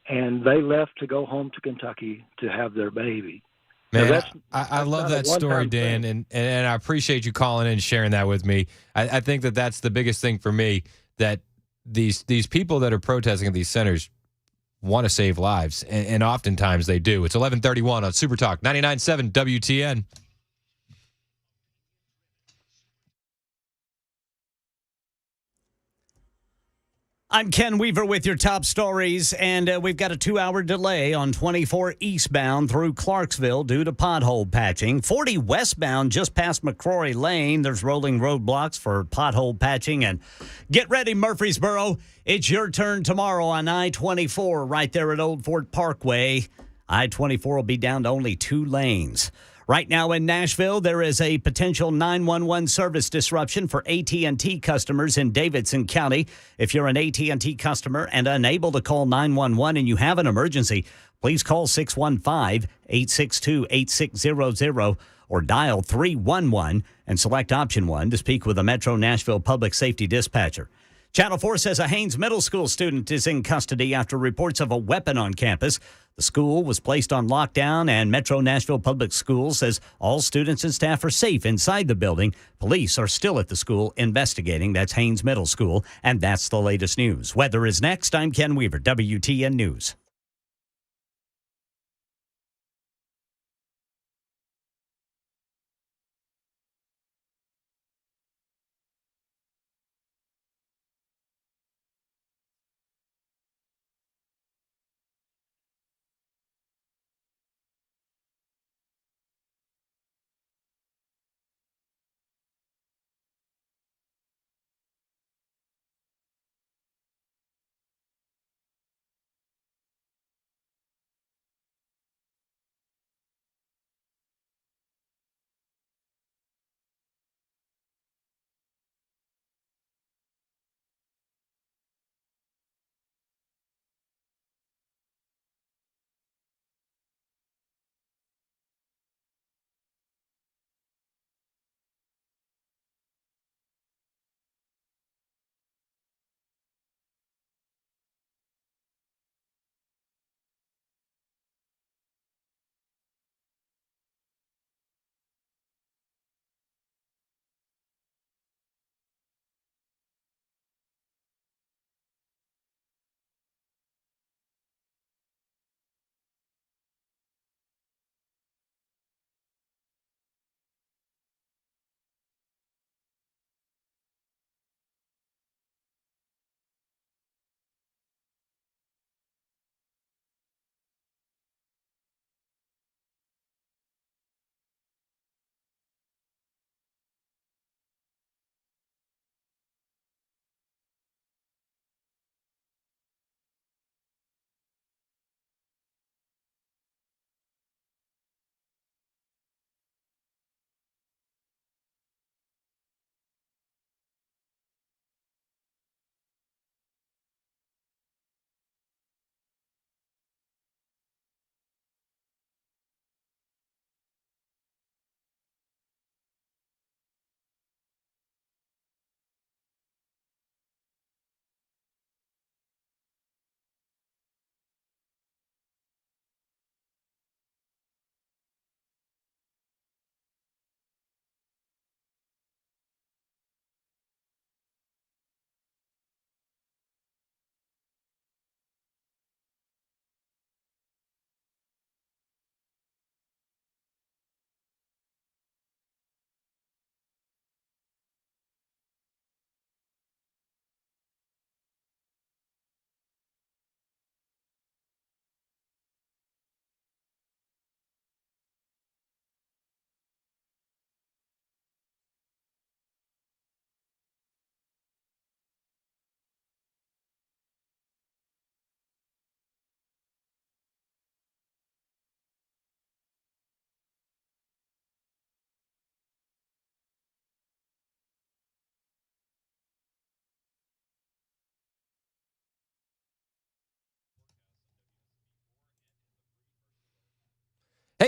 and they left to go home to Kentucky to have their baby. Man, I love that story, Dan, and I appreciate you calling in and sharing that with me. I think that's the biggest thing for me, that these people that are protesting at these centers want to save lives, and oftentimes they do. It's 11:31 on Super Talk 99.7 WTN. I'm Ken Weaver with your top stories, and we've got a 2-hour delay on 24 eastbound through Clarksville due to pothole patching. 40 westbound just past McCrory Lane. There's rolling roadblocks for pothole patching. And get ready, Murfreesboro. It's your turn tomorrow on I-24 right there at Old Fort Parkway. I-24 will be down to only 2 lanes. Right now in Nashville, there is a potential 911 service disruption for AT&T customers in Davidson County. If you're an AT&T customer and unable to call 911 and you have an emergency, please call 615-862-8600 or dial 311 and select option 1 to speak with a Metro Nashville public safety dispatcher. Channel 4 says a Haynes Middle School student is in custody after reports of a weapon on campus. The school was placed on lockdown, and Metro Nashville Public Schools says all students and staff are safe inside the building. Police are still at the school investigating. That's Haynes Middle School, and that's the latest news. Weather is next. I'm Ken Weaver, WTN News.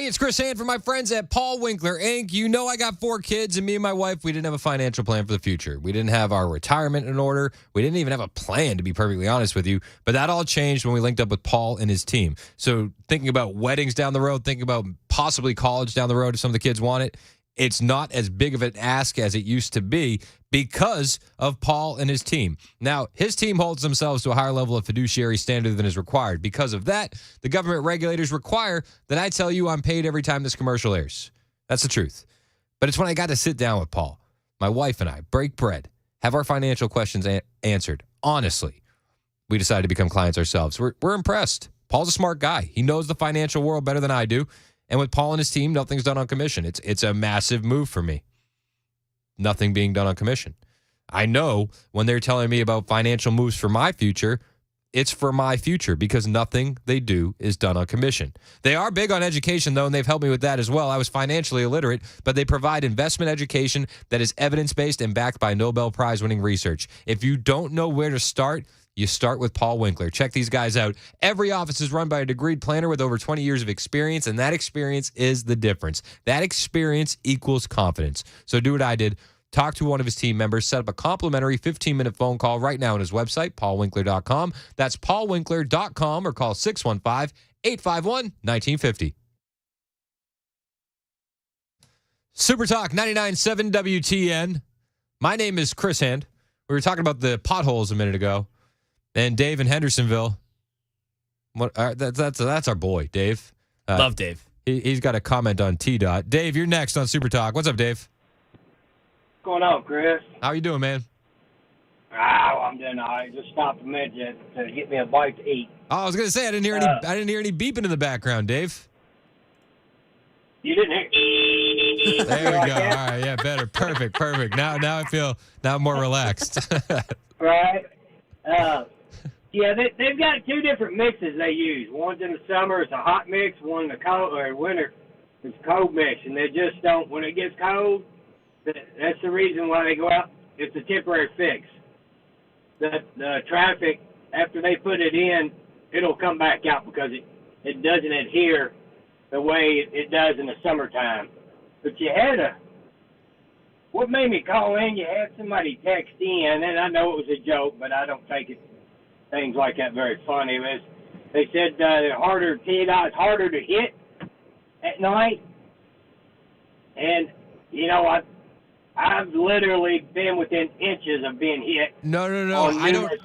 it's Chris Hand from my friends at Paul Winkler Inc. You know I got 4 kids, and me and my wife, we didn't have a financial plan for the future. We didn't have our retirement in order. We didn't even have a plan, to be perfectly honest with you. But that all changed when we linked up with Paul and his team. So thinking about weddings down the road, thinking about possibly college down the road if some of the kids want it, it's not as big of an ask as it used to be because of Paul and his team. Now, his team holds themselves to a higher level of fiduciary standard than is required. Because of that, the government regulators require that I tell you I'm paid every time this commercial airs. That's the truth. But it's when I got to sit down with Paul, my wife and I, break bread, have our financial questions answered. Honestly, we decided to become clients ourselves. We're impressed. Paul's a smart guy. He knows the financial world better than I do. And with Paul and his team, nothing's done on commission. It's a massive move for me. Nothing being done on commission. I know when they're telling me about financial moves for my future, it's for my future because nothing they do is done on commission. They are big on education, though, and they've helped me with that as well. I was financially illiterate, but they provide investment education that is evidence-based and backed by Nobel Prize-winning research. If you don't know where to start, you start with Paul Winkler. Check these guys out. Every office is run by a degreed planner with over 20 years of experience, and that experience is the difference. That experience equals confidence. So do what I did. Talk to one of his team members. Set up a complimentary 15-minute phone call right now on his website, paulwinkler.com. That's paulwinkler.com or call 615-851-1950. Super Talk 99.7 WTN. My name is Chris Hand. We were talking about the potholes a minute ago. And Dave in Hendersonville, that's our boy, Dave. Love Dave. He's got a comment on T-Dot. Dave, you're next on Super Talk. What's up, Dave? What's going on, Chris? How you doing, man? Oh, I'm doing all right. Just stopped a minute to get me a bite to eat. Oh, I was gonna say I didn't hear any beeping in the background, Dave. You didn't hear? There we go. All right, yeah, better. Perfect. Now I feel I'm more relaxed. Right. Yeah, they've got 2 different mixes they use. One's in the summer, it's a hot mix. One in the winter, it's a cold mix. And they just don't, when it gets cold, that's the reason why they go out. It's a temporary fix. The traffic, after they put it in, it'll come back out because it doesn't adhere the way it does in the summertime. But what made me call in, you had somebody text in, and I know it was a joke, but I don't take things like that very funny. They said it's harder to hit at night. And, I've literally been within inches of being hit. No.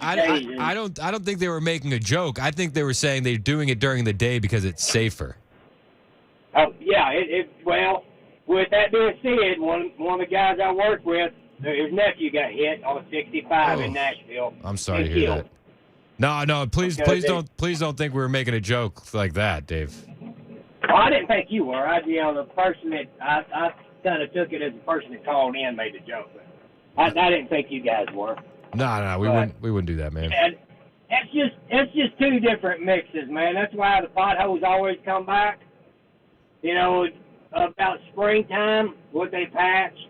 I don't think they were making a joke. I think they were saying they're doing it during the day because it's safer. Oh, yeah. Well, with that being said, one of the guys I work with, his nephew got hit on 65 in Nashville. I'm sorry to hear that. No, please don't think we were making a joke like that, Dave. Well, I didn't think you were. The person that I kind of took it as the person that called in made the joke. But I didn't think you guys were. No, we wouldn't do that, man. And it's just 2 different mixes, man. That's why the potholes always come back. About springtime, what they patched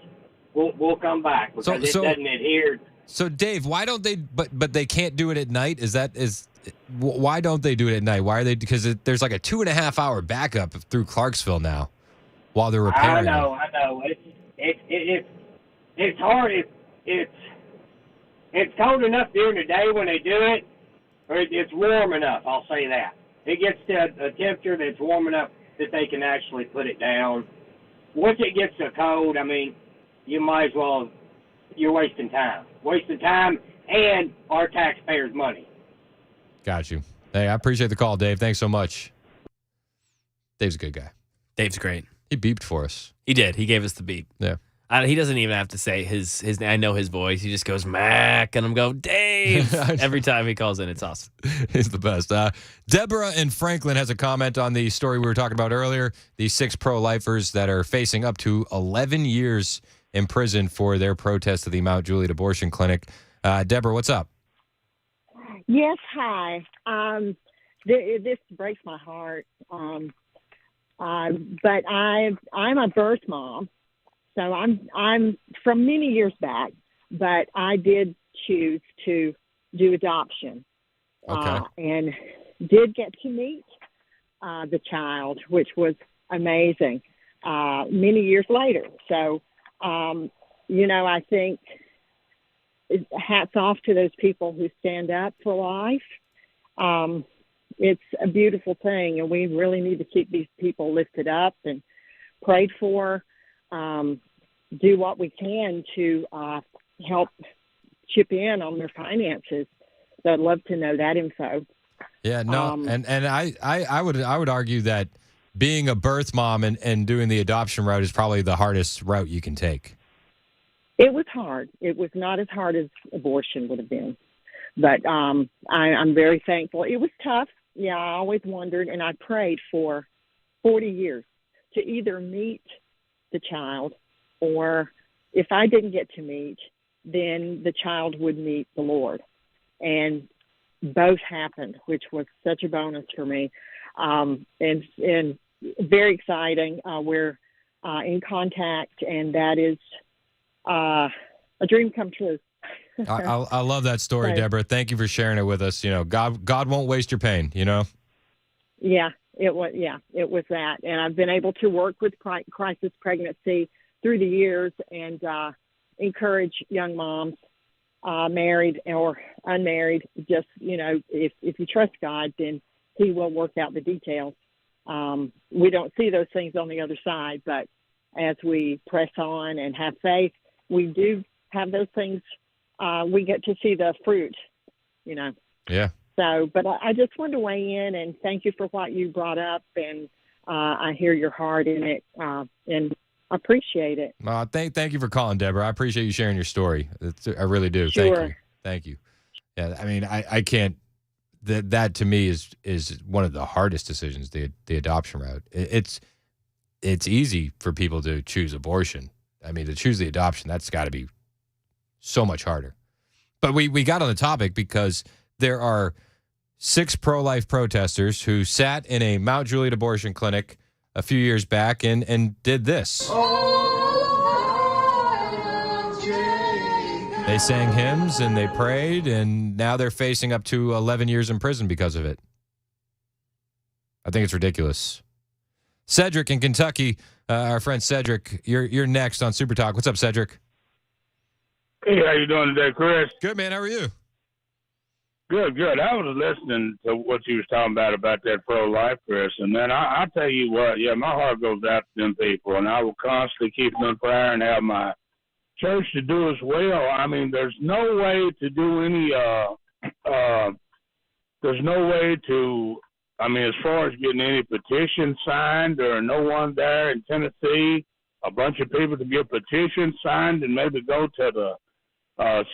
will come back because it doesn't adhere. So Dave, why don't they? But they can't do it at night. Why don't they do it at night? Why are they? Because there's like a 2.5 hour backup through Clarksville now, while they're repairing. I know. It's hard. It's cold enough during the day when they do it, or it's warm enough. I'll say that it gets to a temperature that's warm enough that they can actually put it down. Once it gets so cold, you might as well. You're wasting time and our taxpayers' money. Got you. Hey, I appreciate the call, Dave. Thanks so much. Dave's a good guy. Dave's great. He beeped for us. He did. He gave us the beep. Yeah. He doesn't even have to say his. I know his voice. He just goes Mac, and I'm going Dave every time he calls in. It's awesome. He's the best. Deborah in Franklin has a comment on the story we were talking about earlier. The 6 pro-lifers that are facing up to 11 years in prison for their protest of the Mount Juliet abortion clinic. Deborah, what's up? Yes, hi. This breaks my heart. But I'm a birth mom, so I'm from many years back. But I did choose to do adoption, okay. And did get to meet the child, which was amazing many years later. So, I think hats off to those people who stand up for life. It's a beautiful thing, and we really need to keep these people lifted up and prayed for. Do what we can to help chip in on their finances. So I'd love to know that info. Yeah, no, and I would argue that being a birth mom and doing the adoption route is probably the hardest route you can take. It was hard. It was not as hard as abortion would have been. But I'm very thankful. It was tough. Yeah, I always wondered, and I prayed for 40 years to either meet the child, or if I didn't get to meet, then the child would meet the Lord. And both happened, which was such a bonus for me. And very exciting. We're in contact, and that is a dream come true. I love that story, So, Deborah. Thank you for sharing it with us. God won't waste your pain, Yeah, it was that. And I've been able to work with crisis pregnancy through the years and encourage young moms, married or unmarried, just, if you trust God, then he will work out the details. We don't see those things on the other side, but as we press on and have faith, we do have those things. We get to see the fruit, Yeah. So, but I just wanted to weigh in and thank you for what you brought up, and I hear your heart in it, and I appreciate it. Thank you for calling, Deborah. I appreciate you sharing your story. I really do. Sure. Thank you. Yeah, I mean, I can't. That to me is one of the hardest decisions. The adoption route. It's easy for people to choose abortion. I mean, to choose the adoption, that's got to be so much harder. But we got on the topic because there are 6 pro-life protesters who sat in a Mount Juliet abortion clinic a few years back and did this. They sang hymns and they prayed, and now they're facing up to 11 years in prison because of it. I think it's ridiculous. Cedric in Kentucky, our friend Cedric, you're next on Super Talk. What's up, Cedric? Hey, how you doing today, Chris? Good, man. How are you? Good. I was listening to what you was talking about that pro-life, Chris, and man, I'll tell you what, my heart goes out to them people, and I will constantly keep them in prayer and have my church to do as well. I mean, there's no way to do any, there's no way to, as far as getting any petition signed, or no one there in Tennessee, a bunch of people to get petitions signed and maybe go to the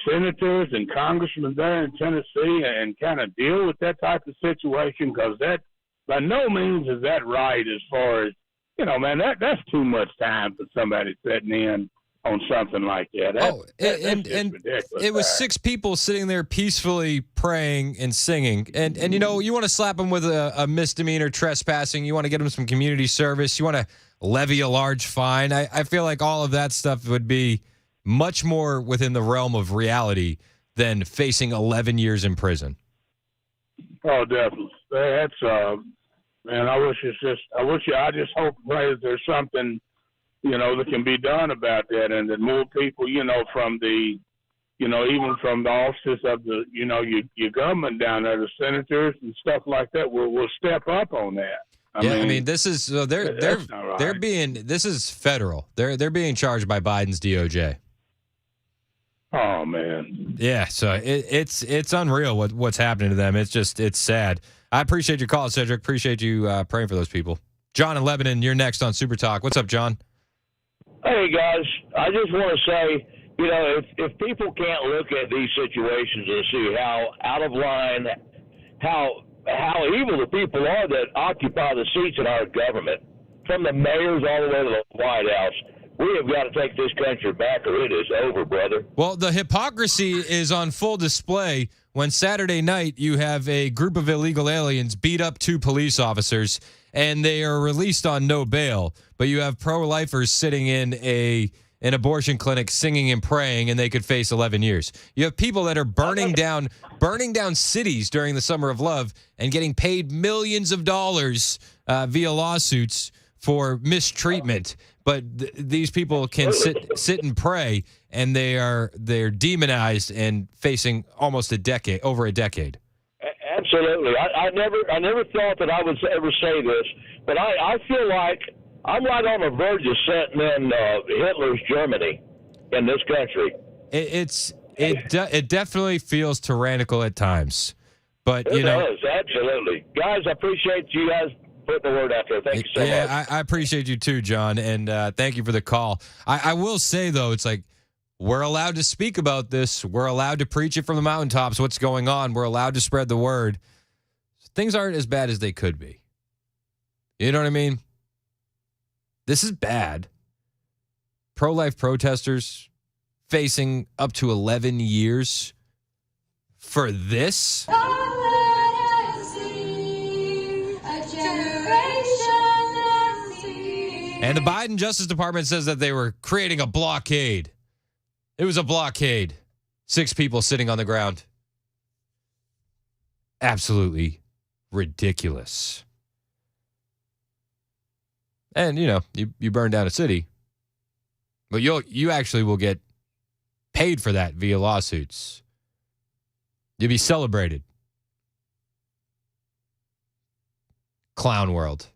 senators and congressmen there in Tennessee and kind of deal with that type of situation, because that by no means is that right as far as, that's too much time for somebody sitting in on something like that. That's ridiculous. It was 6 people sitting there peacefully praying and singing. And you want to slap them with a misdemeanor trespassing. You want to get them some community service. You want to levy a large fine. I feel like all of that stuff would be much more within the realm of reality than facing 11 years in prison. Oh, definitely. That's, man, I just hope and pray that there's something, that can be done about that, and that more people, from the, even from the offices of the, your government down there, the senators and stuff like that, will step up on that. I mean, this is they're being, this is federal. They're being charged by Biden's DOJ. Oh man. Yeah, so it's unreal what's happening to them. It's sad. I appreciate your call, Cedric. Appreciate you praying for those people. John in Lebanon, you're next on Super Talk. What's up, John? Hey guys, I just want to say, if people can't look at these situations and see how out of line, how evil the people are that occupy the seats in our government, from the mayors all the way to the White House, we have got to take this country back, or it is over, brother. Well, the hypocrisy is on full display when Saturday night you have a group of illegal aliens beat up 2 police officers, and they are released on no bail. But you have pro-lifers sitting in an abortion clinic singing and praying, and they could face 11 years. You have people that are burning down cities during the Summer of Love and getting paid millions of dollars via lawsuits for mistreatment, but these people can sit and pray, and they're demonized and facing almost over a decade. Absolutely. I never thought that I would ever say this, but I feel like I'm right on the verge of setting in Hitler's Germany in this country. It definitely feels tyrannical at times, but It does, absolutely. Guys, I appreciate you guys putting the word out there. Thank you so much. Yeah, I appreciate you too, John, and thank you for the call. I will say though, it's like we're allowed to speak about this. We're allowed to preach it from the mountaintops. What's going on? We're allowed to spread the word. Things aren't as bad as they could be. You know what I mean? This is bad. Pro-life protesters facing up to 11 years for this. And the Biden Justice Department says that they were creating a blockade. It was a blockade. 6 people sitting on the ground. Absolutely ridiculous. And, you burn down a city, but you actually will get paid for that via lawsuits. You'll be celebrated. Clown world.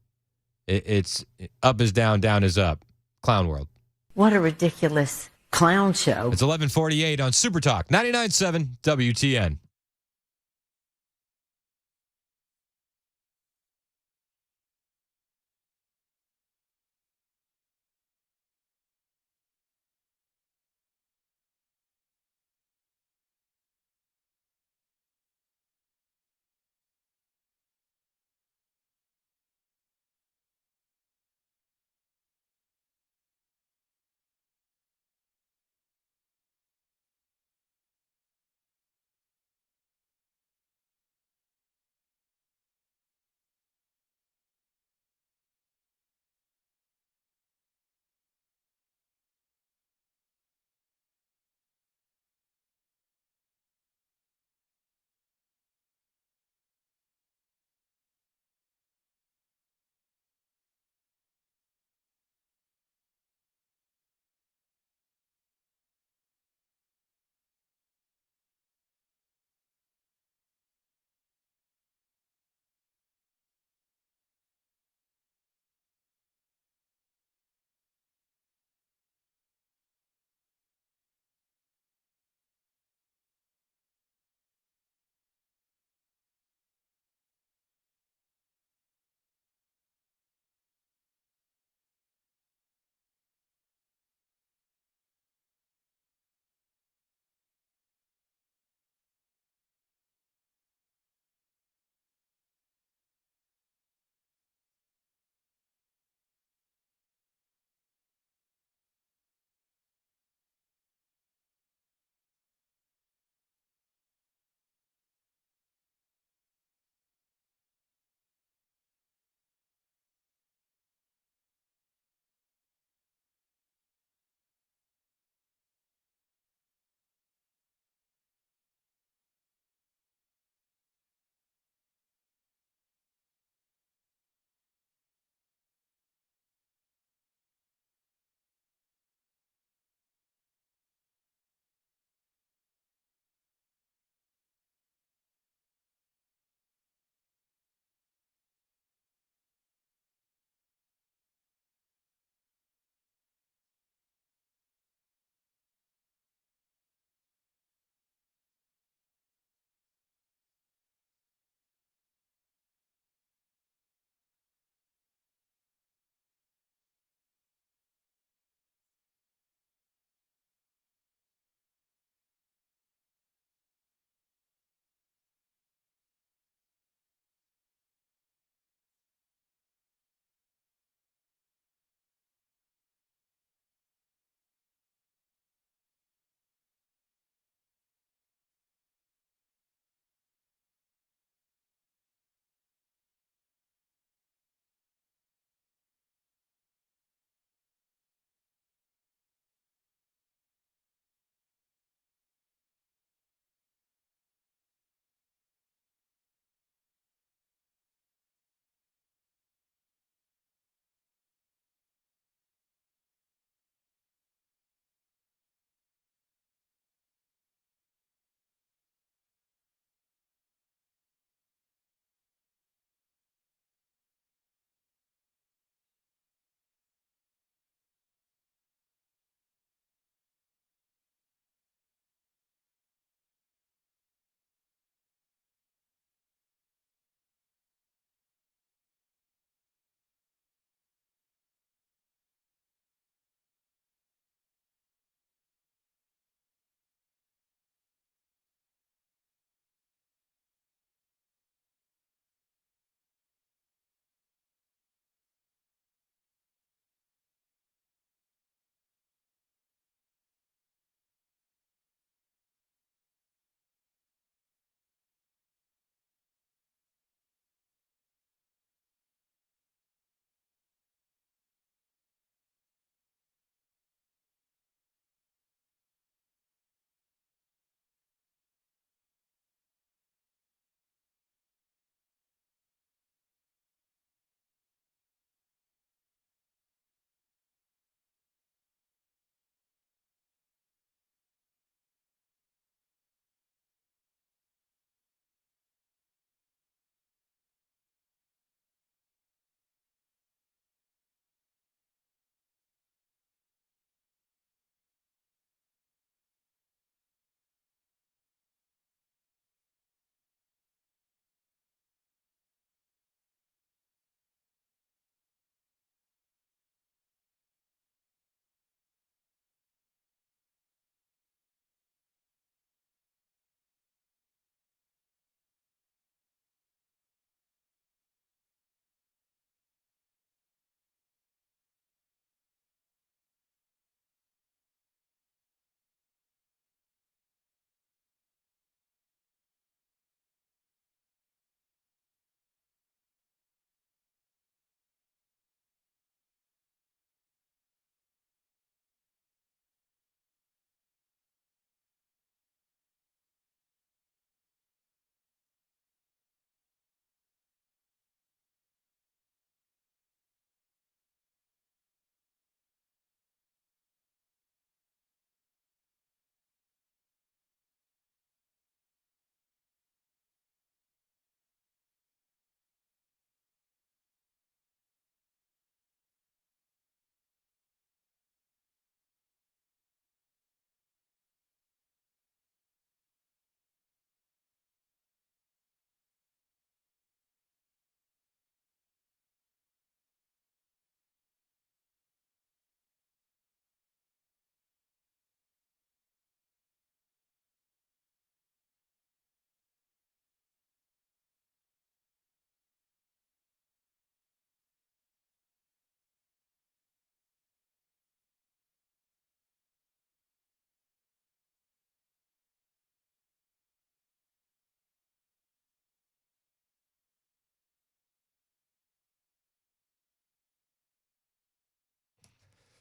It's up is down, down is up. Clown world. What a ridiculous clown show. It's 11:48 on Super Talk 99.7 WTN.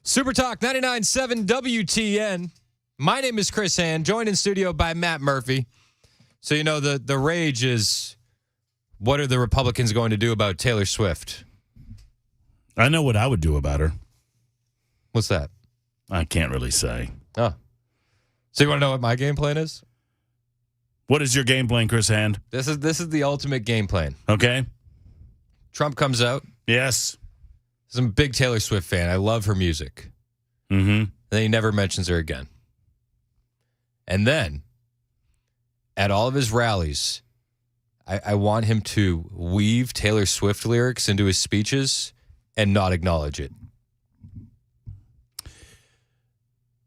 Super Talk 99.7 WTN. My name is Chris Hand, joined in studio by Matt Murphy. So, you know, the rage is, what are the Republicans going to do about Taylor Swift? I know what I would do about her. What's that? I can't really say. Oh. So you want to know what my game plan is? What is your game plan, Chris Hand? This is the ultimate game plan. Okay. Trump comes out. Yes. I'm a big Taylor Swift fan. I love her music. Mm-hmm. And then he never mentions her again. And then, at all of his rallies, I want him to weave Taylor Swift lyrics into his speeches and not acknowledge it.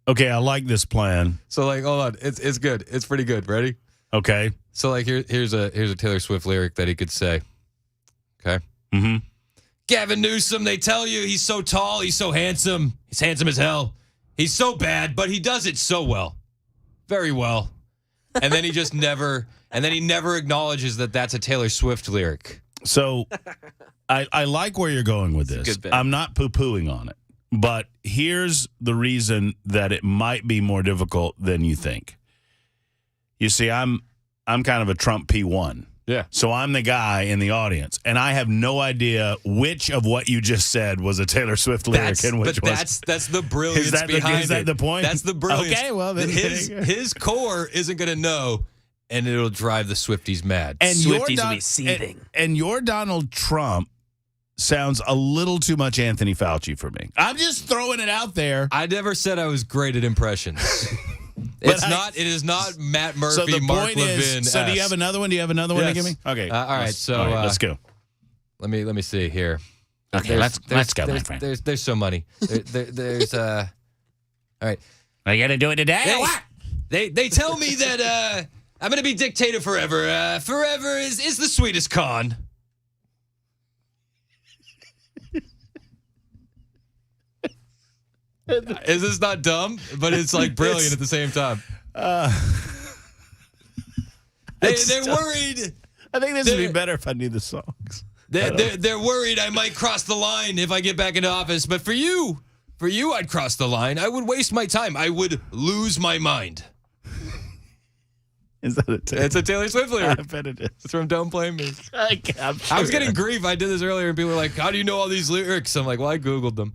Okay, I like this plan. So, like, hold on. It's good. It's pretty good. Ready? Okay. So, like, here's a Taylor Swift lyric that he could say. Okay? Mm-hmm. Gavin Newsom, they tell you he's so tall, he's so handsome. He's handsome as hell. He's so bad, but he does it so well. Very well. And then he just never acknowledges that that's a Taylor Swift lyric. So I like where you're going with this. I'm not poo-pooing on it. But here's the reason that it might be more difficult than you think. You see, I'm kind of a Trump P1. Yeah. So I'm the guy in the audience, and I have no idea which of what you just said was a Taylor Swift lyric and which was. That's the brilliance behind it. Is that the point? That's the brilliance. Okay, well then his core isn't going to know, and it'll drive the Swifties mad. And Swifties will be seething. And your Donald Trump sounds a little too much Anthony Fauci for me. I'm just throwing it out there. I never said I was great at impressions. It is not Matt Murphy, so the Mark point Levin. Is, so do you have another one? Do you have another one to give me? Okay. All right. So all right, let's go. Let me see here. Okay, let's go, my friend. There's so many. There's all right. Are you gonna do it today? They tell me that I'm gonna be dictator forever. Forever is the sweetest con. Is this not dumb? But it's like brilliant at the same time. They're worried. I think this would be better if I knew the songs. They're worried I might cross the line if I get back into office. But for you, I'd cross the line. I would waste my time. I would lose my mind. Is that It's a Taylor Swift lyric. I bet it is. It's from Don't Blame Me. I'm I was getting grief. I did this earlier, and people were like, how do you know all these lyrics? I'm like, well, I Googled them.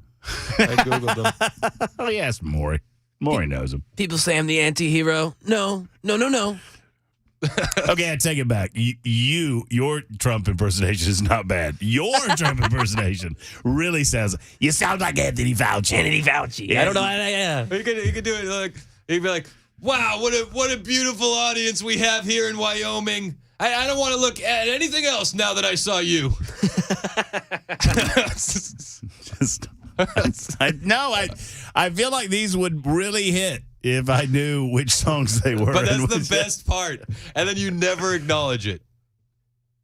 Oh, yes, Maury. Maury knows them. People say I'm the anti-hero. No. Okay, I take it back. Your Trump impersonation is not bad. Your Trump impersonation really sounds. You sound like Anthony Fauci. Anthony Fauci. Yeah. I don't know. Yeah. He could do it like he'd be like, wow, what a beautiful audience we have here in Wyoming. I don't want to look at anything else now that I saw you. I feel like these would really hit if I knew which songs they were. But that's the best part. And then you never acknowledge it.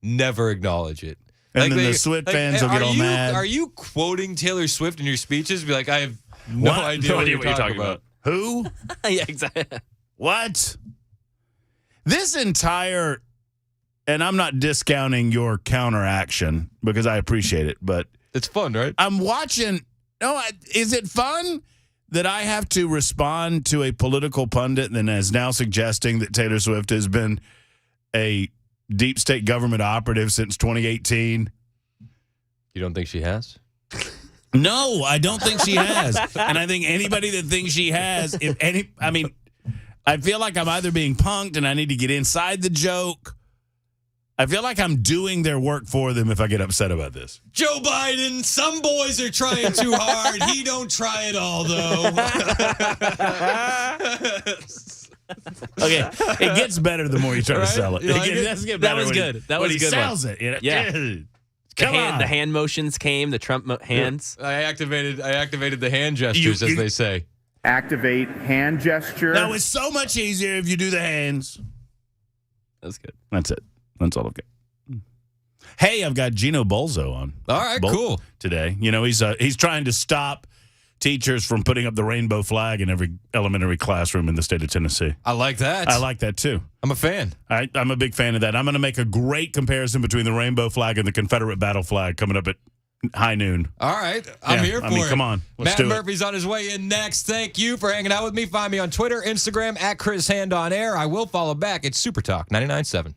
Never acknowledge it. And then the Swift fans will get all mad. Are you quoting Taylor Swift in your speeches? Be like, I have no idea what you're talking about. Who? Yeah, exactly. What? This entire, and I'm not discounting your counteraction because I appreciate it, but it's fun, right? I'm watching. No, is it fun that I have to respond to a political pundit that is now suggesting that Taylor Swift has been a deep state government operative since 2018? You don't think she has? No, I don't think she has. And I think anybody that thinks she has, I feel like I'm either being punked and I need to get inside the joke. I feel like I'm doing their work for them if I get upset about this. Joe Biden, some boys are trying too hard. He don't try at all, though. Okay, it gets better the more you try to sell it. That was good. That was a good. Sells it. You know? Yeah. The hand motions came. The Trump hands. I activated the hand gestures, as they say. Activate hand gesture. No, it's so much easier if you do the hands. That's good. That's it. That's all I've got. Hey, I've got Gino Bolzo on. All right, cool. Today, you know, he's trying to stop teachers from putting up the rainbow flag in every elementary classroom in the state of Tennessee. I like that. I like that too. I'm a fan. I'm a big fan of that. I'm going to make a great comparison between the rainbow flag and the Confederate battle flag coming up at High noon. All right. I'm here for it. Come on. Let's Matt do Murphy's on his way in next. Thank you for hanging out with me. Find me on Twitter, Instagram, @ChrisHandOnAir. I will follow back. It's Super Talk 99.7.